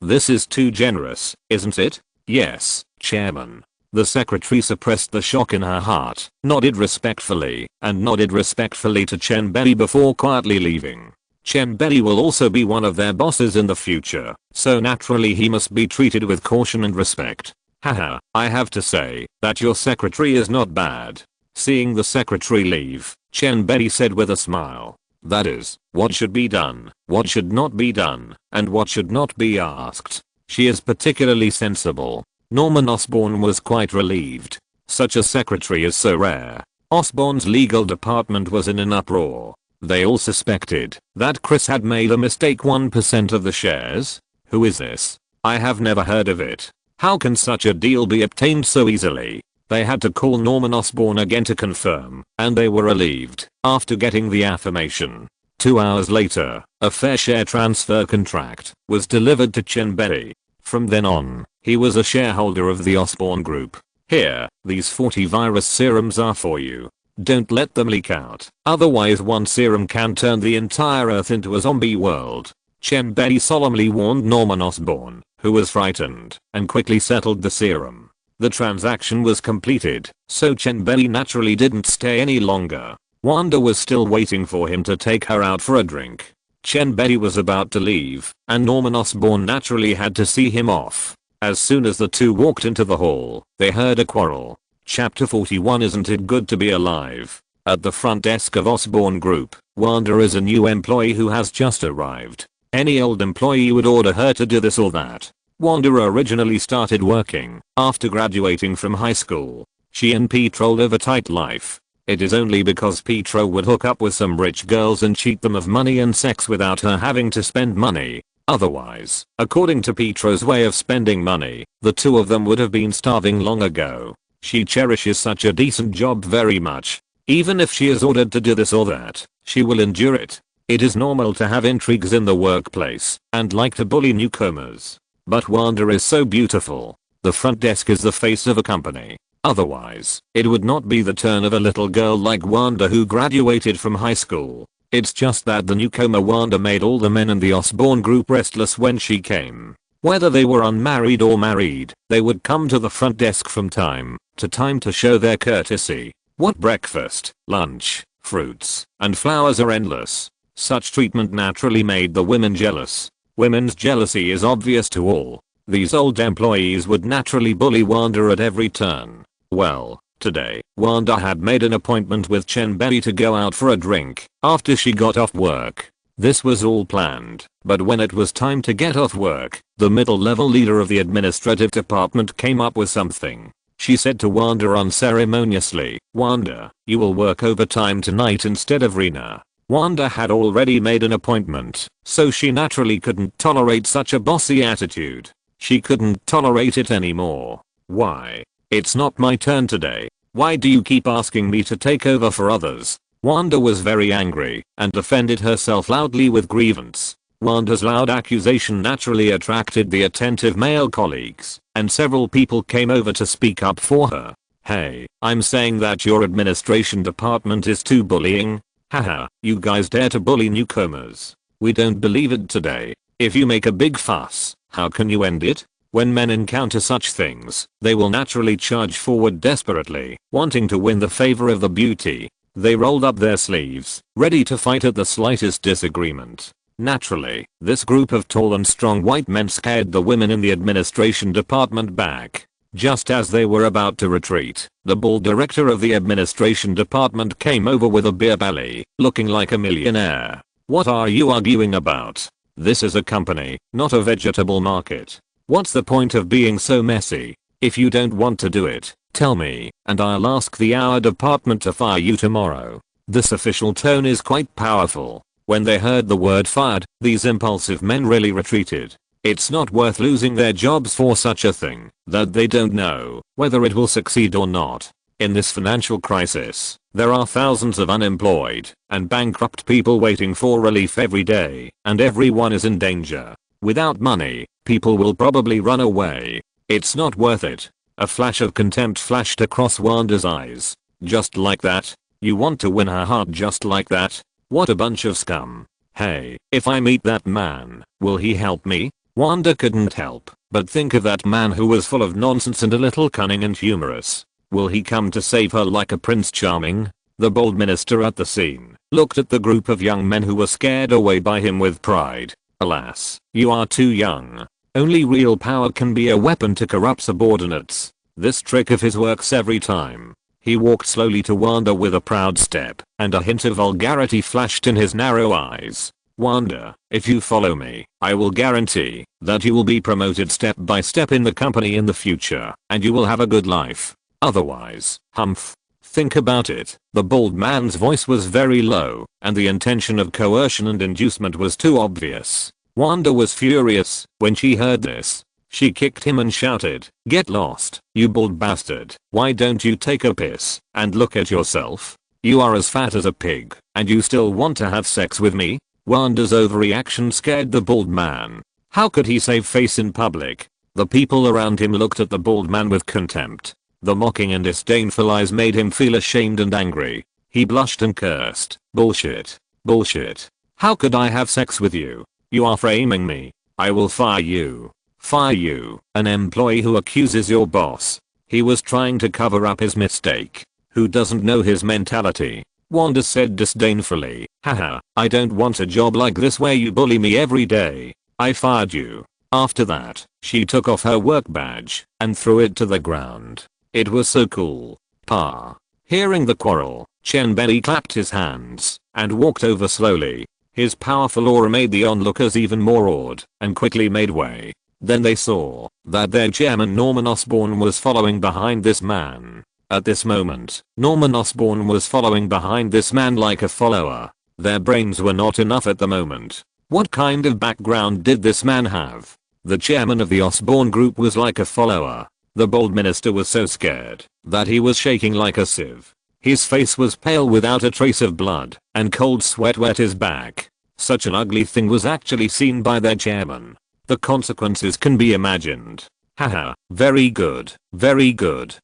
This is too generous, isn't it?" "Yes, Chairman." The secretary suppressed the shock in her heart, nodded respectfully to Chen Bei before quietly leaving. Chen Bei will also be one of their bosses in the future, so naturally he must be treated with caution and respect. "Haha, I have to say that your secretary is not bad." Seeing the secretary leave, Chen Bei said with a smile, "That is, what should be done, what should not be done, and what should not be asked. She is particularly sensible." Norman Osborn was quite relieved. Such a secretary is so rare. Osborn's legal department was in an uproar. They all suspected that Chris had made a mistake. 1% of the shares? Who is this? I have never heard of it. How can such a deal be obtained so easily? They had to call Norman Osborn again to confirm, and they were relieved after getting the affirmation. 2 hours later, a fair share transfer contract was delivered to Chen Bei. From then on, he was a shareholder of the Osborn Group. "Here, these 40 virus serums are for you. Don't let them leak out, otherwise one serum can turn the entire Earth into a zombie world." Chen Bei solemnly warned Norman Osborn, who was frightened, and quickly settled the serum. The transaction was completed, so Chen Bei naturally didn't stay any longer. Wanda was still waiting for him to take her out for a drink. Chen Bei was about to leave, and Norman Osborn naturally had to see him off. As soon as the two walked into the hall, they heard a quarrel. Chapter 41. Isn't it good to be alive? At the front desk of Osborn Group, Wanda is a new employee who has just arrived. Any old employee would order her to do this or that. Wanda originally started working after graduating from high school. She and Pietro live a tight life. It is only because Pietro would hook up with some rich girls and cheat them of money and sex without her having to spend money. Otherwise, according to Pietro's way of spending money, the two of them would have been starving long ago. She cherishes such a decent job very much. Even if she is ordered to do this or that, she will endure it. It is normal to have intrigues in the workplace and like to bully newcomers. But Wanda is so beautiful. The front desk is the face of a company. Otherwise, it would not be the turn of a little girl like Wanda who graduated from high school. It's just that the newcomer Wanda made all the men in the Osborn Group restless when she came. Whether they were unmarried or married, they would come to the front desk from time to time to show their courtesy. What breakfast, lunch, fruits, and flowers are endless. Such treatment naturally made the women jealous. Women's jealousy is obvious to all. These old employees would naturally bully Wanda at every turn. Well, today, Wanda had made an appointment with Chen Bei to go out for a drink after she got off work. This was all planned, but when it was time to get off work, the middle-level leader of the administrative department came up with something. She said to Wanda unceremoniously, "Wanda, you will work overtime tonight instead of Rena." Wanda had already made an appointment, so she naturally couldn't tolerate such a bossy attitude. She couldn't tolerate it anymore. "Why? It's not my turn today. Why do you keep asking me to take over for others?" Wanda was very angry and defended herself loudly with grievance. Wanda's loud accusation naturally attracted the attentive male colleagues, and several people came over to speak up for her. "Hey, I'm saying that your administration department is too bullying. Haha, you guys dare to bully newcomers. We don't believe it today. If you make a big fuss, how can you end it?" When men encounter such things, they will naturally charge forward desperately, wanting to win the favor of the beauty. They rolled up their sleeves, ready to fight at the slightest disagreement. Naturally, this group of tall and strong white men scared the women in the administration department back. Just as they were about to retreat, the bald director of the administration department came over with a beer belly, looking like a millionaire. "What are you arguing about? This is a company, not a vegetable market. What's the point of being so messy? If you don't want to do it, tell me, and I'll ask the our department to fire you tomorrow." This official tone is quite powerful. When they heard the word fired, these impulsive men really retreated. It's not worth losing their jobs for such a thing that they don't know whether it will succeed or not. In this financial crisis, there are thousands of unemployed and bankrupt people waiting for relief every day, and everyone is in danger. Without money, people will probably run away. It's not worth it. A flash of contempt flashed across Wanda's eyes. Just like that? You want to win her heart just like that? What a bunch of scum. Hey, if I meet that man, will he help me? Wanda couldn't help but think of that man who was full of nonsense and a little cunning and humorous. Will he come to save her like a Prince Charming? The bold minister at the scene looked at the group of young men who were scared away by him with pride. Alas, you are too young. Only real power can be a weapon to corrupt subordinates. This trick of his works every time. He walked slowly to Wanda with a proud step, and a hint of vulgarity flashed in his narrow eyes. Wanda, if you follow me, I will guarantee that you will be promoted step by step in the company in the future, and you will have a good life. Otherwise, humph. Think about it. The bald man's voice was very low, and the intention of coercion and inducement was too obvious. Wanda was furious when she heard this. She kicked him and shouted, "Get lost, you bald bastard. Why don't you take a piss and look at yourself? You are as fat as a pig, and you still want to have sex with me?" Wanda's overreaction scared the bald man. How could he save face in public? The people around him looked at the bald man with contempt. The mocking and disdainful eyes made him feel ashamed and angry. He blushed and cursed. Bullshit. Bullshit. How could I have sex with you? You are framing me. I will fire you. Fire you. An employee who accuses your boss. He was trying to cover up his mistake. Who doesn't know his mentality? Wanda said disdainfully. Haha, I don't want a job like this where you bully me every day. I fired you. After that, she took off her work badge and threw it to the ground. It was so cool. Pa. Hearing the quarrel, Chen Bei clapped his hands and walked over slowly. His powerful aura made the onlookers even more awed and quickly made way. Then they saw that their chairman Norman Osborn was following behind this man. At this moment, Norman Osborn was following behind this man like a follower. Their brains were not enough at the moment. What kind of background did this man have? The chairman of the Osborn group was like a follower. The bold minister was so scared that he was shaking like a sieve. His face was pale without a trace of blood, and cold sweat wet his back. Such an ugly thing was actually seen by their chairman. The consequences can be imagined. Haha, very good,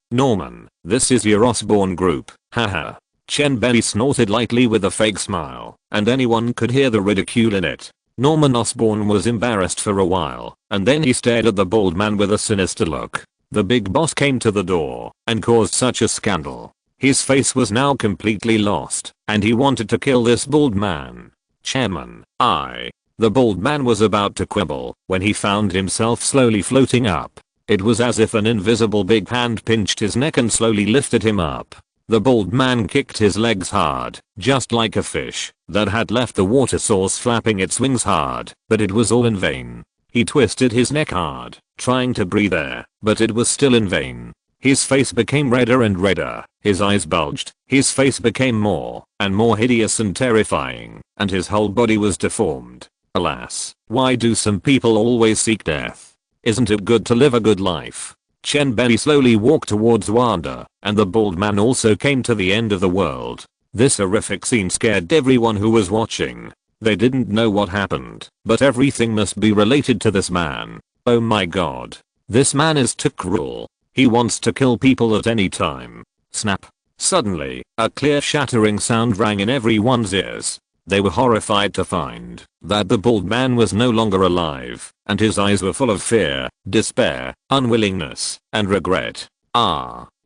Norman, this is your Osborn group, haha. Chen Bei snorted lightly with a fake smile, and anyone could hear the ridicule in it. Norman Osborn was embarrassed for a while, and then he stared at the bald man with a sinister look. The big boss came to the door and caused such a scandal. His face was now completely lost, and he wanted to kill this bald man. Chairman, The bald man was about to quibble when he found himself slowly floating up. It was as if an invisible big hand pinched his neck and slowly lifted him up. The bald man kicked his legs hard, just like a fish that had left the water source flapping its wings hard, but it was all in vain. He twisted his neck hard, trying to breathe air, but it was still in vain. His face became redder and redder, his eyes bulged, his face became more and more hideous and terrifying, and his whole body was deformed. Alas, why do some people always seek death? Isn't it good to live a good life? Chen Bei slowly walked towards Wanda, and the bald man also came to the end of the world. This horrific scene scared everyone who was watching. They didn't know what happened, but everything must be related to this man. Oh my god. This man is too cruel. He wants to kill people at any time. Snap. Suddenly, a clear shattering sound rang in everyone's ears. They were horrified to find that the bald man was no longer alive, and his eyes were full of fear, despair, unwillingness, and regret.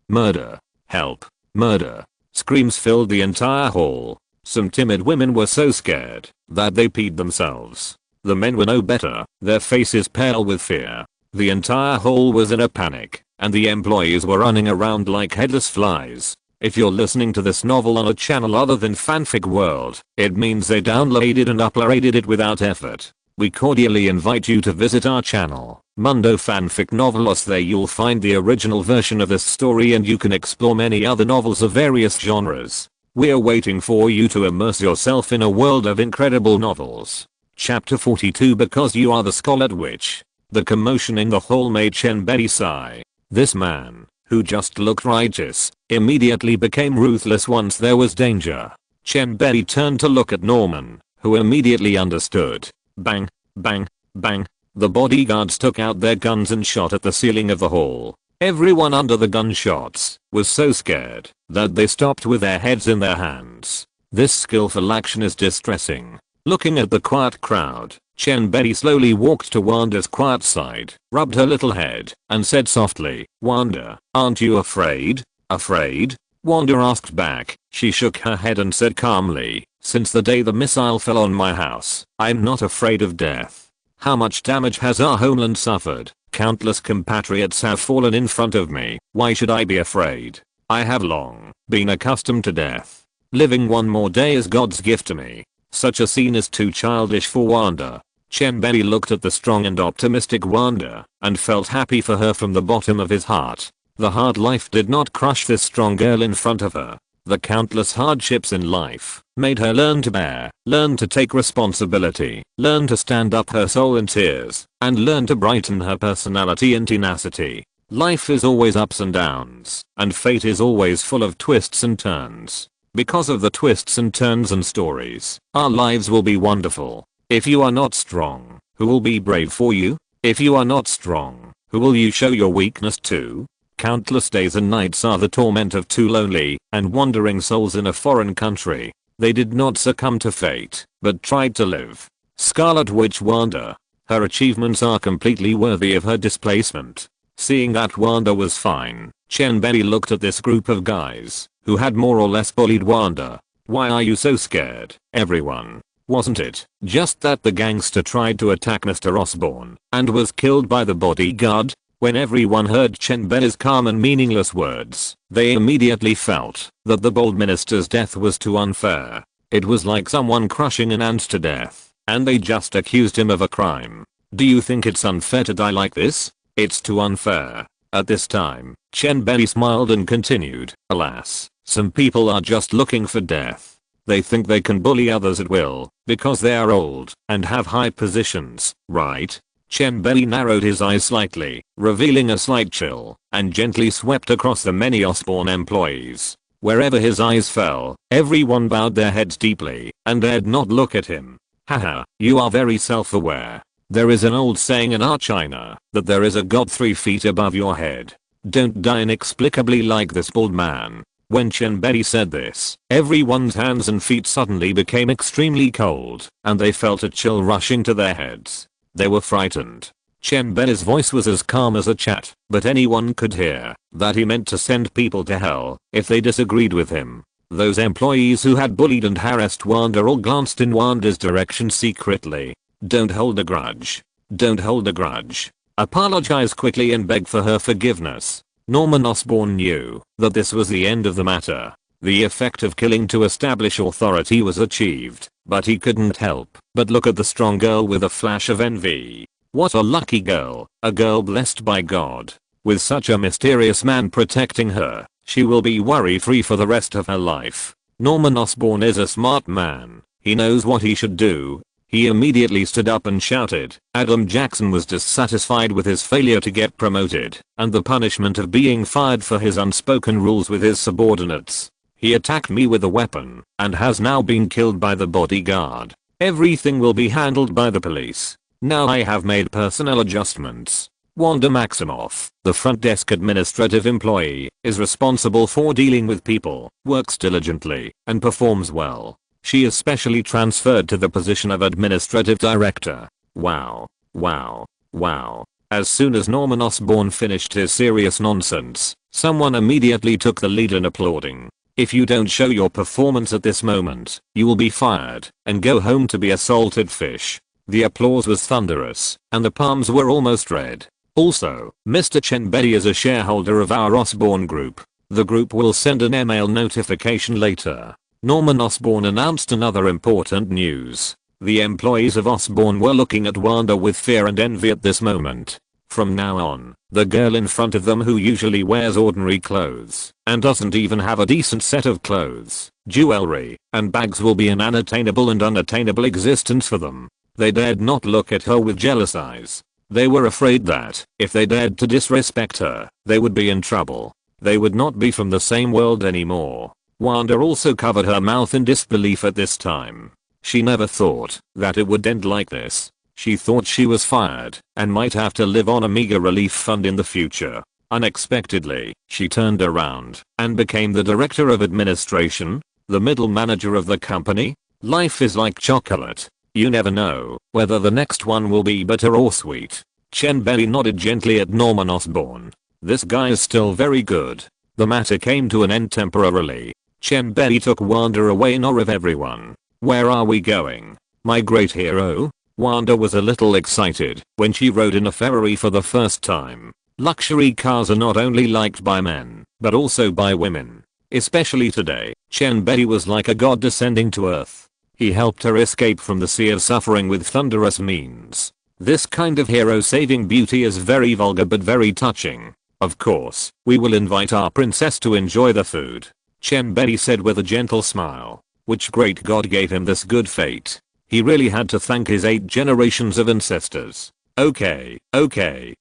Murder. Help. Murder. Screams filled the entire hall. Some timid women were so scared that they peed themselves. The men were no better, their faces pale with fear. The entire hall was in a panic, and the employees were running around like headless flies. If you're listening to this novel on a channel other than Fanfic World, it means they downloaded and uploaded it without effort. We cordially invite you to visit our channel, Mundo Fanfic Novelos. There you'll find the original version of this story, and you can explore many other novels of various genres. We're waiting for you to immerse yourself in a world of incredible novels. Chapter 42. Because you are the Scarlet Witch. The commotion in the hall made Chen Bei sigh. This man, who just looked righteous, immediately became ruthless once there was danger. Chen Bei turned to look at Norman, who immediately understood. Bang, bang, bang. The bodyguards took out their guns and shot at the ceiling of the hall. Everyone under the gunshots was so scared that they stopped with their heads in their hands. This skillful action is distressing. Looking at the quiet crowd, Chen Bei slowly walked to Wanda's quiet side, rubbed her little head, and said softly, "Wanda, aren't you afraid?" "Afraid?" Wanda asked back. She shook her head and said calmly, "Since the day the missile fell on my house, I'm not afraid of death. How much damage has our homeland suffered? Countless compatriots have fallen in front of me. Why should I be afraid? I have long been accustomed to death. Living one more day is God's gift to me." Such a scene is too childish for Wanda. Chen Bei looked at the strong and optimistic Wanda and felt happy for her from the bottom of his heart. The hard life did not crush this strong girl in front of her. The countless hardships in life made her learn to bear, learn to take responsibility, learn to stand up her soul in tears, and learn to brighten her personality and tenacity. Life is always ups and downs, and fate is always full of twists and turns. Because of the twists and turns and stories, our lives will be wonderful. If you are not strong, who will be brave for you? If you are not strong, who will you show your weakness to? Countless days and nights are the torment of two lonely and wandering souls in a foreign country. They did not succumb to fate, but tried to live. Scarlet Witch Wanda. Her achievements are completely worthy of her displacement. Seeing that Wanda was fine, Chen Bei looked at this group of guys who had more or less bullied Wanda. "Why are you so scared, everyone? Wasn't it just that the gangster tried to attack Mr. Osborn and was killed by the bodyguard?" When everyone heard Chen Bei's calm and meaningless words, they immediately felt that the bold minister's death was too unfair. It was like someone crushing an ant to death, and they just accused him of a crime. "Do you think it's unfair to die like this? It's too unfair." At this time, Chen Bei smiled and continued, "Alas, some people are just looking for death. They think they can bully others at will because they are old and have high positions, right?" Chen Bei narrowed his eyes slightly, revealing a slight chill, and gently swept across the many Osborn employees. Wherever his eyes fell, everyone bowed their heads deeply and dared not look at him. "Haha, you are very self-aware. There is an old saying in our China that there is a god 3 feet above your head. Don't die inexplicably like this bald man." When Chen Bei said this, everyone's hands and feet suddenly became extremely cold, and they felt a chill rushing to their heads. They were frightened. Chen Bei's voice was as calm as a chat, but anyone could hear that he meant to send people to hell if they disagreed with him. Those employees who had bullied and harassed Wanda all glanced in Wanda's direction secretly. "Don't hold a grudge. Don't hold a grudge. Apologize quickly and beg for her forgiveness." Norman Osborn knew that this was the end of the matter. The effect of killing to establish authority was achieved, but he couldn't help but look at the strong girl with a flash of envy. What a lucky girl, a girl blessed by God. With such a mysterious man protecting her, she will be worry-free for the rest of her life. Norman Osborn is a smart man. He knows what he should do. He immediately stood up and shouted. Adam Jackson was dissatisfied with his failure to get promoted and the punishment of being fired for his unspoken rules with his subordinates. He attacked me with a weapon and has now been killed by the bodyguard. Everything will be handled by the police. Now I have made personnel adjustments. Wanda Maximoff, the front desk administrative employee, is responsible for dealing with people, works diligently, and performs well. She is specially transferred to the position of administrative director. Wow. Wow. Wow. As soon as Norman Osborn finished his serious nonsense, someone immediately took the lead in applauding. "If you don't show your performance at this moment, you will be fired and go home to be a salted fish." The applause was thunderous, and the palms were almost red. Also, Mr. Chen Bei is a shareholder of our Osborn Group. The group will send an email notification later. Norman Osborn announced another important news. The employees of Osborn were looking at Wanda with fear and envy at this moment. From now on, the girl in front of them who usually wears ordinary clothes and doesn't even have a decent set of clothes, jewelry, and bags will be an unattainable and unattainable existence for them. They dared not look at her with jealous eyes. They were afraid that if they dared to disrespect her, they would be in trouble. They would not be from the same world anymore. Wanda also covered her mouth in disbelief at this time. She never thought that it would end like this. She thought she was fired and might have to live on a meager relief fund in the future. Unexpectedly, she turned around and became the director of administration, the middle manager of the company. Life is like chocolate. You never know whether the next one will be bitter or sweet. Chen Bei nodded gently at Norman Osborn. This guy is still very good. The matter came to an end temporarily. Chen Bei took Wanda away in awe of everyone. Where are we going? My great hero? Wanda was a little excited when she rode in a Ferrari for the first time. Luxury cars are not only liked by men, but also by women. Especially today, Chen Bei was like a god descending to earth. He helped her escape from the sea of suffering with thunderous means. This kind of hero-saving beauty is very vulgar but very touching. Of course, we will invite our princess to enjoy the food, Chen Bei said with a gentle smile. Which great god gave him this good fate? He really had to thank his 8 generations of ancestors. Okay,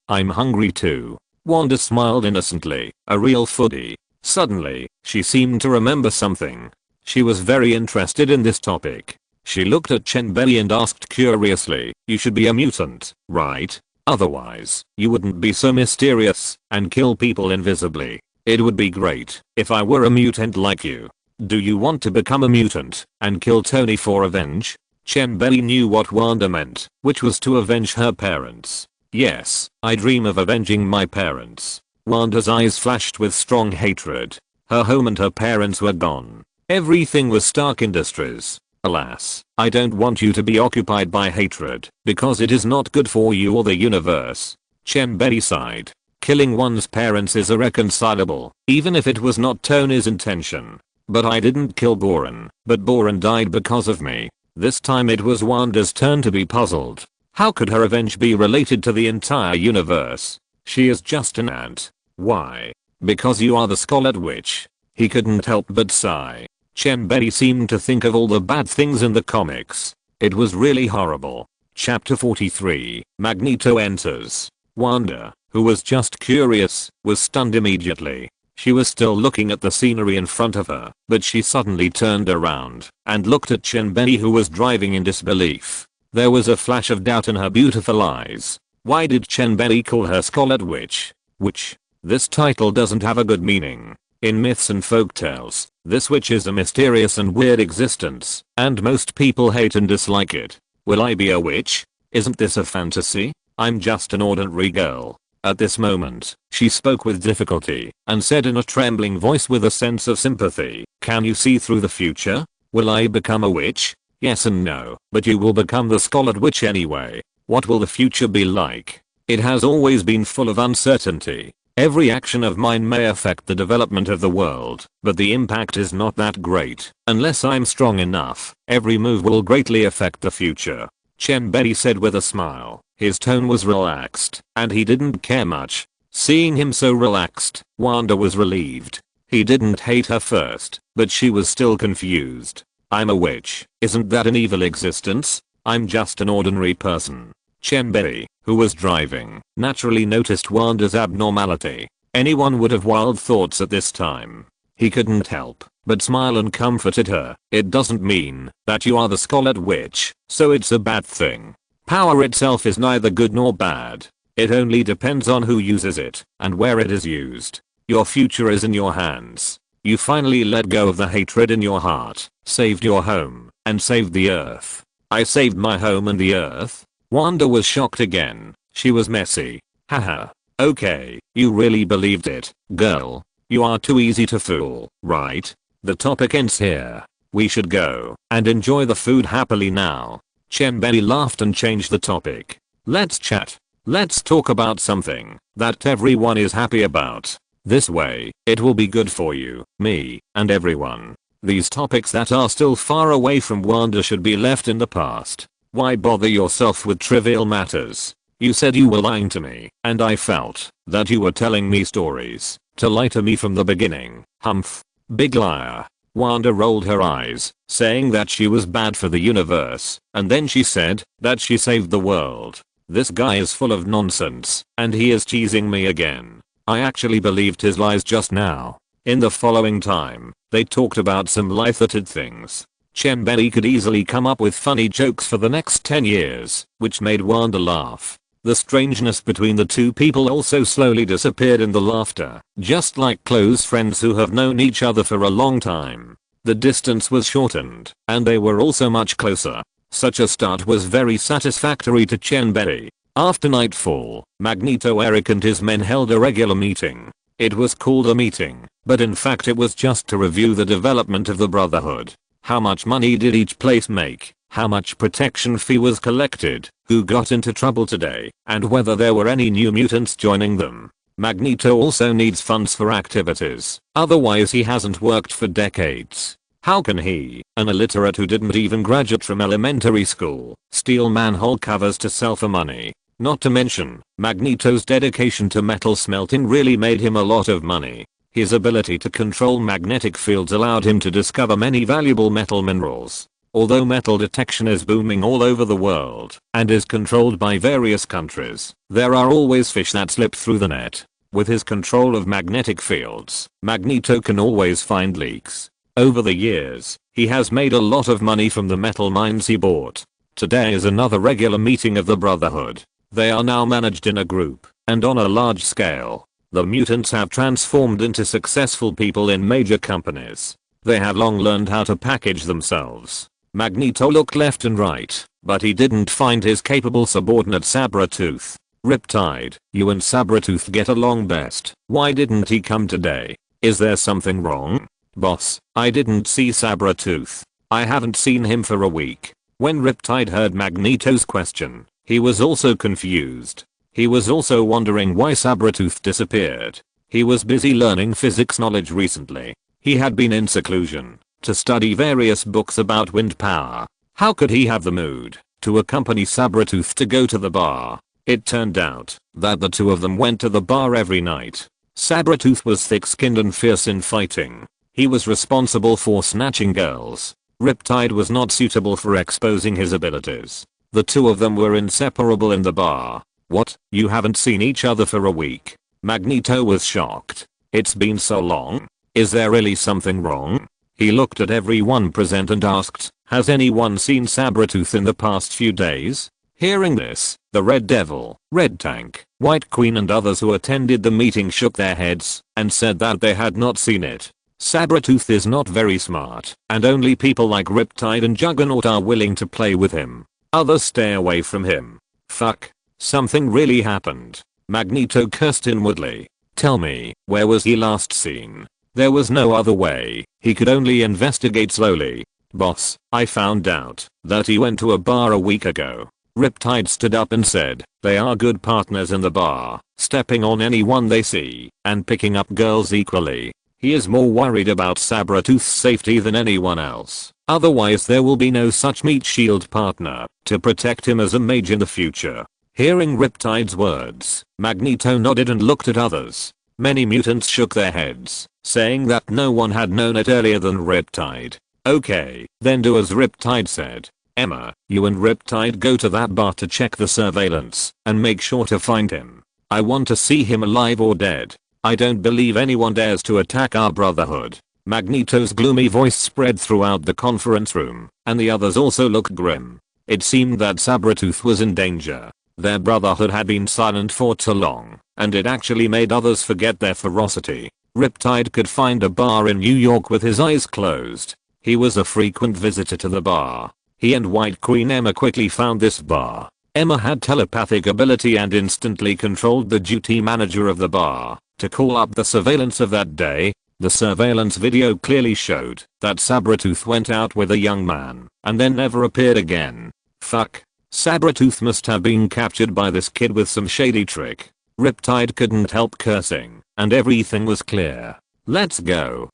I'm hungry too. Wanda smiled innocently, a real foodie. Suddenly, she seemed to remember something. She was very interested in this topic. She looked at Chen Bei and asked curiously, you should be a mutant, right? Otherwise, you wouldn't be so mysterious and kill people invisibly. It would be great if I were a mutant like you. Do you want to become a mutant and kill Tony for revenge? Chen Bei knew what Wanda meant, which was to avenge her parents. Yes, I dream of avenging my parents. Wanda's eyes flashed with strong hatred. Her home and her parents were gone. Everything was Stark Industries. Alas, I don't want you to be occupied by hatred, because it is not good for you or the universe. Chen Bei sighed. Killing one's parents is irreconcilable, even if it was not Tony's intention. But I didn't kill Boran, but Boran died because of me. This time it was Wanda's turn to be puzzled. How could her revenge be related to the entire universe? She is just an ant. Why? Because you are the Scarlet Witch. He couldn't help but sigh. Chen Bei seemed to think of all the bad things in the comics. It was really horrible. Chapter 43, Magneto enters. Wanda, who was just curious, was stunned immediately. She was still looking at the scenery in front of her, but she suddenly turned around and looked at Chen Bei, who was driving in disbelief. There was a flash of doubt in her beautiful eyes. Why did Chen Bei call her Scarlet Witch? Witch? This title doesn't have a good meaning. In myths and folktales, this witch is a mysterious and weird existence, and most people hate and dislike it. Will I be a witch? Isn't this a fantasy? I'm just an ordinary girl. At this moment, she spoke with difficulty and said in a trembling voice with a sense of sympathy, can you see through the future? Will I become a witch? Yes and no, but you will become the Scarlet Witch anyway. What will the future be like? It has always been full of uncertainty. Every action of mine may affect the development of the world, but the impact is not that great. Unless I'm strong enough, every move will greatly affect the future. Chen Bei said with a smile. His tone was relaxed, and he didn't care much. Seeing him so relaxed, Wanda was relieved. He didn't hate her first, but she was still confused. I'm a witch. Isn't that an evil existence? I'm just an ordinary person. Chen Bei, who was driving, naturally noticed Wanda's abnormality. Anyone would have wild thoughts at this time. He couldn't help but smile and comforted her. It doesn't mean that you are the Scarlet Witch, so it's a bad thing. Power itself is neither good nor bad. It only depends on who uses it and where it is used. Your future is in your hands. You finally let go of the hatred in your heart, saved your home, and saved the earth. I saved my home and the earth? Wanda was shocked again. She was messy. Haha. Okay, you really believed it, girl. You are too easy to fool, right? The topic ends here. We should go and enjoy the food happily now. Chen Bei laughed and changed the topic. Let's chat. Let's talk about something that everyone is happy about. This way, it will be good for you, me, and everyone. These topics that are still far away from Wanda should be left in the past. Why bother yourself with trivial matters? You said you were lying to me, and I felt that you were telling me stories to lie to me from the beginning. Humph. Big liar. Wanda rolled her eyes, saying that she was bad for the universe, and then she said that she saved the world. This guy is full of nonsense, and he is teasing me again. I actually believed his lies just now. In the following time, they talked about some light-hearted things. Chen Bei could easily come up with funny jokes for the next 10 years, which made Wanda laugh. The strangeness between the two people also slowly disappeared in the laughter, just like close friends who have known each other for a long time. The distance was shortened, and they were also much closer. Such a start was very satisfactory to Chen Bei. After nightfall, Magneto, Eric and his men held a regular meeting. It was called a meeting, but in fact it was just to review the development of the Brotherhood. How much money did each place make? How much protection fee was collected? Who got into trouble today? And whether there were any new mutants joining them. Magneto also needs funds for activities, otherwise he hasn't worked for decades. How can he, an illiterate who didn't even graduate from elementary school, steal manhole covers to sell for money? Not to mention, Magneto's dedication to metal smelting really made him a lot of money. His ability to control magnetic fields allowed him to discover many valuable metal minerals. Although metal detection is booming all over the world and is controlled by various countries, there are always fish that slip through the net. With his control of magnetic fields, Magneto can always find leaks. Over the years, he has made a lot of money from the metal mines he bought. Today is another regular meeting of the Brotherhood. They are now managed in a group and on a large scale. The mutants have transformed into successful people in major companies. They have long learned how to package themselves. Magneto looked left and right, but he didn't find his capable subordinate Sabretooth. Riptide, you and Sabretooth get along best. Why didn't he come today? Is there something wrong? Boss, I didn't see Sabretooth. I haven't seen him for a week. When Riptide heard Magneto's question, he was also confused. He was also wondering why Sabretooth disappeared. He was busy learning physics knowledge recently. He had been in seclusion to study various books about wind power. How could he have the mood to accompany Sabretooth to go to the bar? It turned out that the two of them went to the bar every night. Sabretooth was thick-skinned and fierce in fighting. He was responsible for snatching girls. Riptide was not suitable for exposing his abilities. The two of them were inseparable in the bar. What? You haven't seen each other for a week? Magneto was shocked. It's been so long. Is there really something wrong? He looked at everyone present and asked, has anyone seen Sabretooth in the past few days? Hearing this, the Red Devil, Red Tank, White Queen and others who attended the meeting shook their heads and said that they had not seen it. Sabretooth is not very smart, and only people like Riptide and Juggernaut are willing to play with him. Others stay away from him. Fuck. Something really happened. Magneto cursed inwardly. Tell me, where was he last seen? There was no other way. He could only investigate slowly. Boss, I found out that he went to a bar a week ago. Riptide stood up and said, they are good partners in the bar, stepping on anyone they see, and picking up girls equally. He is more worried about Sabretooth's safety than anyone else. Otherwise there will be no such meat shield partner to protect him as a mage in the future. Hearing Riptide's words, Magneto nodded and looked at others. Many mutants shook their heads, saying that no one had known it earlier than Riptide. Okay, then do as Riptide said. Emma, you and Riptide go to that bar to check the surveillance and make sure to find him. I want to see him alive or dead. I don't believe anyone dares to attack our Brotherhood. Magneto's gloomy voice spread throughout the conference room, and the others also looked grim. It seemed that Sabretooth was in danger. Their Brotherhood had been silent for too long, and it actually made others forget their ferocity. Riptide could find a bar in New York with his eyes closed. He was a frequent visitor to the bar. He and White Queen Emma quickly found this bar. Emma had telepathic ability and instantly controlled the duty manager of the bar to call up the surveillance of that day. The surveillance video clearly showed that Sabretooth went out with a young man and then never appeared again. Fuck. Sabretooth must have been captured by this kid with some shady trick. Riptide couldn't help cursing, and everything was clear. Let's go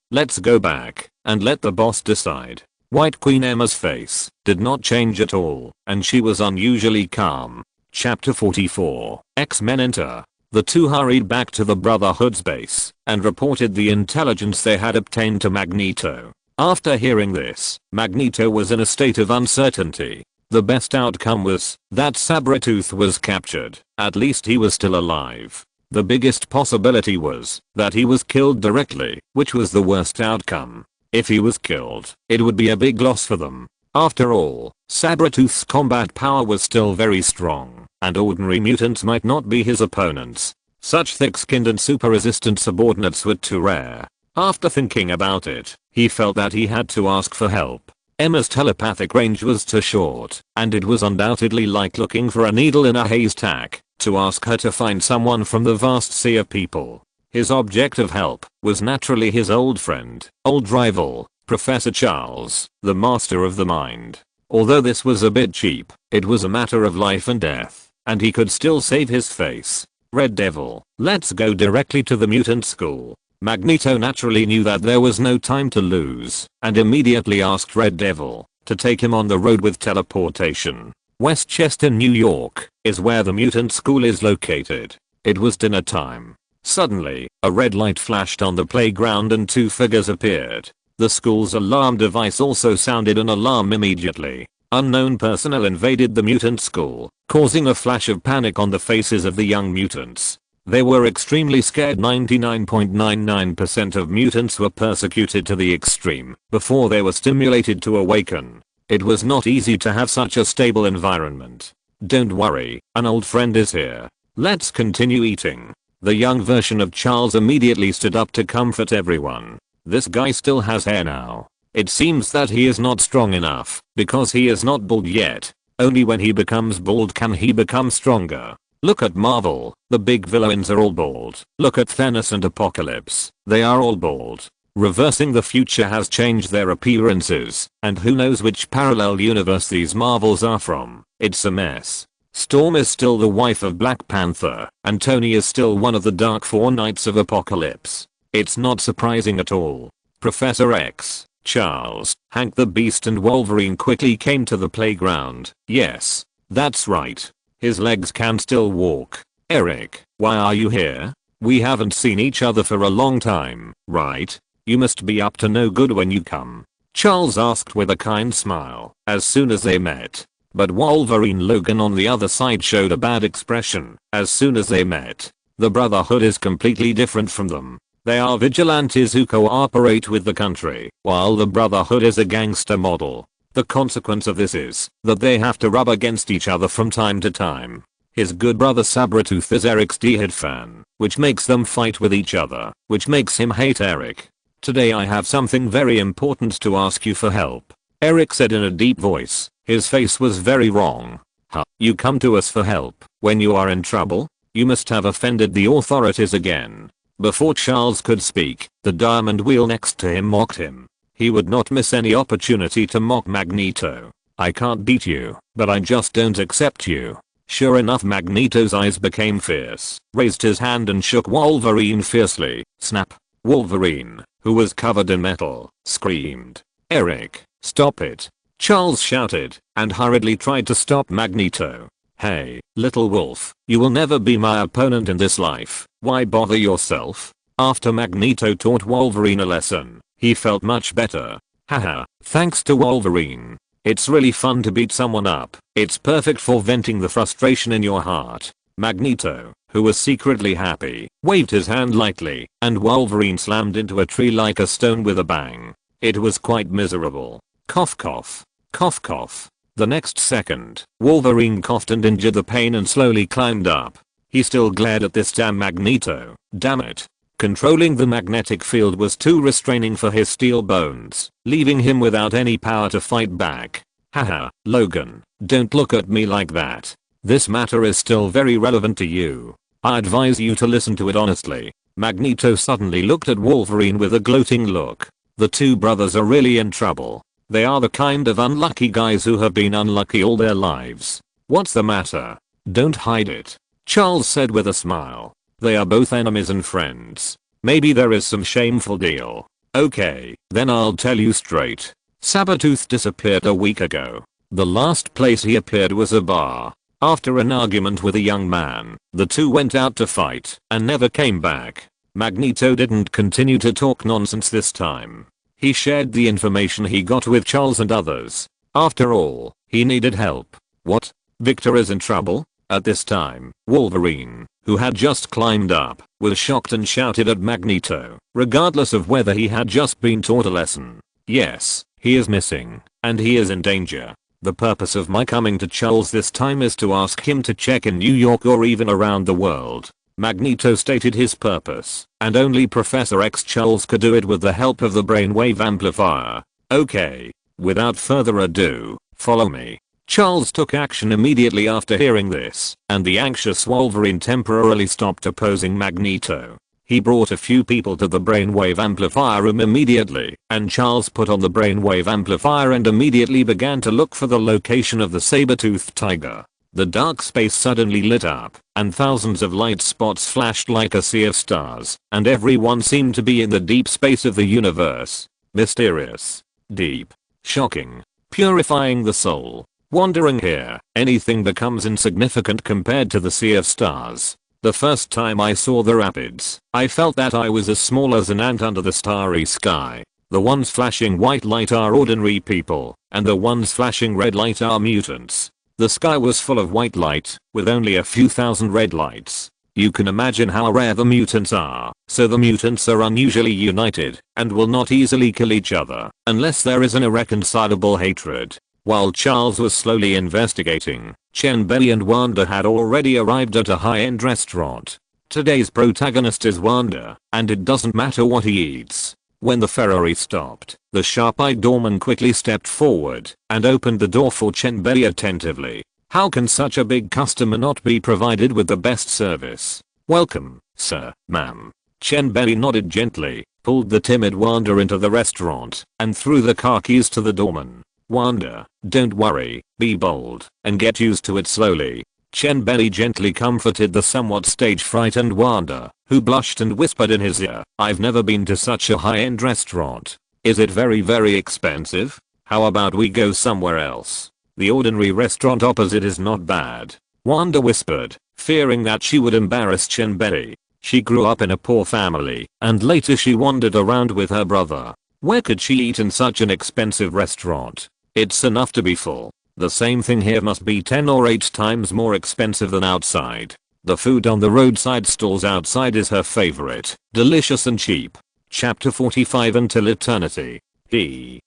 back, and let the boss decide. White Queen Emma's face did not change at all, and she was unusually calm. Chapter 44. X-Men enter. The two hurried back to the Brotherhood's base and reported the intelligence they had obtained to Magneto. After hearing this, Magneto was in a state of uncertainty. The best outcome was that Sabretooth was captured. At least he was still alive. The biggest possibility was that he was killed directly, which was the worst outcome. If he was killed, it would be a big loss for them. After all, Sabretooth's combat power was still very strong, and ordinary mutants might not be his opponents. Such thick-skinned and super-resistant subordinates were too rare. After thinking about it, he felt that he had to ask for help. Emma's telepathic range was too short, and it was undoubtedly like looking for a needle in a haystack to ask her to find someone from the vast sea of people. His object of help was naturally his old friend, old rival, Professor Charles, the master of the mind. Although this was a bit cheap, it was a matter of life and death, and he could still save his face. Red Devil, let's go directly to the mutant school. Magneto naturally knew that there was no time to lose, and immediately asked Red Devil to take him on the road with teleportation. Westchester, New York, is where the mutant school is located. It was dinner time. Suddenly, a red light flashed on the playground and two figures appeared. The school's alarm device also sounded an alarm immediately. Unknown personnel invaded the mutant school, causing a flash of panic on the faces of the young mutants. They were extremely scared. 99.99% of mutants were persecuted to the extreme before they were stimulated to awaken. It was not easy to have such a stable environment. Don't worry, an old friend is here. Let's continue eating. The young version of Charles immediately stood up to comfort everyone. This guy still has hair now. It seems that he is not strong enough because he is not bald yet. Only when he becomes bald can he become stronger. Look at Marvel, the big villains are all bald. Look at Thanos and Apocalypse, they are all bald. Reversing the future has changed their appearances, and who knows which parallel universe these Marvels are from. It's a mess. Storm is still the wife of Black Panther, and Tony is still one of the Dark Four Knights of Apocalypse. It's not surprising at all. Professor X, Charles, Hank the Beast and Wolverine quickly came to the playground. Yes, that's right. His legs can still walk. Eric, why are you here? We haven't seen each other for a long time, right? You must be up to no good when you come. Charles asked with a kind smile as soon as they met. But Wolverine Logan on the other side showed a bad expression as soon as they met. The Brotherhood is completely different from them. They are vigilantes who cooperate with the country, while the Brotherhood is a gangster model. The consequence of this is that they have to rub against each other from time to time. His good brother Sabretooth is Eric's D-Head fan, which makes them fight with each other, which makes him hate Eric. Today I have something very important to ask you for help. Eric said in a deep voice. His face was very wrong. Huh, you come to us for help when you are in trouble? You must have offended the authorities again. Before Charles could speak, the diamond wheel next to him mocked him. He would not miss any opportunity to mock Magneto. I can't beat you, but I just don't accept you. Sure enough, Magneto's eyes became fierce, raised his hand and shook Wolverine fiercely. Snap. Wolverine, who was covered in metal, screamed. Eric, stop it. Charles shouted, and hurriedly tried to stop Magneto. Hey, little wolf, you will never be my opponent in this life. Why bother yourself? After Magneto taught Wolverine a lesson, he felt much better. Haha, thanks to Wolverine. It's really fun to beat someone up. It's perfect for venting the frustration in your heart. Magneto, who was secretly happy, waved his hand lightly, and Wolverine slammed into a tree like a stone with a bang. It was quite miserable. Cough cough. Cough cough. The next second, Wolverine coughed and injured the pain and slowly climbed up. He still glared at this damn Magneto. Damn it. Controlling the magnetic field was too restraining for his steel bones, leaving him without any power to fight back. Haha, Logan, don't look at me like that. This matter is still very relevant to you. I advise you to listen to it honestly. Magneto suddenly looked at Wolverine with a gloating look. The two brothers are really in trouble. They are the kind of unlucky guys who have been unlucky all their lives. What's the matter? Don't hide it. Charles said with a smile. They are both enemies and friends. Maybe there is some shameful deal. Okay, then I'll tell you straight. Sabretooth disappeared a week ago. The last place he appeared was a bar. After an argument with a young man, the two went out to fight and never came back. Magneto didn't continue to talk nonsense this time. He shared the information he got with Charles and others. After all, He needed help. What? Victor is in trouble? At this time, Wolverine, who had just climbed up, was shocked and shouted at Magneto, regardless of whether he had just been taught a lesson. Yes, he is missing, and he is in danger. The purpose of my coming to Charles this time is to ask him to check in New York or even around the world. Magneto stated his purpose, and only Professor X Charles could do it with the help of the brainwave amplifier. Okay, without further ado, follow me. Charles took action immediately after hearing this, and the anxious Wolverine temporarily stopped opposing Magneto. He brought a few people to the brainwave amplifier room immediately, and Charles put on the brainwave amplifier and immediately began to look for the location of the saber-toothed tiger. The dark space suddenly lit up, and thousands of light spots flashed like a sea of stars, and everyone seemed to be in the deep space of the universe. Mysterious, deep, shocking, purifying the soul. Wandering here, anything becomes insignificant compared to the sea of stars. The first time I saw the rapids, I felt that I was as small as an ant under the starry sky. The ones flashing white light are ordinary people, and the ones flashing red light are mutants. The sky was full of white light, with only a few thousand red lights. You can imagine how rare the mutants are, so the mutants are unusually united, and will not easily kill each other, unless there is an irreconcilable hatred. While Charles was slowly investigating, Chen Bei and Wanda had already arrived at a high-end restaurant. Today's protagonist is Wanda, and it doesn't matter what he eats. When the Ferrari stopped, the sharp-eyed doorman quickly stepped forward and opened the door for Chen Bei attentively. How can such a big customer not be provided with the best service? Welcome, sir, ma'am. Chen Bei nodded gently, pulled the timid Wanda into the restaurant, and threw the car keys to the doorman. Wanda, don't worry, be bold, and get used to it slowly. Chen Bei gently comforted the somewhat stage-frightened Wanda, who blushed and whispered in his ear, I've never been to such a high-end restaurant. Is it very expensive? How about we go somewhere else? The ordinary restaurant opposite is not bad. Wanda whispered, fearing that she would embarrass Chen Bei. She grew up in a poor family, and later she wandered around with her brother. Where could she eat in such an expensive restaurant? It's enough to be full. The same thing here must be 10 or 8 times more expensive than outside. The food on the roadside stalls outside is her favorite, delicious and cheap. Chapter 45 Until Eternity.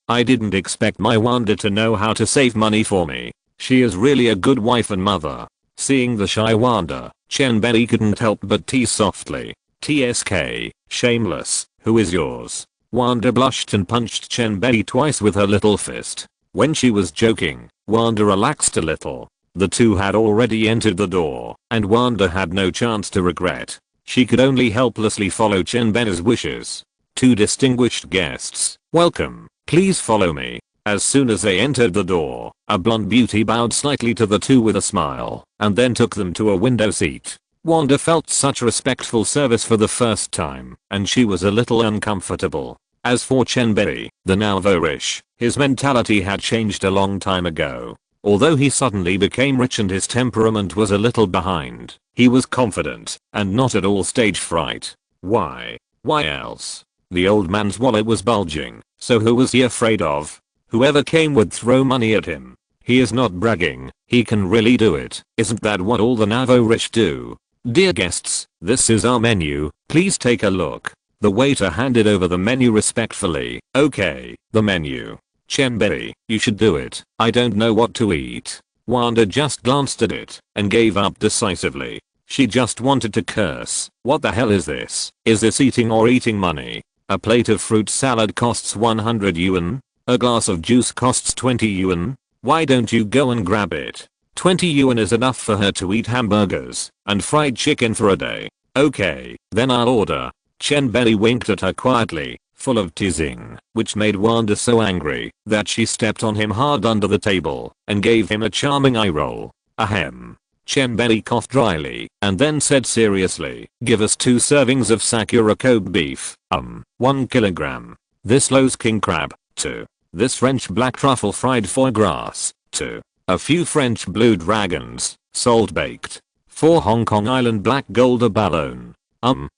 I didn't expect my Wanda to know how to save money for me. She is really a good wife and mother. Seeing the shy Wanda, Chen Bei couldn't help but tease softly. TSK, shameless, who is yours? Wanda blushed and punched Chen Bei twice with her little fist. When she was joking, Wanda relaxed a little. The two had already entered the door, and Wanda had no chance to regret. She could only helplessly follow Chen Bei's wishes. Two distinguished guests, welcome, please follow me. As soon as they entered the door, a blonde beauty bowed slightly to the two with a smile, and then took them to a window seat. Wanda felt such respectful service for the first time, and she was a little uncomfortable. As for Chen Bei, the now boorish, his mentality had changed a long time ago. Although he suddenly became rich and his temperament was a little behind, he was confident and not at all stage fright. Why? Why else? The old man's wallet was bulging, so who was he afraid of? Whoever came would throw money at him. He is not bragging, he can really do it. Isn't that what all the Navo rich do? Dear guests, this is our menu, please take a look. The waiter handed over the menu respectfully. Okay, the menu. Chen Bei, you should do it. I don't know what to eat. Wanda just glanced at it and gave up decisively. She just wanted to curse. What the hell is this? Is this eating or eating money? A plate of fruit salad costs 100 yuan. A glass of juice costs 20 yuan. Why don't you go and grab it? 20 yuan is enough for her to eat hamburgers and fried chicken for a day. Okay, then I'll order. Chen Bei winked at her quietly, full of teasing, which made Wanda so angry that she stepped on him hard under the table and gave him a charming eye roll. Ahem. Chen Bei coughed dryly and then said seriously, give us 2 servings of Sakura Kobe beef, 1 kilogram. This Lowe's king crab, 2. This French black truffle fried foie gras, 2. A few French blue dragons, salt baked. 4 Hong Kong Island black gold abalone.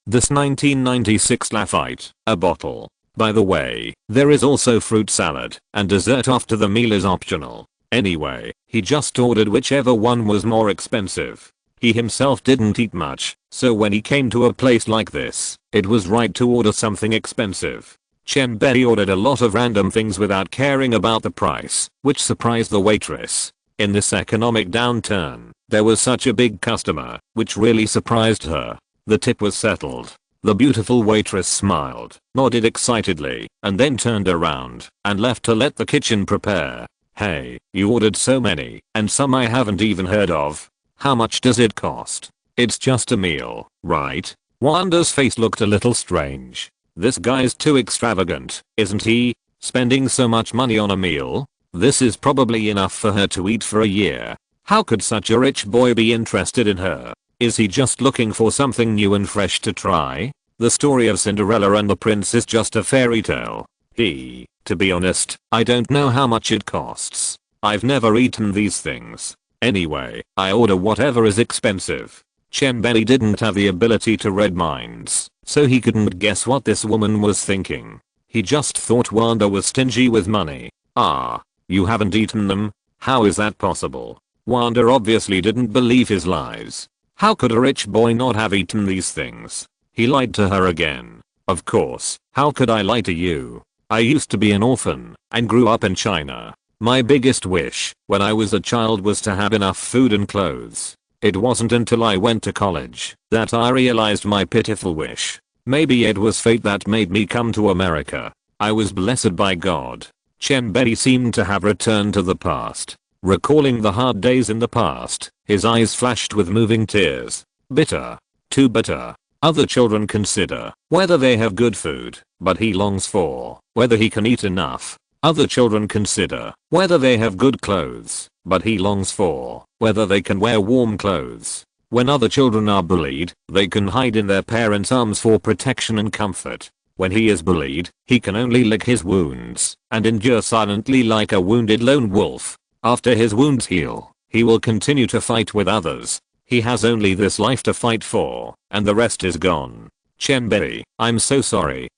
This 1996 Lafite, a bottle. By the way, there is also fruit salad, and dessert after the meal is optional. Anyway, he just ordered whichever one was more expensive. He himself didn't eat much, so when he came to a place like this, it was right to order something expensive. Chen Bei ordered a lot of random things without caring about the price, which surprised the waitress. In this economic downturn, there was such a big customer, which really surprised her. The tip was settled. The beautiful waitress smiled, nodded excitedly, and then turned around and left to let the kitchen prepare. Hey, you ordered so many, and some I haven't even heard of. How much does it cost? It's just a meal, right? Wanda's face looked a little strange. This guy's too extravagant, isn't he? Spending so much money on a meal? This is probably enough for her to eat for a year. How could such a rich boy be interested in her? Is he just looking for something new and fresh to try? The story of Cinderella and the prince is just a fairy tale. To be honest, I don't know how much it costs. I've never eaten these things. Anyway, I order whatever is expensive. Chen Bei didn't have the ability to read minds, so he couldn't guess what this woman was thinking. He just thought Wanda was stingy with money. Ah, you haven't eaten them? How is that possible? Wanda obviously didn't believe his lies. How could a rich boy not have eaten these things? He lied to her again. Of course, how could I lie to you? I used to be an orphan and grew up in China. My biggest wish when I was a child was to have enough food and clothes. It wasn't until I went to college that I realized my pitiful wish. Maybe it was fate that made me come to America. I was blessed by God. Chen Bei seemed to have returned to the past. Recalling the hard days in the past, his eyes flashed with moving tears. Bitter. Too bitter. Other children consider whether they have good food, but he longs for whether he can eat enough. Other children consider whether they have good clothes, but he longs for whether they can wear warm clothes. When other children are bullied, they can hide in their parents' arms for protection and comfort. When he is bullied, he can only lick his wounds and endure silently like a wounded lone wolf. After his wounds heal, he will continue to fight with others. He has only this life to fight for, and the rest is gone. Chen Bei, I'm so sorry.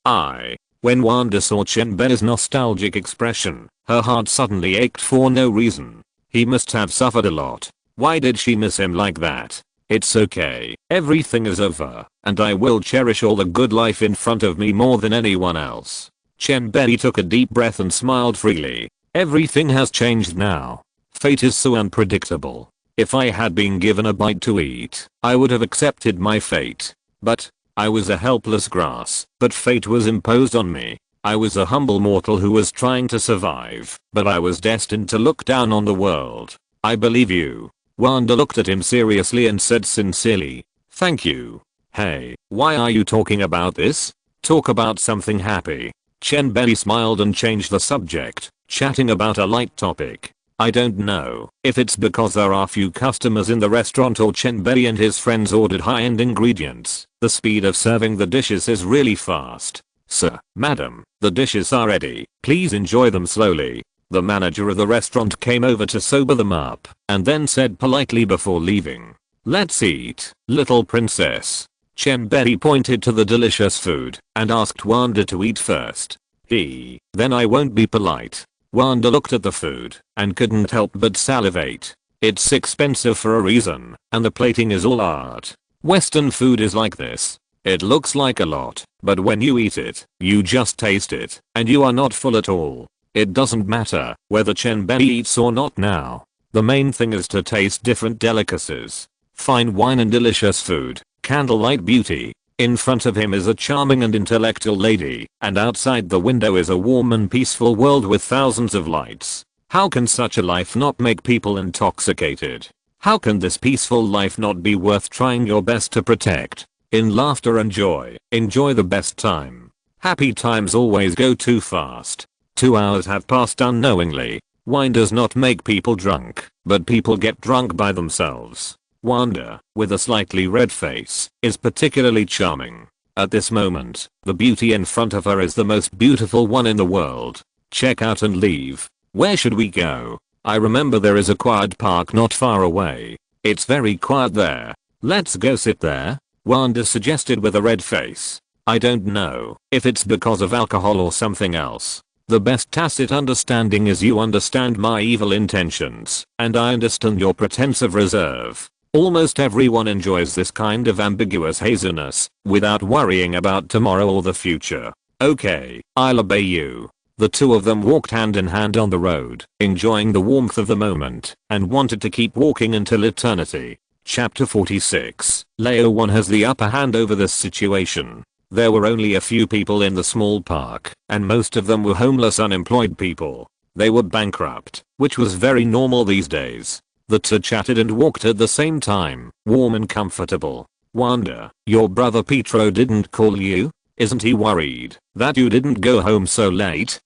When Wanda saw Chen Bei's nostalgic expression, her heart suddenly ached for no reason. He must have suffered a lot. Why did she miss him like that? It's okay. Everything is over, and I will cherish all the good life in front of me more than anyone else. Chen Bei took a deep breath and smiled freely. Everything has changed now. Fate is so unpredictable. If I had been given a bite to eat, I would have accepted my fate. But I was a helpless grass, but fate was imposed on me. I was a humble mortal who was trying to survive, but I was destined to look down on the world. I believe you. Wanda looked at him seriously and said sincerely, thank you. Hey, why are you talking about this? Talk about something happy. Chen Bei smiled and changed the subject, chatting about a light topic. I don't know if it's because there are few customers in the restaurant or Chen Bei and his friends ordered high-end ingredients. The speed of serving the dishes is really fast. Sir, madam, the dishes are ready. Please enjoy them slowly. The manager of the restaurant came over to sober them up and then said politely before leaving, let's eat, little princess. Chen Bei pointed to the delicious food and asked Wanda to eat first. Then I won't be polite. Wanda looked at the food and couldn't help but salivate. It's expensive for a reason, and the plating is all art. Western food is like this. It looks like a lot, but when you eat it, you just taste it, and you are not full at all. It doesn't matter whether Chen Bei eats or not now. The main thing is to taste different delicacies. Fine wine and delicious food, candlelight beauty. In front of him is a charming and intellectual lady, and outside the window is a warm and peaceful world with thousands of lights. How can such a life not make people intoxicated? How can this peaceful life not be worth trying your best to protect? In laughter and joy, enjoy the best time. Happy times always go too fast. 2 hours have passed unknowingly. Wine does not make people drunk, but people get drunk by themselves. Wanda, with a slightly red face, is particularly charming. At this moment, the beauty in front of her is the most beautiful one in the world. Check out and leave. Where should we go? I remember there is a quiet park not far away. It's very quiet there. Let's go sit there, Wanda suggested with a red face. I don't know if it's because of alcohol or something else. The best tacit understanding is you understand my evil intentions, and I understand your pretense of reserve. Almost everyone enjoys this kind of ambiguous haziness, without worrying about tomorrow or the future. Okay, I'll obey you. The two of them walked hand in hand on the road, enjoying the warmth of the moment, and wanted to keep walking until eternity. Chapter 46. Leo 1 has the upper hand over this situation. There were only a few people in the small park, and most of them were homeless unemployed people. They were bankrupt, which was very normal these days. The two chatted and walked at the same time, warm and comfortable. Wanda, your brother Pietro didn't call you? Isn't he worried that you didn't go home so late?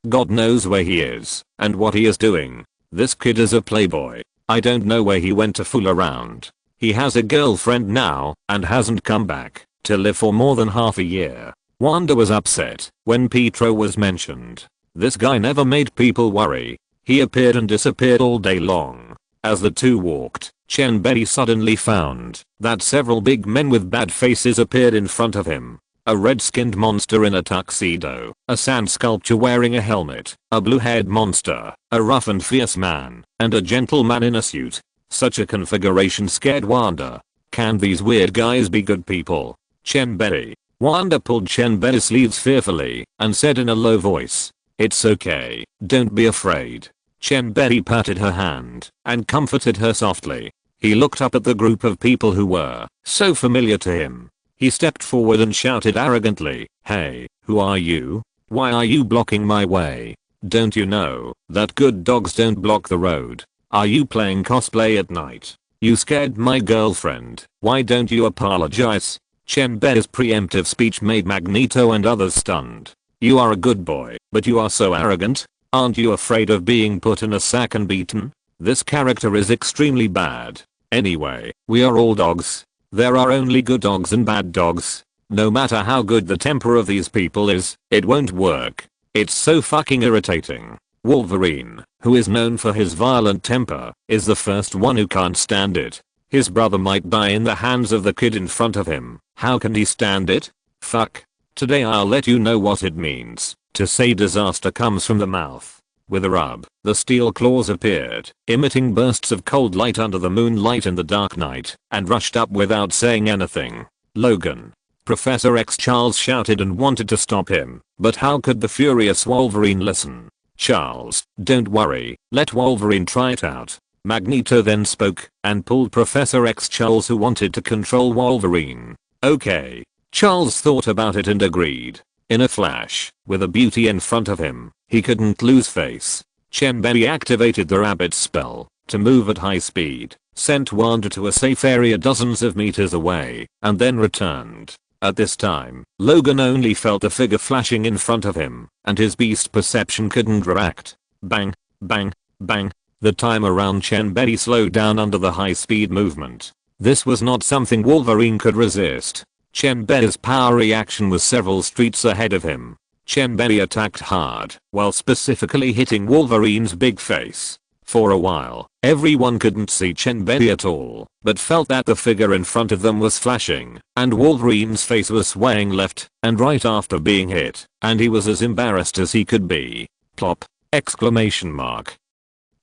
God knows where he is and what he is doing. This kid is a playboy. I don't know where he went to fool around. He has a girlfriend now and hasn't come back to live for more than half a year. Wanda was upset when Pietro was mentioned. This guy never made people worry. He appeared and disappeared all day long. As the two walked, Chen Bei suddenly found that several big men with bad faces appeared in front of him. A red-skinned monster in a tuxedo, a sand sculpture wearing a helmet, a blue-haired monster, a rough and fierce man, and a gentleman in a suit. Such a configuration scared Wanda. Can these weird guys be good people? Chen Bei. Wanda pulled Chen Bei's sleeves fearfully and said in a low voice, "It's okay, don't be afraid." Chen Bei patted her hand and comforted her softly. He looked up at the group of people who were so familiar to him. He stepped forward and shouted arrogantly, "Hey, who are you? Why are you blocking my way? Don't you know that good dogs don't block the road? Are you playing cosplay at night? You scared my girlfriend. Why don't you apologize?" Chen Bei's preemptive speech made Magneto and others stunned. "You are a good boy, but you are so arrogant. Aren't you afraid of being put in a sack and beaten? This character is extremely bad. Anyway, we are all dogs. There are only good dogs and bad dogs. No matter how good the temper of these people is, it won't work. It's so fucking irritating." Wolverine, who is known for his violent temper, is the first one who can't stand it. His brother might die in the hands of the kid in front of him. How can he stand it? Fuck. Today I'll let you know what it means to say disaster comes from the mouth. With a rub, the steel claws appeared, emitting bursts of cold light under the moonlight in the dark night, and rushed up without saying anything. "Logan!" Professor X Charles shouted and wanted to stop him, but how could the furious Wolverine listen? "Charles, don't worry, let Wolverine try it out." Magneto then spoke, and pulled Professor X Charles, who wanted to control Wolverine. "Okay." Charles thought about it and agreed. In a flash, with a beauty in front of him, he couldn't lose face. Chen Bei activated the rabbit spell to move at high speed, sent Wanda to a safe area dozens of meters away, and then returned. At this time, Logan only felt a figure flashing in front of him, and his beast perception couldn't react. Bang, bang, bang. The time around Chen Bei slowed down under the high-speed movement. This was not something Wolverine could resist. Chen Bei's power reaction was several streets ahead of him. Chen Bei attacked hard, while specifically hitting Wolverine's big face. For a while, everyone couldn't see Chen Bei at all, but felt that the figure in front of them was flashing, and Wolverine's face was swaying left and right after being hit, and he was as embarrassed as he could be. Plop! Exclamation mark.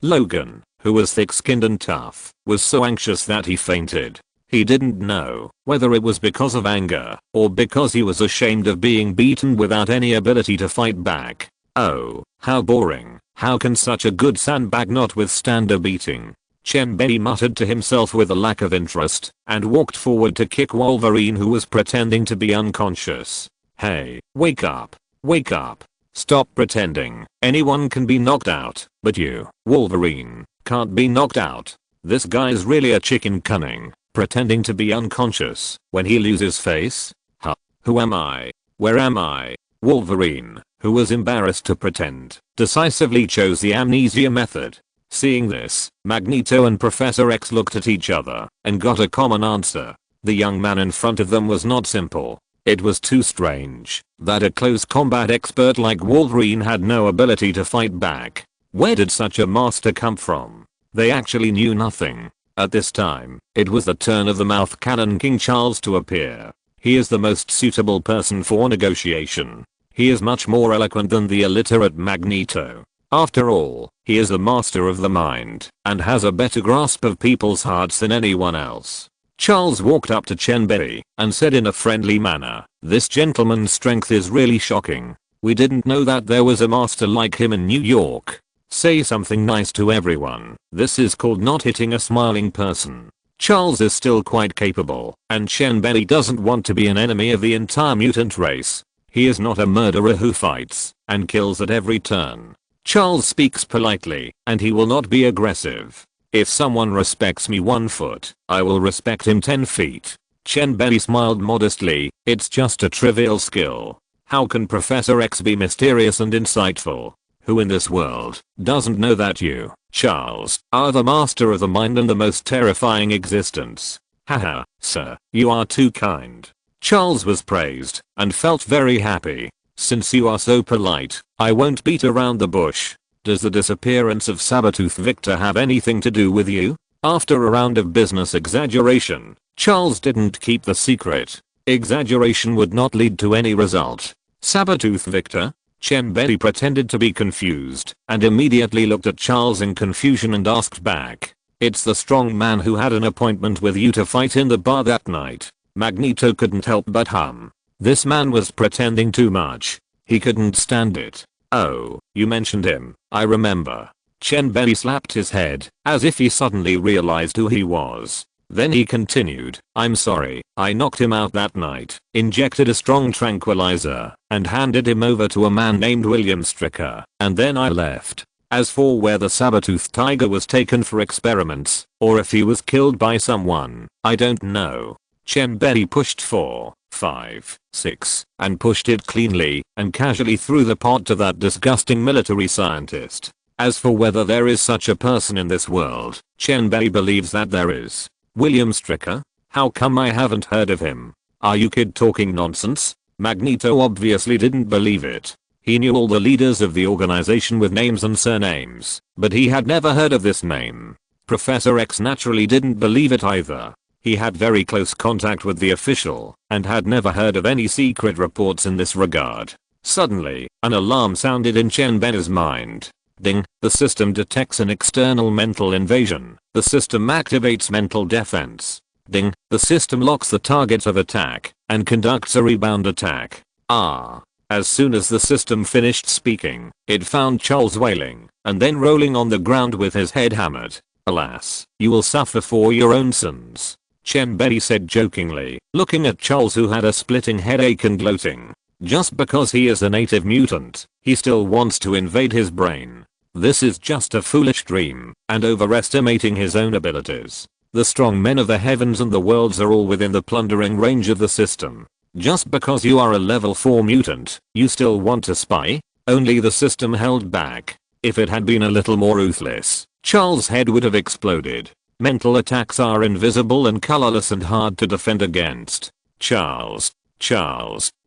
Logan, who was thick-skinned and tough, was so anxious that he fainted. He didn't know whether it was because of anger or because he was ashamed of being beaten without any ability to fight back. Oh, how boring. How can such a good sandbag not withstand a beating? Chen Bei muttered to himself with a lack of interest and walked forward to kick Wolverine, who was pretending to be unconscious. "Hey, wake up. Wake up. Stop pretending. Anyone can be knocked out, but you, Wolverine, can't be knocked out. This guy's really a chicken cunning. Pretending to be unconscious when he loses face? Huh? Who am I? Where am I?" Wolverine, who was embarrassed to pretend, decisively chose the amnesia method. Seeing this, Magneto and Professor X looked at each other and got a common answer. The young man in front of them was not simple. It was too strange that a close combat expert like Wolverine had no ability to fight back. Where did such a master come from? They actually knew nothing. At this time, it was the turn of the mouth cannon King Charles to appear. He is the most suitable person for negotiation. He is much more eloquent than the illiterate Magneto. After all, he is the master of the mind and has a better grasp of people's hearts than anyone else. Charles walked up to Chen Bei and said in a friendly manner, "This gentleman's strength is really shocking. We didn't know that there was a master like him in New York. Say something nice to everyone. This is called not hitting a smiling person." Charles is still quite capable, and Chen Bei doesn't want to be an enemy of the entire mutant race. He is not a murderer who fights and kills at every turn. Charles speaks politely, and he will not be aggressive. If someone respects me 1 foot, I will respect him 10 feet. Chen Bei smiled modestly, "It's just a trivial skill. How can Professor X be mysterious and insightful? Who in this world doesn't know that you, Charles, are the master of the mind and the most terrifying existence? Haha, sir, you are too kind." Charles was praised and felt very happy. "Since you are so polite, I won't beat around the bush. Does the disappearance of Sabretooth Victor have anything to do with you?" After a round of business exaggeration, Charles didn't keep the secret. Exaggeration would not lead to any result. Sabretooth Victor? Chen Bei pretended to be confused and immediately looked at Charles in confusion and asked back, "It's the strong man who had an appointment with you to fight in the bar that night." Magneto couldn't help but hum. This man was pretending too much. He couldn't stand it. "Oh, you mentioned him, I remember." Chen Bei slapped his head, as if he suddenly realized who he was. Then he continued, "I'm sorry, I knocked him out that night, injected a strong tranquilizer, and handed him over to a man named William Stryker, and then I left. As for where the Sabretooth tiger was taken for experiments, or if he was killed by someone, I don't know." Chen Bei pushed 4, 5, 6, and pushed it cleanly and casually threw the pot to that disgusting military scientist. As for whether there is such a person in this world, Chen Bei believes that there is. William Stryker? How come I haven't heard of him? Are you kid talking nonsense? Magneto obviously didn't believe it. He knew all the leaders of the organization with names and surnames, but he had never heard of this name. Professor X naturally didn't believe it either. He had very close contact with the official and had never heard of any secret reports in this regard. Suddenly, an alarm sounded in Chen Bei's mind. Ding, the system detects an external mental invasion. The system activates mental defense. Ding, the system locks the target of attack and conducts a rebound attack. Ah. As soon as the system finished speaking, it found Charles wailing and then rolling on the ground with his head hammered. "Alas, you will suffer for your own sins," Chen Bei said jokingly, looking at Charles who had a splitting headache and gloating. Just because he is a native mutant, he still wants to invade his brain. This is just a foolish dream and overestimating his own abilities. The strong men of the heavens and the worlds are all within the plundering range of the system. Just because you are a level 4 mutant, you still want to spy? Only the system held back. If it had been a little more ruthless, Charles' head would have exploded. Mental attacks are invisible and colorless and hard to defend against. Charles,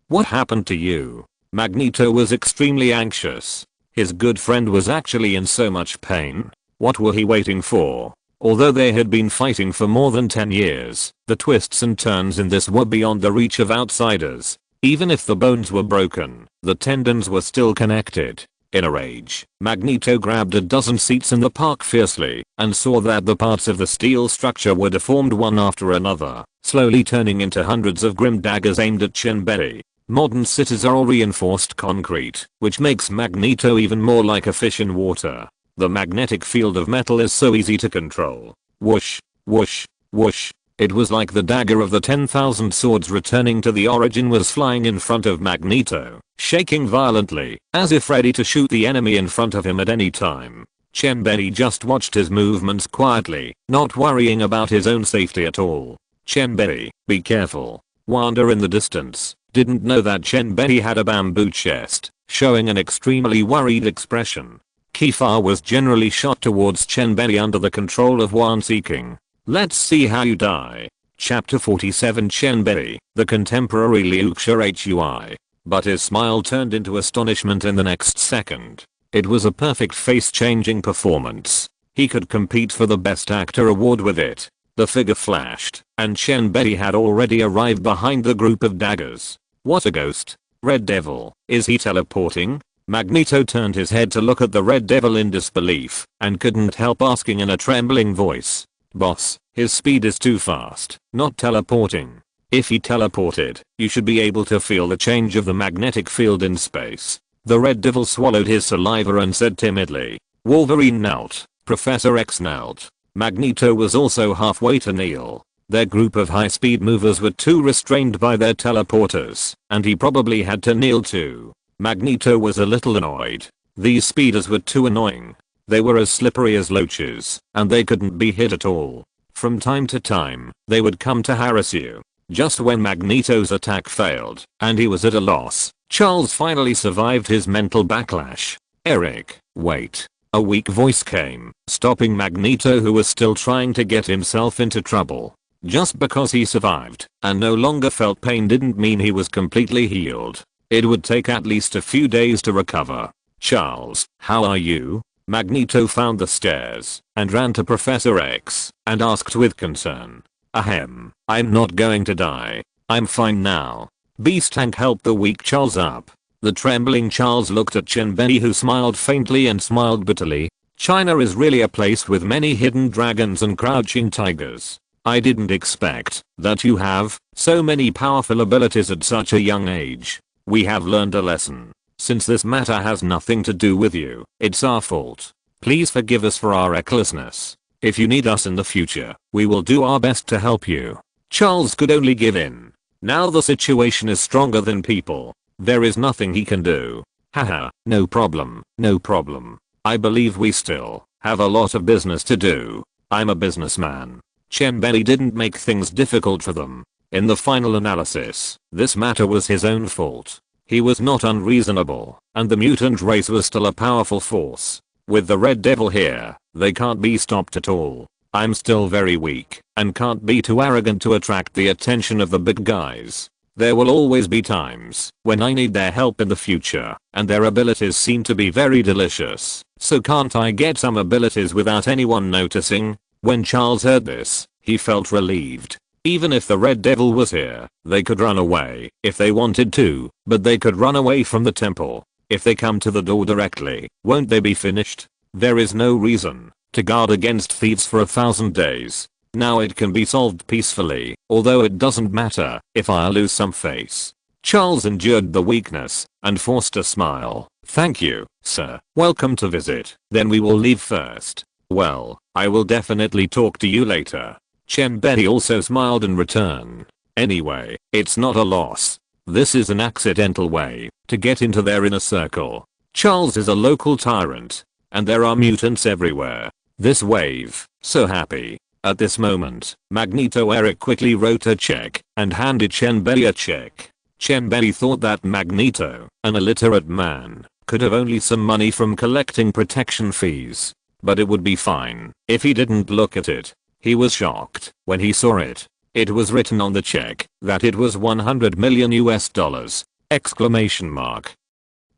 what happened to you? Magneto was extremely anxious. His good friend was actually in so much pain. What were he waiting for? Although they had been fighting for more than 10 years, the twists and turns in this were beyond the reach of outsiders. Even if the bones were broken, the tendons were still connected. In a rage, Magneto grabbed a dozen seats in the park fiercely and saw that the parts of the steel structure were deformed one after another, slowly turning into hundreds of grim daggers aimed at Chen Bei. Modern cities are all reinforced concrete, which makes Magneto even more like a fish in water. The magnetic field of metal is so easy to control. Whoosh, whoosh, whoosh. It was like the dagger of the 10,000 swords returning to the origin was flying in front of Magneto, shaking violently, as if ready to shoot the enemy in front of him at any time. Chen Bei just watched his movements quietly, not worrying about his own safety at all. Chen Bei, be careful. Wanda in the distance didn't know that Chen Bei had a bamboo chest, showing an extremely worried expression. Kiefer was generally shot towards Chen Bei under the control of Wan Seeking. Let's see how you die. Chapter 47 Chen Bei, the contemporary Liu Hui. But his smile turned into astonishment in the next second. It was a perfect face-changing performance. He could compete for the Best Actor award with it. The figure flashed, and Chen Bei had already arrived behind the group of daggers. What a ghost. Red Devil, is he teleporting? Magneto turned his head to look at the Red Devil in disbelief and couldn't help asking in a trembling voice. Boss, his speed is too fast, not teleporting. If he teleported, you should be able to feel the change of the magnetic field in space. The Red Devil swallowed his saliva and said timidly. Wolverine knelt. Professor X knelt. Magneto was also halfway to kneel. Their group of high-speed movers were too restrained by their teleporters, and he probably had to kneel too. Magneto was a little annoyed. These speeders were too annoying. They were as slippery as loaches, and they couldn't be hit at all. From time to time, they would come to harass you. Just when Magneto's attack failed, and he was at a loss, Charles finally survived his mental backlash. Eric, wait. A weak voice came, stopping Magneto, who was still trying to get himself into trouble. Just because he survived and no longer felt pain didn't mean he was completely healed. It would take at least a few days to recover. Charles, how are you? Magneto found the stairs and ran to Professor X and asked with concern. Ahem, I'm not going to die. I'm fine now. Beast Tank helped the weak Charles up. The trembling Charles looked at Chen Bei, who smiled faintly and smiled bitterly. China is really a place with many hidden dragons and crouching tigers. I didn't expect that you have so many powerful abilities at such a young age. We have learned a lesson. Since this matter has nothing to do with you, it's our fault. Please forgive us for our recklessness. If you need us in the future, we will do our best to help you. Charles could only give in. Now the situation is stronger than people. There is nothing he can do. Haha, no problem, no problem. I believe we still have a lot of business to do. I'm a businessman. Chen Bei didn't make things difficult for them. In the final analysis, this matter was his own fault. He was not unreasonable, and the mutant race was still a powerful force. With the Red Devil here, they can't be stopped at all. I'm still very weak, and can't be too arrogant to attract the attention of the big guys. There will always be times when I need their help in the future, and their abilities seem to be very delicious. So can't I get some abilities without anyone noticing? When Charles heard this, he felt relieved. Even if the Red Devil was here, they could run away if they wanted to, but they could run away from the temple. If they come to the door directly, won't they be finished? There is no reason to guard against thieves for 1,000 days. Now it can be solved peacefully, although it doesn't matter if I lose some face. Charles endured the weakness and forced a smile. Thank you, sir. Welcome to visit. Then we will leave first. Well, I will definitely talk to you later. Chen Bei also smiled in return. Anyway, it's not a loss. This is an accidental way to get into their inner circle. Charles is a local tyrant, and there are mutants everywhere. This wave, so happy. At this moment, Magneto Eric quickly wrote a check and handed Chen Bei a check. Chen Bei thought that Magneto, an illiterate man, could have only some money from collecting protection fees. But it would be fine if he didn't look at it. He was shocked when he saw it. It was written on the check that it was $100 million US. Exclamation mark.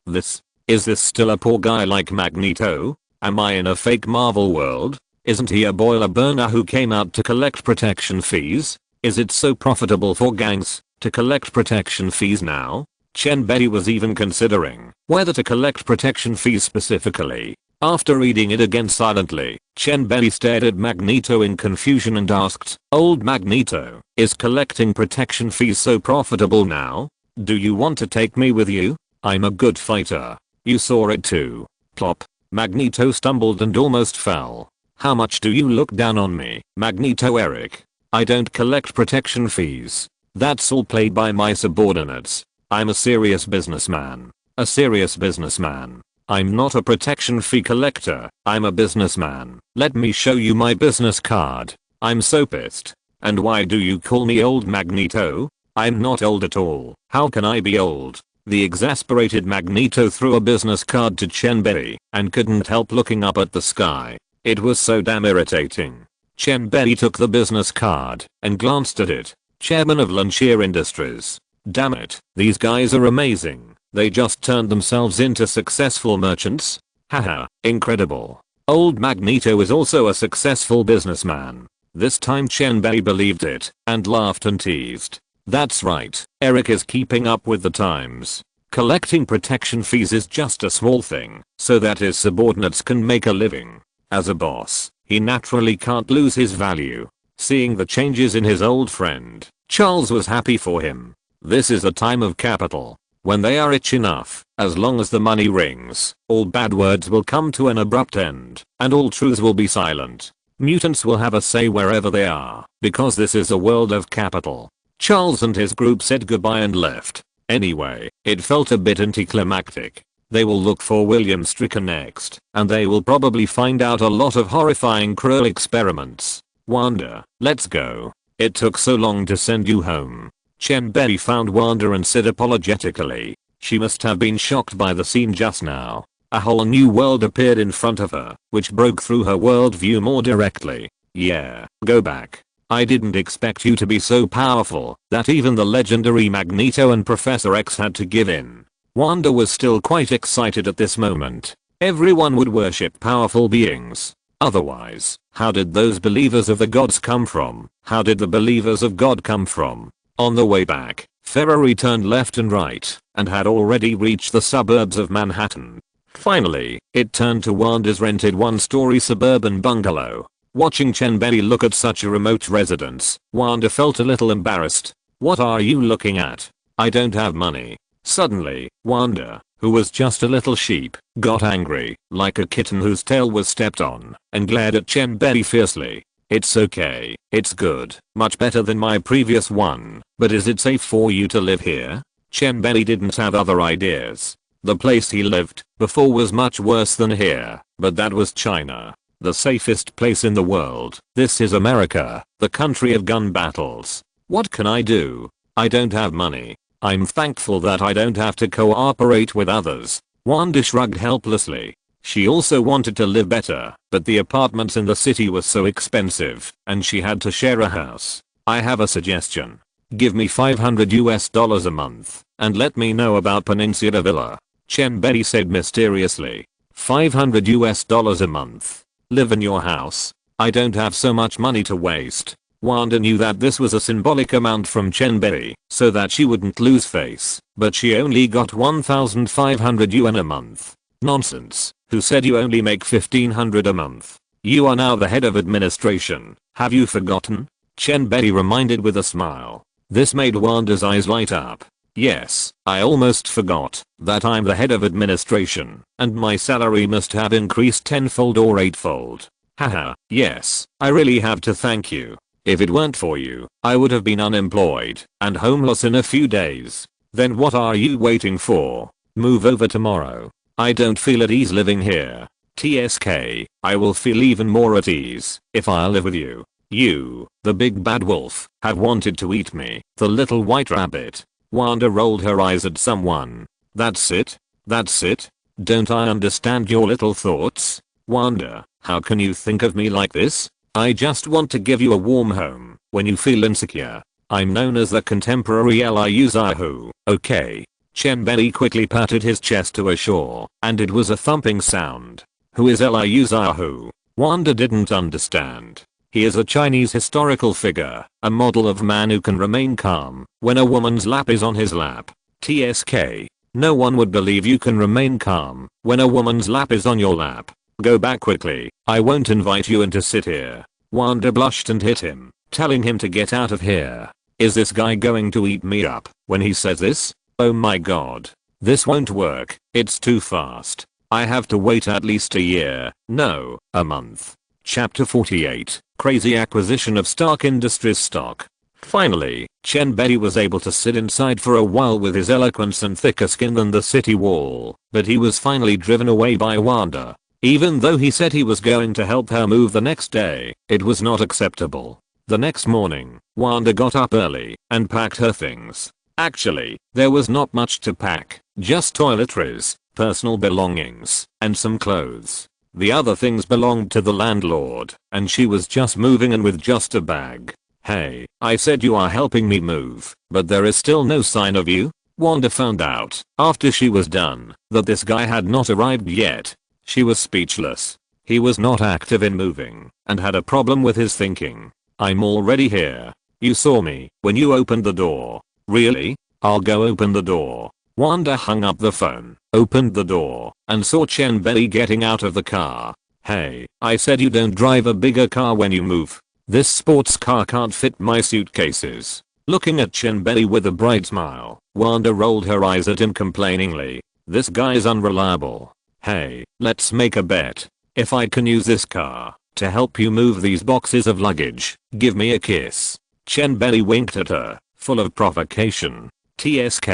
Is this still a poor guy like Magneto? Am I in a fake Marvel world? Isn't he a boiler burner who came out to collect protection fees? Is it so profitable for gangs to collect protection fees now? Chen Bei was even considering whether to collect protection fees specifically. After reading it again silently, Chen Bei stared at Magneto in confusion and asked, Old Magneto, is collecting protection fees so profitable now? Do you want to take me with you? I'm a good fighter. You saw it too. Plop. Magneto stumbled and almost fell. How much do you look down on me, Magneto Eric? I don't collect protection fees. That's all played by my subordinates. I'm a serious businessman. A serious businessman. I'm not a protection fee collector, I'm a businessman. Let me show you my business card. I'm so pissed. And why do you call me old Magneto? I'm not old at all. How can I be old? The exasperated Magneto threw a business card to Chen Bei and couldn't help looking up at the sky. It was so damn irritating. Chen Bei took the business card and glanced at it. Chairman of Launcher Industries. Damn it, these guys are amazing. They just turned themselves into successful merchants? Haha, incredible. Old Magneto is also a successful businessman. This time Chen Bei believed it and laughed and teased. That's right, Eric is keeping up with the times. Collecting protection fees is just a small thing so that his subordinates can make a living. As a boss, he naturally can't lose his value. Seeing the changes in his old friend, Charles was happy for him. This is a time of capital. When they are rich enough, as long as the money rings, all bad words will come to an abrupt end, and all truths will be silent. Mutants will have a say wherever they are, because this is a world of capital. Charles and his group said goodbye and left. Anyway, it felt a bit anticlimactic. They will look for William Stryker next, and they will probably find out a lot of horrifying cruel experiments. Wanda, let's go. It took so long to send you home. Chen Bei found Wanda and said apologetically. She must have been shocked by the scene just now. A whole new world appeared in front of her, which broke through her worldview more directly. Yeah, go back. I didn't expect you to be so powerful that even the legendary Magneto and Professor X had to give in. Wanda was still quite excited at this moment. Everyone would worship powerful beings. Otherwise, how did those believers of the gods come from? How did the believers of God come from? On the way back, Ferrari turned left and right, and had already reached the suburbs of Manhattan. Finally, it turned to Wanda's rented one-story suburban bungalow. Watching Chen Bei look at such a remote residence, Wanda felt a little embarrassed. What are you looking at? I don't have money. Suddenly, Wanda, who was just a little sheep, got angry, like a kitten whose tail was stepped on, and glared at Chen Bei fiercely. It's okay, it's good, much better than my previous one, but is it safe for you to live here? Chen Bei didn't have other ideas. The place he lived before was much worse than here, but that was China. The safest place in the world. This is America, the country of gun battles. What can I do? I don't have money. I'm thankful that I don't have to cooperate with others. Wanda shrugged helplessly. She also wanted to live better, but the apartments in the city were so expensive, and she had to share a house. I have a suggestion. Give me $500 a month, and let me know about Peninsula Villa. Chen Bei said mysteriously. $500 a month. Live in your house. I don't have so much money to waste. Wanda knew that this was a symbolic amount from Chen Bei, so that she wouldn't lose face, but she only got 1,500 yuan a month. Nonsense. Who said you only make 1,500 a month? You are now the head of administration. Have you forgotten? Chen Bei reminded with a smile. This made Wanda's eyes light up. Yes, I almost forgot that I'm the head of administration, and my salary must have increased tenfold or eightfold. Haha, yes, I really have to thank you. If it weren't for you, I would have been unemployed and homeless in a few days. Then what are you waiting for? Move over tomorrow. I don't feel at ease living here. TSK, I will feel even more at ease if I live with you. You, the big bad wolf, have wanted to eat me, the little white rabbit. Wanda rolled her eyes at someone. That's it? That's it? Don't I understand your little thoughts? Wanda, how can you think of me like this? I just want to give you a warm home when you feel insecure. I'm known as the contemporary Liu Xiaohu, okay? Chen Bei quickly patted his chest to assure, and it was a thumping sound. Who is Liu Xiaohu? Wanda didn't understand. He is a Chinese historical figure, a model of man who can remain calm when a woman's lap is on his lap. TSK. No one would believe you can remain calm when a woman's lap is on your lap. Go back quickly. I won't invite you in to sit here. Wanda blushed and hit him, telling him to get out of here. Is this guy going to eat me up when he says this? Oh my god. This won't work. It's too fast. I have to wait at least a year. No, a month. Chapter 48. Crazy acquisition of Stark Industries stock. Finally, Chen Bei was able to sit inside for a while with his eloquence and thicker skin than the city wall, but he was finally driven away by Wanda. Even though he said he was going to help her move the next day, it was not acceptable. The next morning, Wanda got up early and packed her things. Actually, there was not much to pack, just toiletries, personal belongings, and some clothes. The other things belonged to the landlord, and she was just moving in with just a bag. Hey, I said you are helping me move, but there is still no sign of you? Wanda found out, after she was done, that this guy had not arrived yet. She was speechless. He was not active in moving, and had a problem with his thinking. I'm already here. You saw me when you opened the door. Really? I'll go open the door. Wanda hung up the phone, opened the door, and saw Chen Bei getting out of the car. Hey, I said you don't drive a bigger car when you move. This sports car can't fit my suitcases. Looking at Chen Bei with a bright smile, Wanda rolled her eyes at him complainingly. This guy's unreliable. Hey, let's make a bet. If I can use this car to help you move these boxes of luggage, give me a kiss. Chen Bei winked at her, full of provocation. TSK,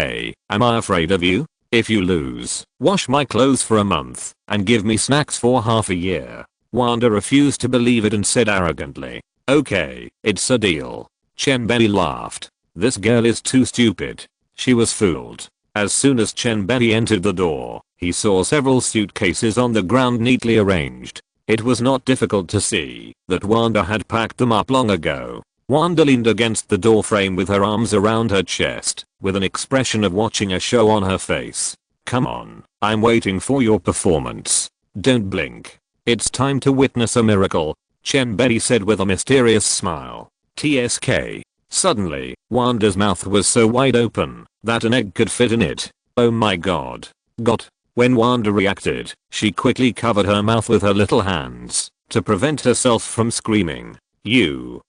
am I afraid of you? If you lose, wash my clothes for a month and give me snacks for half a year. Wanda refused to believe it and said arrogantly, okay, it's a deal. Chen Bei laughed. This girl is too stupid. She was fooled. As soon as Chen Bei entered the door, he saw several suitcases on the ground neatly arranged. It was not difficult to see that Wanda had packed them up long ago. Wanda leaned against the doorframe with her arms around her chest, with an expression of watching a show on her face. Come on, I'm waiting for your performance. Don't blink. It's time to witness a miracle, Chen Bei said with a mysterious smile. TSK. Suddenly, Wanda's mouth was so wide open that an egg could fit in it. Oh my god. Got. When Wanda reacted, she quickly covered her mouth with her little hands to prevent herself from screaming.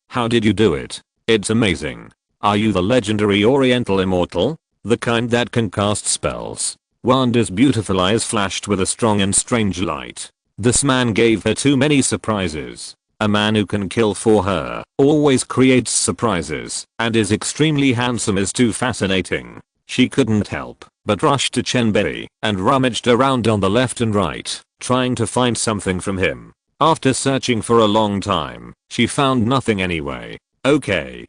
How did you do it? It's amazing. Are you the legendary Oriental immortal? The kind that can cast spells? Wanda's beautiful eyes flashed with a strong and strange light. This man gave her too many surprises. A man who can kill for her, always creates surprises, and is extremely handsome is too fascinating. She couldn't help but rush to Chen Bei and rummaged around on the left and right, trying to find something from him. After searching for a long time, she found nothing anyway. Okay,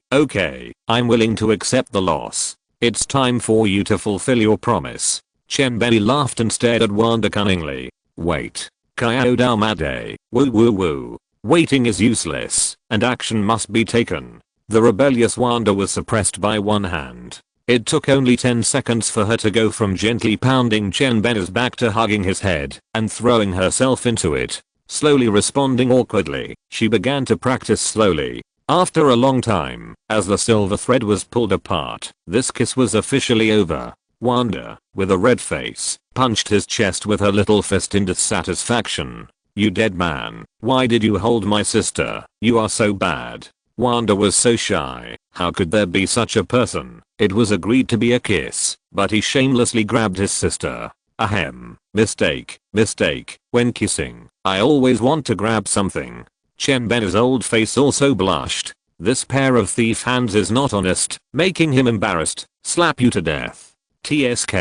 I'm willing to accept the loss. It's time for you to fulfill your promise. Chen Bei laughed and stared at Wanda cunningly. Wait. Kyo Dalmade, woo woo woo. Waiting is useless, and action must be taken. The rebellious Wanda was suppressed by one hand. It took only 10 seconds for her to go from gently pounding Chen Bei's back to hugging his head and throwing herself into it. Slowly responding awkwardly, she began to practice slowly. After a long time, as the silver thread was pulled apart, this kiss was officially over. Wanda, with a red face, punched his chest with her little fist in dissatisfaction. You dead man, why did you hold my sister? You are so bad. Wanda was so shy. How could there be such a person? It was agreed to be a kiss, but he shamelessly grabbed his sister. Ahem. Mistake. When kissing, I always want to grab something. Chen Bei's old face also blushed. This pair of thief hands is not honest, making him embarrassed. Slap you to death. TSK.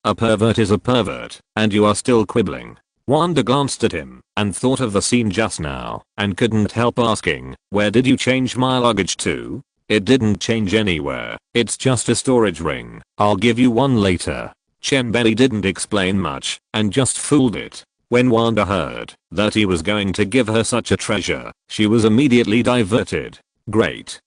A pervert is a pervert, and you are still quibbling. Wanda glanced at him and thought of the scene just now and couldn't help asking, where did you change my luggage to? It didn't change anywhere. It's just a storage ring. I'll give you one later. Chen Bei didn't explain much and just fooled it. When Wanda heard that he was going to give her such a treasure, she was immediately diverted. Great.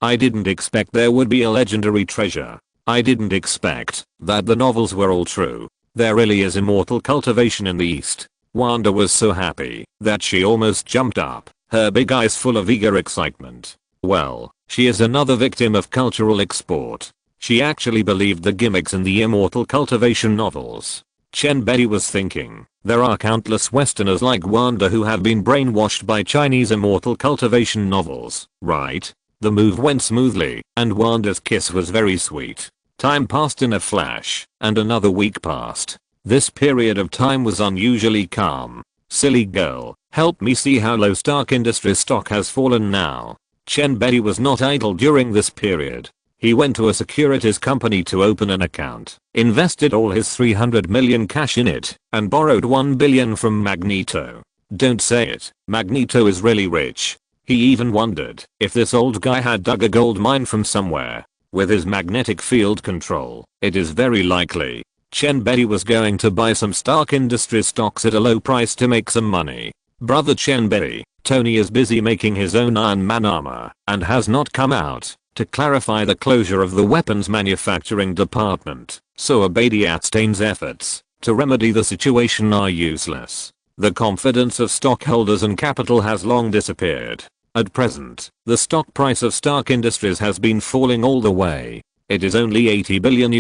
I didn't expect there would be a legendary treasure. I didn't expect that the novels were all true. There really is immortal cultivation in the East. Wanda was so happy that she almost jumped up, her big eyes full of eager excitement. Well, she is another victim of cultural export. She actually believed the gimmicks in the immortal cultivation novels. Chen Bei was thinking, there are countless Westerners like Wanda who have been brainwashed by Chinese immortal cultivation novels, right? The move went smoothly, and Wanda's kiss was very sweet. Time passed in a flash, and another week passed. This period of time was unusually calm. Silly girl, help me see how low Stark Industries stock has fallen now. Chen Bei was not idle during this period. He went to a securities company to open an account, invested all his 300 million cash in it, and borrowed 1 billion from Magneto. Don't say it, Magneto is really rich. He even wondered if this old guy had dug a gold mine from somewhere. With his magnetic field control, it is very likely. Chen Bei was going to buy some Stark Industries stocks at a low price to make some money. Brother Chen Bei, Tony is busy making his own Iron Man armor and has not come out to clarify the closure of the weapons manufacturing department, so Abadiastain's efforts to remedy the situation are useless. The confidence of stockholders and capital has long disappeared. At present, the stock price of Stark Industries has been falling all the way. It is only $80 billion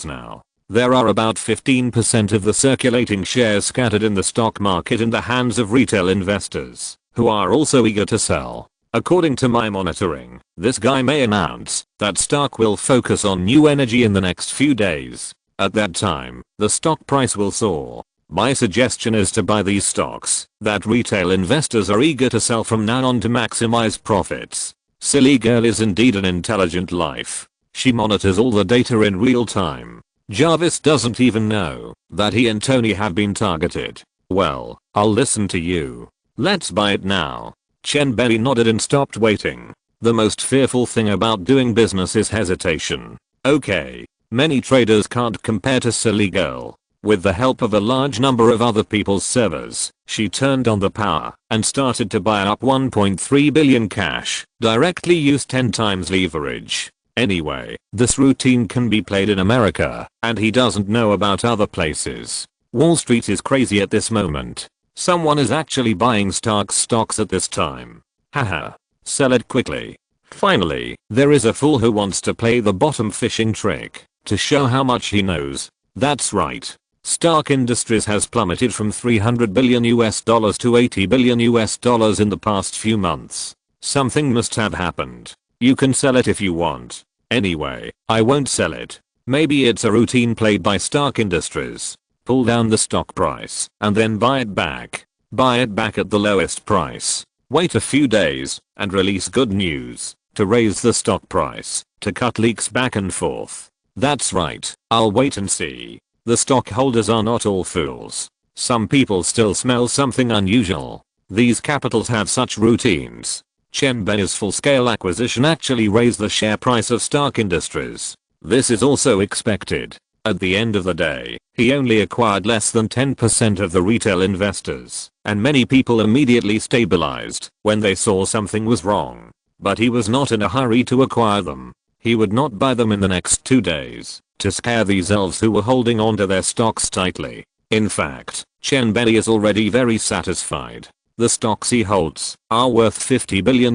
now. There are about 15% of the circulating shares scattered in the stock market in the hands of retail investors, who are also eager to sell. According to my monitoring, this guy may announce that stock will focus on new energy in the next few days. At that time, the stock price will soar. My suggestion is to buy these stocks that retail investors are eager to sell from now on to maximize profits. Silly girl is indeed an intelligent life. She monitors all the data in real time. Jarvis doesn't even know that he and Tony have been targeted. Well, I'll listen to you. Let's buy it now. Chen Bei nodded and stopped waiting. The most fearful thing about doing business is hesitation. Okay. Many traders can't compare to silly girl. With the help of a large number of other people's servers, she turned on the power and started to buy up 1.3 billion cash, directly used 10 times leverage. Anyway, this routine can be played in America, and he doesn't know about other places. Wall Street is crazy at this moment. Someone is actually buying Stark's stocks at this time. Haha. Sell it quickly. Finally, there is a fool who wants to play the bottom fishing trick to show how much he knows. That's right. Stark Industries has plummeted from $300 billion to $80 billion in the past few months. Something must have happened. You can sell it if you want. Anyway, I won't sell it. Maybe it's a routine played by Stark Industries. Pull down the stock price and then buy it back. Buy it back at the lowest price. Wait a few days and release good news to raise the stock price to cut leaks back and forth. That's right. I'll wait and see. The stockholders are not all fools. Some people still smell something unusual. These capitals have such routines. Chen Bei's full-scale acquisition actually raised the share price of Stark Industries. This is also expected. At the end of the day, he only acquired less than 10% of the retail investors, and many people immediately stabilized when they saw something was wrong. But he was not in a hurry to acquire them. He would not buy them in the next 2 days to scare these elves who were holding on to their stocks tightly. In fact, Chen Bei is already very satisfied. The stocks he holds are worth $50 billion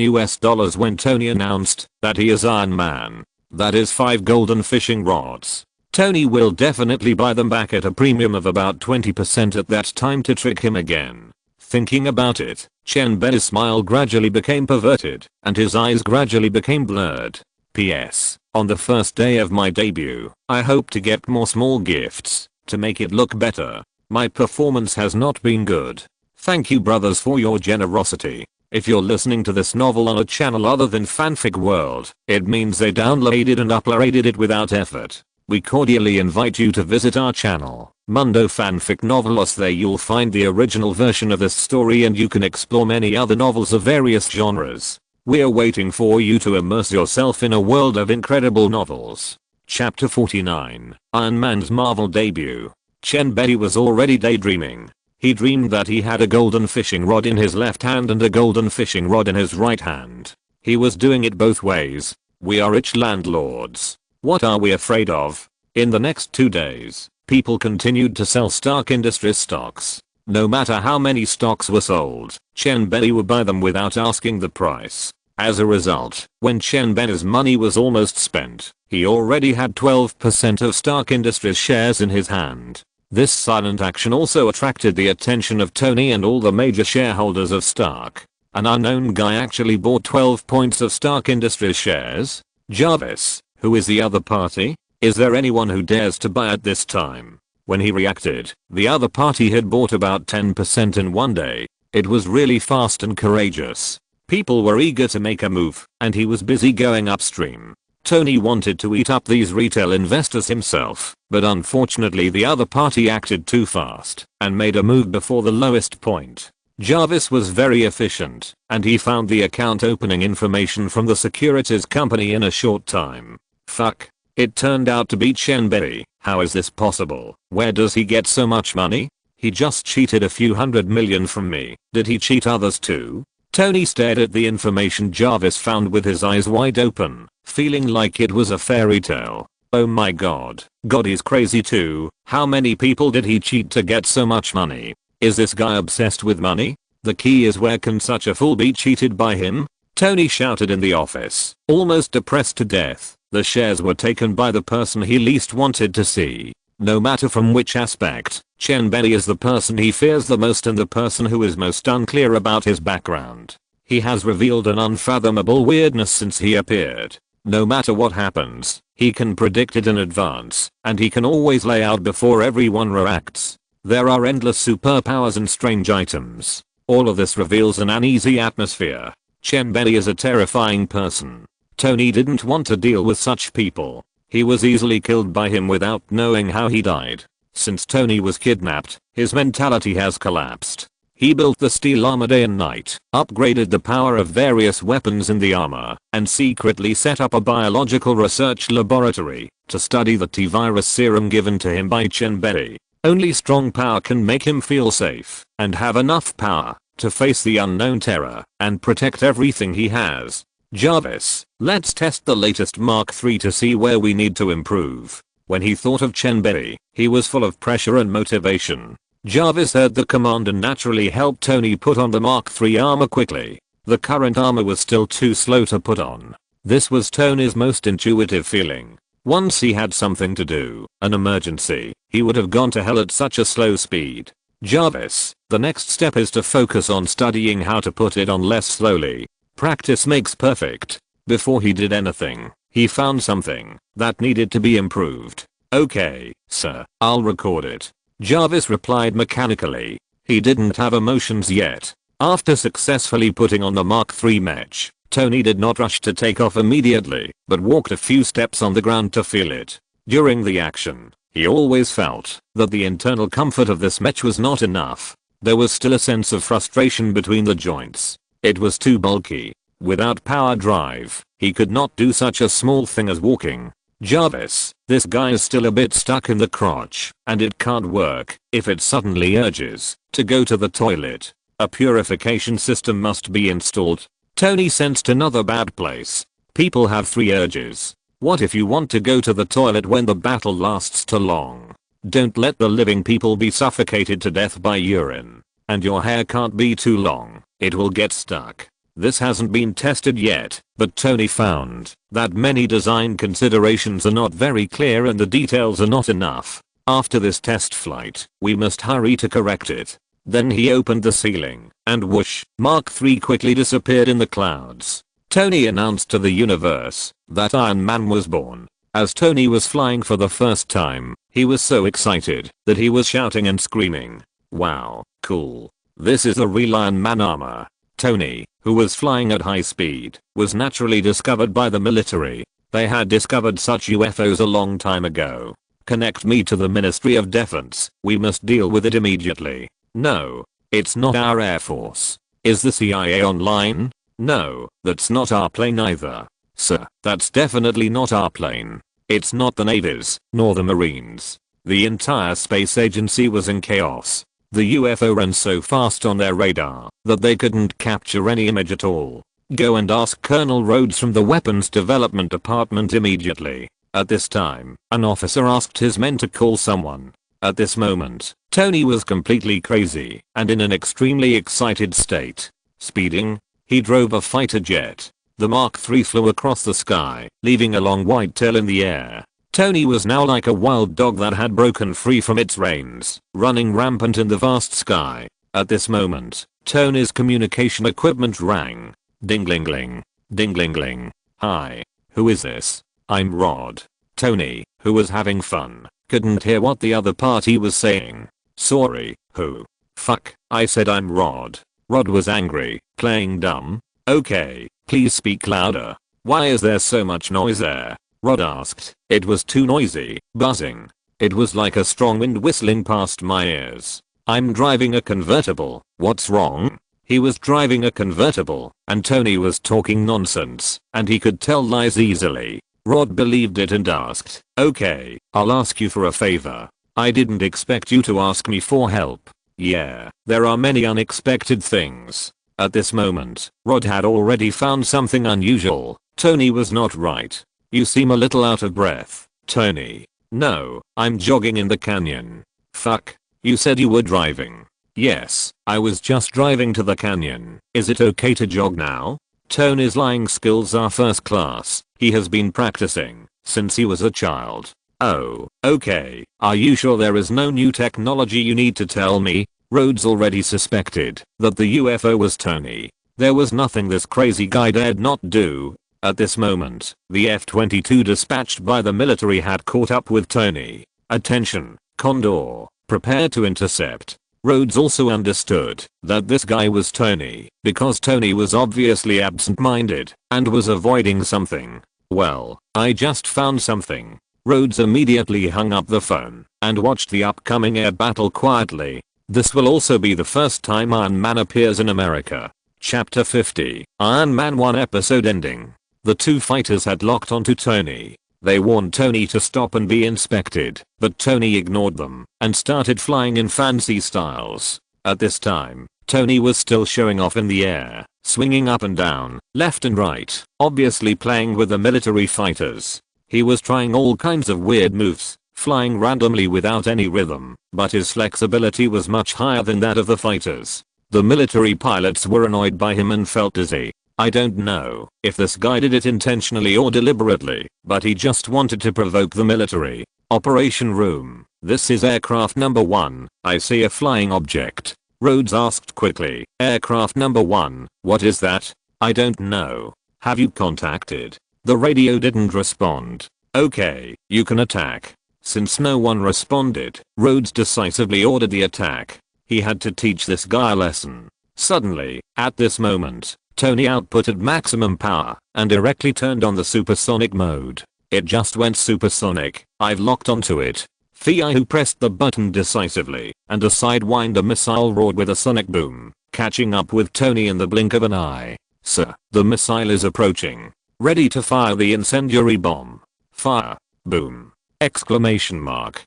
when Tony announced that he is Iron Man. That is 5 golden fishing rods. Tony will definitely buy them back at a premium of about 20% at that time to trick him again. Thinking about it, Chen Bei's smile gradually became perverted and his eyes gradually became blurred. P.S. On the first day of my debut, I hope to get more small gifts to make it look better. My performance has not been good. Thank you brothers for your generosity. If you're listening to this novel on a channel other than Fanfic World, it means they downloaded and uploaded it without effort. We cordially invite you to visit our channel, Mundo Fanfic Novelos. There you'll find the original version of this story and you can explore many other novels of various genres. We're waiting for you to immerse yourself in a world of incredible novels. Chapter 49, Iron Man's Marvel Debut. Chen Bei was already daydreaming. He dreamed that he had a golden fishing rod in his left hand and a golden fishing rod in his right hand. He was doing it both ways. We are rich landlords. What are we afraid of? In the next 2 days, people continued to sell Stark Industries stocks. No matter how many stocks were sold, Chen Bei would buy them without asking the price. As a result, when Chen Bei's money was almost spent, he already had 12% of Stark Industries shares in his hand. This silent action also attracted the attention of Tony and all the major shareholders of Stark. An unknown guy actually bought 12 points of Stark Industries shares? Jarvis, who is the other party? Is there anyone who dares to buy at this time? When he reacted, the other party had bought about 10% in one day. It was really fast and courageous. People were eager to make a move, and he was busy going upstream. Tony wanted to eat up these retail investors himself, but unfortunately the other party acted too fast and made a move before the lowest point. Jarvis was very efficient, and he found the account opening information from the securities company in a short time. Fuck. It turned out to be Chen Bei. How is this possible? Where does he get so much money? He just cheated a few $100 million from me. Did he cheat others too? Tony stared at the information Jarvis found with his eyes wide open, feeling like it was a fairy tale. Oh my god. God is crazy too. How many people did he cheat to get so much money? Is this guy obsessed with money? The key is, where can such a fool be cheated by him? Tony shouted in the office, almost depressed to death. The shares were taken by the person he least wanted to see. No matter from which aspect, Chen Bei is the person he fears the most and the person who is most unclear about his background. He has revealed an unfathomable weirdness since he appeared. No matter what happens, he can predict it in advance, and he can always lay out before everyone reacts. There are endless superpowers and strange items. All of this reveals an uneasy atmosphere. Chen Bei is a terrifying person. Tony didn't want to deal with such people. He was easily killed by him without knowing how he died. Since Tony was kidnapped, his mentality has collapsed. He built the steel armor day and night, upgraded the power of various weapons in the armor, and secretly set up a biological research laboratory to study the T-virus serum given to him by Chen Bei. Only strong power can make him feel safe and have enough power to face the unknown terror and protect everything he has. Jarvis, let's test the latest Mark III to see where we need to improve. When he thought of Chen Bei, he was full of pressure and motivation. Jarvis heard the command and naturally helped Tony put on the Mark III armor quickly. The current armor was still too slow to put on. This was Tony's most intuitive feeling. Once he had something to do, an emergency, he would have gone to hell at such a slow speed. Jarvis, the next step is to focus on studying how to put it on less slowly. Practice makes perfect. Before he did anything, he found something that needed to be improved. Okay, sir, I'll record it. Jarvis replied mechanically. He didn't have emotions yet. After successfully putting on the Mark III match, Tony did not rush to take off immediately, but walked a few steps on the ground to feel it. During the action, he always felt that the internal comfort of this match was not enough. There was still a sense of frustration between the joints. It was too bulky. Without power drive, he could not do such a small thing as walking. Jarvis, this guy is still a bit stuck in the crotch, and it can't work if it suddenly urges to go to the toilet. A purification system must be installed. Tony sensed another bad place. People have 3 urges. What if you want to go to the toilet when the battle lasts too long? Don't let the living people be suffocated to death by urine. And your hair can't be too long. It will get stuck. This hasn't been tested yet, but Tony found that many design considerations are not very clear and the details are not enough. After this test flight, we must hurry to correct it. Then he opened the ceiling, and whoosh, Mark III quickly disappeared in the clouds. Tony announced to the universe that Iron Man was born. As Tony was flying for the first time, he was so excited that he was shouting and screaming. Wow, cool. This is the real Iron Man armor. Tony, who was flying at high speed, was naturally discovered by the military. They had discovered such UFOs a long time ago. Connect me to the Ministry of Defense. We must deal with it immediately. No, it's not our Air Force. Is the CIA online? No, that's not our plane either. Sir, that's definitely not our plane. It's not the Navy's, nor the Marines. The entire space agency was in chaos. The UFO ran so fast on their radar that they couldn't capture any image at all. Go and ask Colonel Rhodes from the Weapons Development Department immediately. At this time, an officer asked his men to call someone. At this moment, Tony was completely crazy and in an extremely excited state. Speeding, he drove a fighter jet. The Mark III flew across the sky, leaving a long white tail in the air. Tony was now like a wild dog that had broken free from its reins, running rampant in the vast sky. At this moment, Tony's communication equipment rang. Ding-ling-ling. Ding-ling-ling. Hi. Who is this? I'm Rod. Tony, who was having fun, couldn't hear what the other party was saying. Sorry, who? Fuck, I said I'm Rod. Rod was angry, playing dumb. Okay, please speak louder. Why is there so much noise there? Rod asked. It was too noisy, buzzing. It was like a strong wind whistling past my ears. I'm driving a convertible. What's wrong? He was driving a convertible, and Tony was talking nonsense, and he could tell lies easily. Rod believed it and asked, okay, I'll ask you for a favor. I didn't expect you to ask me for help. Yeah, there are many unexpected things. At this moment, Rod had already found something unusual. Tony was not right. You seem a little out of breath, Tony. No, I'm jogging in the canyon. Fuck, you said you were driving. Yes, I was just driving to the canyon. Is it okay to jog now? Tony's lying skills are first class. He has been practicing since he was a child. Oh, Okay, are you sure there is no new technology you need to tell me? Rhodes already suspected that the UFO was Tony. There was nothing this crazy guy dared not do. At this moment, the F-22 dispatched by the military had caught up with Tony. Attention, Condor, prepare to intercept. Rhodes also understood that this guy was Tony because Tony was obviously absent-minded and was avoiding something. Well, I just found something. Rhodes immediately hung up the phone and watched the upcoming air battle quietly. This will also be the first time Iron Man appears in America. Chapter 50, Iron Man 1 episode ending. The two fighters had locked onto Tony. They warned Tony to stop and be inspected, but Tony ignored them and started flying in fancy styles. At this time, Tony was still showing off in the air, swinging up and down, left and right, obviously playing with the military fighters. He was trying all kinds of weird moves, flying randomly without any rhythm, but his flexibility was much higher than that of the fighters. The military pilots were annoyed by him and felt dizzy. I don't know if this guy did it intentionally or deliberately, but he just wanted to provoke the military. Operation Room, this is aircraft number 1, I see a flying object. Rhodes asked quickly, aircraft number 1, what is that? I don't know. Have you contacted? The radio didn't respond. Okay, you can attack. Since no one responded, Rhodes decisively ordered the attack. He had to teach this guy a lesson. Suddenly, at this moment, Tony outputted maximum power and directly turned on the supersonic mode. It just went supersonic. I've locked onto it. Fiahu pressed the button decisively and a sidewinder missile roared with a sonic boom, catching up with Tony in the blink of an eye. Sir, the missile is approaching. Ready to fire the incendiary bomb. Fire. Boom. Exclamation mark.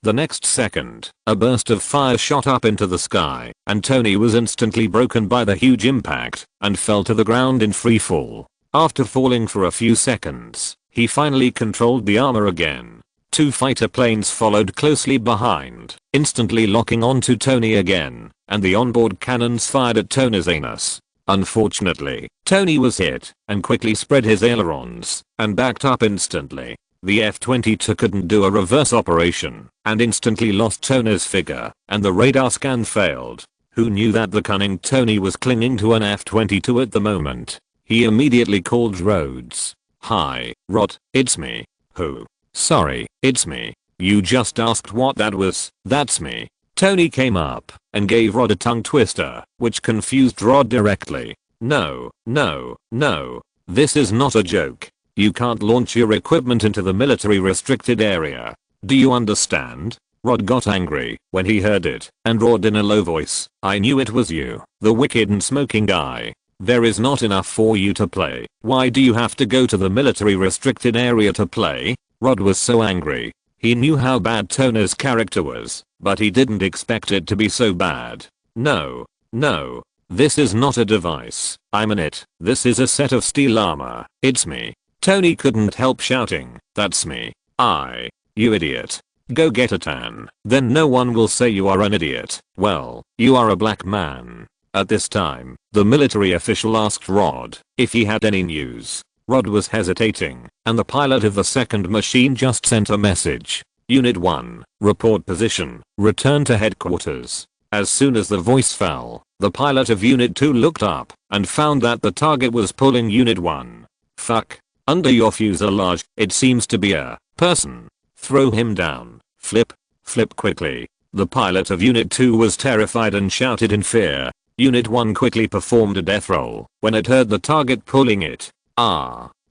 The next second, a burst of fire shot up into the sky, and Tony was instantly broken by the huge impact and fell to the ground in free fall. After falling for a few seconds, he finally controlled the armor again. Two fighter planes followed closely behind, instantly locking onto Tony again, and the onboard cannons fired at Tony's anus. Unfortunately, Tony was hit and quickly spread his ailerons and backed up instantly. The F-22 couldn't do a reverse operation and instantly lost Tony's figure, and the radar scan failed. Who knew that the cunning Tony was clinging to an F-22 at the moment? He immediately called Rhodes. Hi, Rod, it's me. Who? Sorry, it's me. You just asked what that was. That's me. Tony came up and gave Rod a tongue twister, which confused Rod directly. No, no, no. This is not a joke. You can't launch your equipment into the military restricted area. Do you understand? Rod got angry when he heard it and roared in a low voice, I knew it was you, the wicked and smoking guy. There is not enough for you to play. Why do you have to go to the military restricted area to play? Rod was so angry. He knew how bad Tony's character was, but he didn't expect it to be so bad. No, no. This is not a device. I'm in it. This is a set of steel armor. It's me. Tony couldn't help shouting, that's me. You idiot. Go get a tan. Then no one will say you are an idiot. Well, you are a black man. At this time, the military official asked Rod if he had any news. Rod was hesitating, and the pilot of the second machine just sent a message. Unit 1, report position, return to headquarters. As soon as the voice fell, the pilot of Unit 2 looked up and found that the target was pulling Unit 1. Fuck. Under your fuselage, it seems to be a person. Throw him down. Flip. Flip quickly. The pilot of Unit 2 was terrified and shouted in fear. Unit 1 quickly performed a death roll when it heard the target pulling it.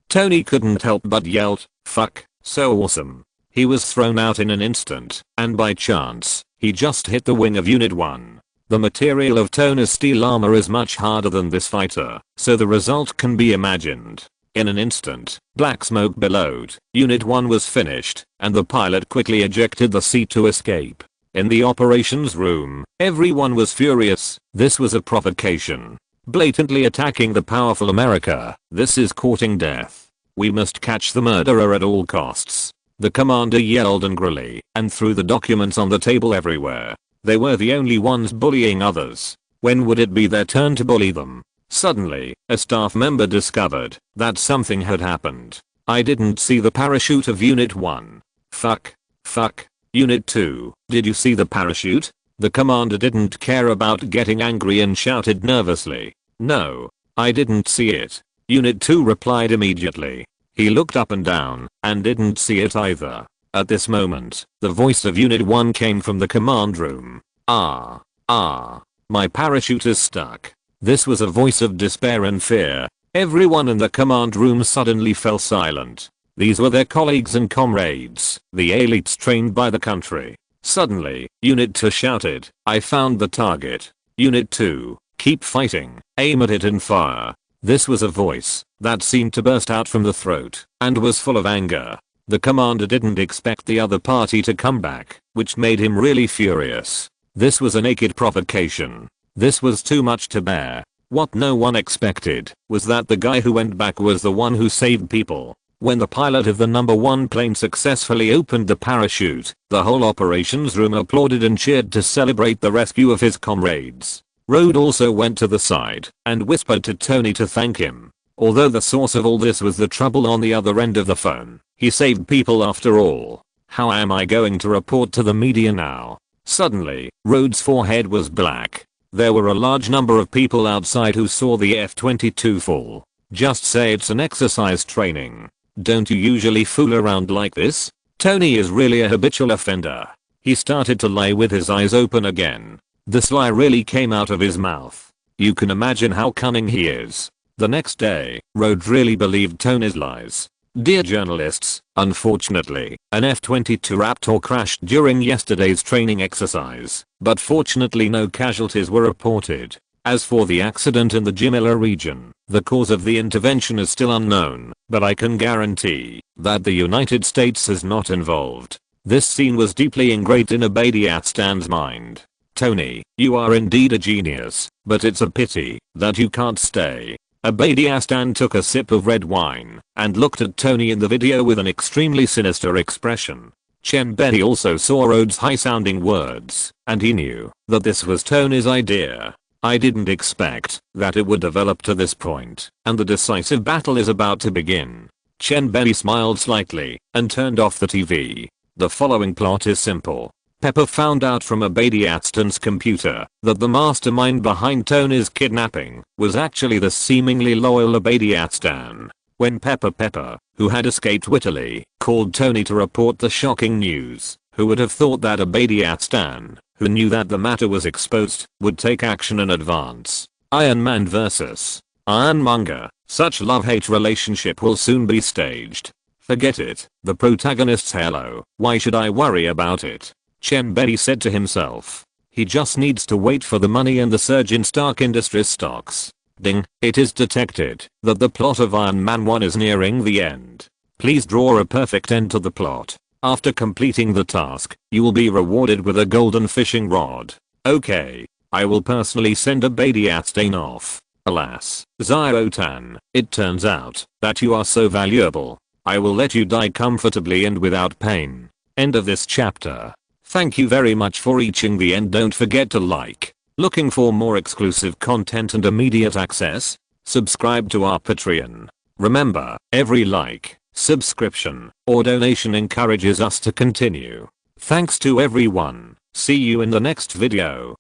Tony couldn't help but yelled, fuck, so awesome. He was thrown out in an instant, and by chance, he just hit the wing of Unit 1. The material of Tony's steel armor is much harder than this fighter, so the result can be imagined. In an instant, black smoke billowed, Unit 1 was finished, and the pilot quickly ejected the seat to escape. In the operations room, everyone was furious. This was a provocation. Blatantly attacking the powerful America. This is courting death. We must catch the murderer at all costs. The commander yelled angrily and threw the documents on the table everywhere. They were the only ones bullying others. When would it be their turn to bully them? Suddenly, a staff member discovered that something had happened. I didn't see the parachute of Unit 1. Fuck. Fuck. Unit 2, did you see the parachute? The commander didn't care about getting angry and shouted nervously. No, I didn't see it. Unit 2 replied immediately. He looked up and down and didn't see it either. At this moment, the voice of Unit 1 came from the command room. My parachute is stuck. This was a voice of despair and fear. Everyone in the command room suddenly fell silent. These were their colleagues and comrades, the elites trained by the country. Suddenly, Unit 2 shouted, I found the target. Unit 2, keep fighting, aim at it and fire. This was a voice that seemed to burst out from the throat and was full of anger. The commander didn't expect the other party to come back, which made him really furious. This was a naked provocation. This was too much to bear. What no one expected was that the guy who went back was the one who saved people. When the pilot of the number 1 plane successfully opened the parachute, the whole operations room applauded and cheered to celebrate the rescue of his comrades. Rode also went to the side and whispered to Tony to thank him. Although the source of all this was the trouble on the other end of the phone, he saved people after all. How am I going to report to the media now? Suddenly, Rhodes' forehead was black. There were a large number of people outside who saw the F-22 fall. Just say it's an exercise training. Don't you usually fool around like this? Tony is really a habitual offender. He started to lie with his eyes open again. The lie really came out of his mouth. You can imagine how cunning he is. The next day, Rhodes really believed Tony's lies. Dear journalists, unfortunately, an F-22 Raptor crashed during yesterday's training exercise, but fortunately no casualties were reported. As for the accident in the Jimilla region, the cause of the intervention is still unknown, but I can guarantee that the United States is not involved. This scene was deeply ingrained in Afghanistan's mind. Tony, you are indeed a genius, but it's a pity that you can't stay. Afghanistan took a sip of red wine and looked at Tony in the video with an extremely sinister expression. Chen Bei also saw Rhodes' high-sounding words, and he knew that this was Tony's idea. I didn't expect that it would develop to this point, and the decisive battle is about to begin. Chen Bei smiled slightly and turned off the TV. The following plot is simple. Pepper found out from Afghanistan's computer that the mastermind behind Tony's kidnapping was actually the seemingly loyal Afghanistan. When Pepper, who had escaped Italy, called Tony to report the shocking news, who would have thought that Afghanistan, who knew that the matter was exposed, would take action in advance? Iron Man vs. Ironmonger. Such love-hate relationship will soon be staged. Forget it. The protagonist's hello. Why should I worry about it? Chen Bei said to himself. He just needs to wait for the money and the surge in Stark Industries stocks. Ding, it is detected that the plot of Iron Man 1 is nearing the end. Please draw a perfect end to the plot. After completing the task, you will be rewarded with a golden fishing rod. Okay, I will personally send Afghanistan off. Alas, Ziotan, it turns out that you are so valuable. I will let you die comfortably and without pain. End of this chapter. Thank you very much for reaching the end. Don't forget to like. Looking for more exclusive content and immediate access? Subscribe to our Patreon. Remember, every like, subscription, or donation encourages us to continue. Thanks to everyone. See you in the next video.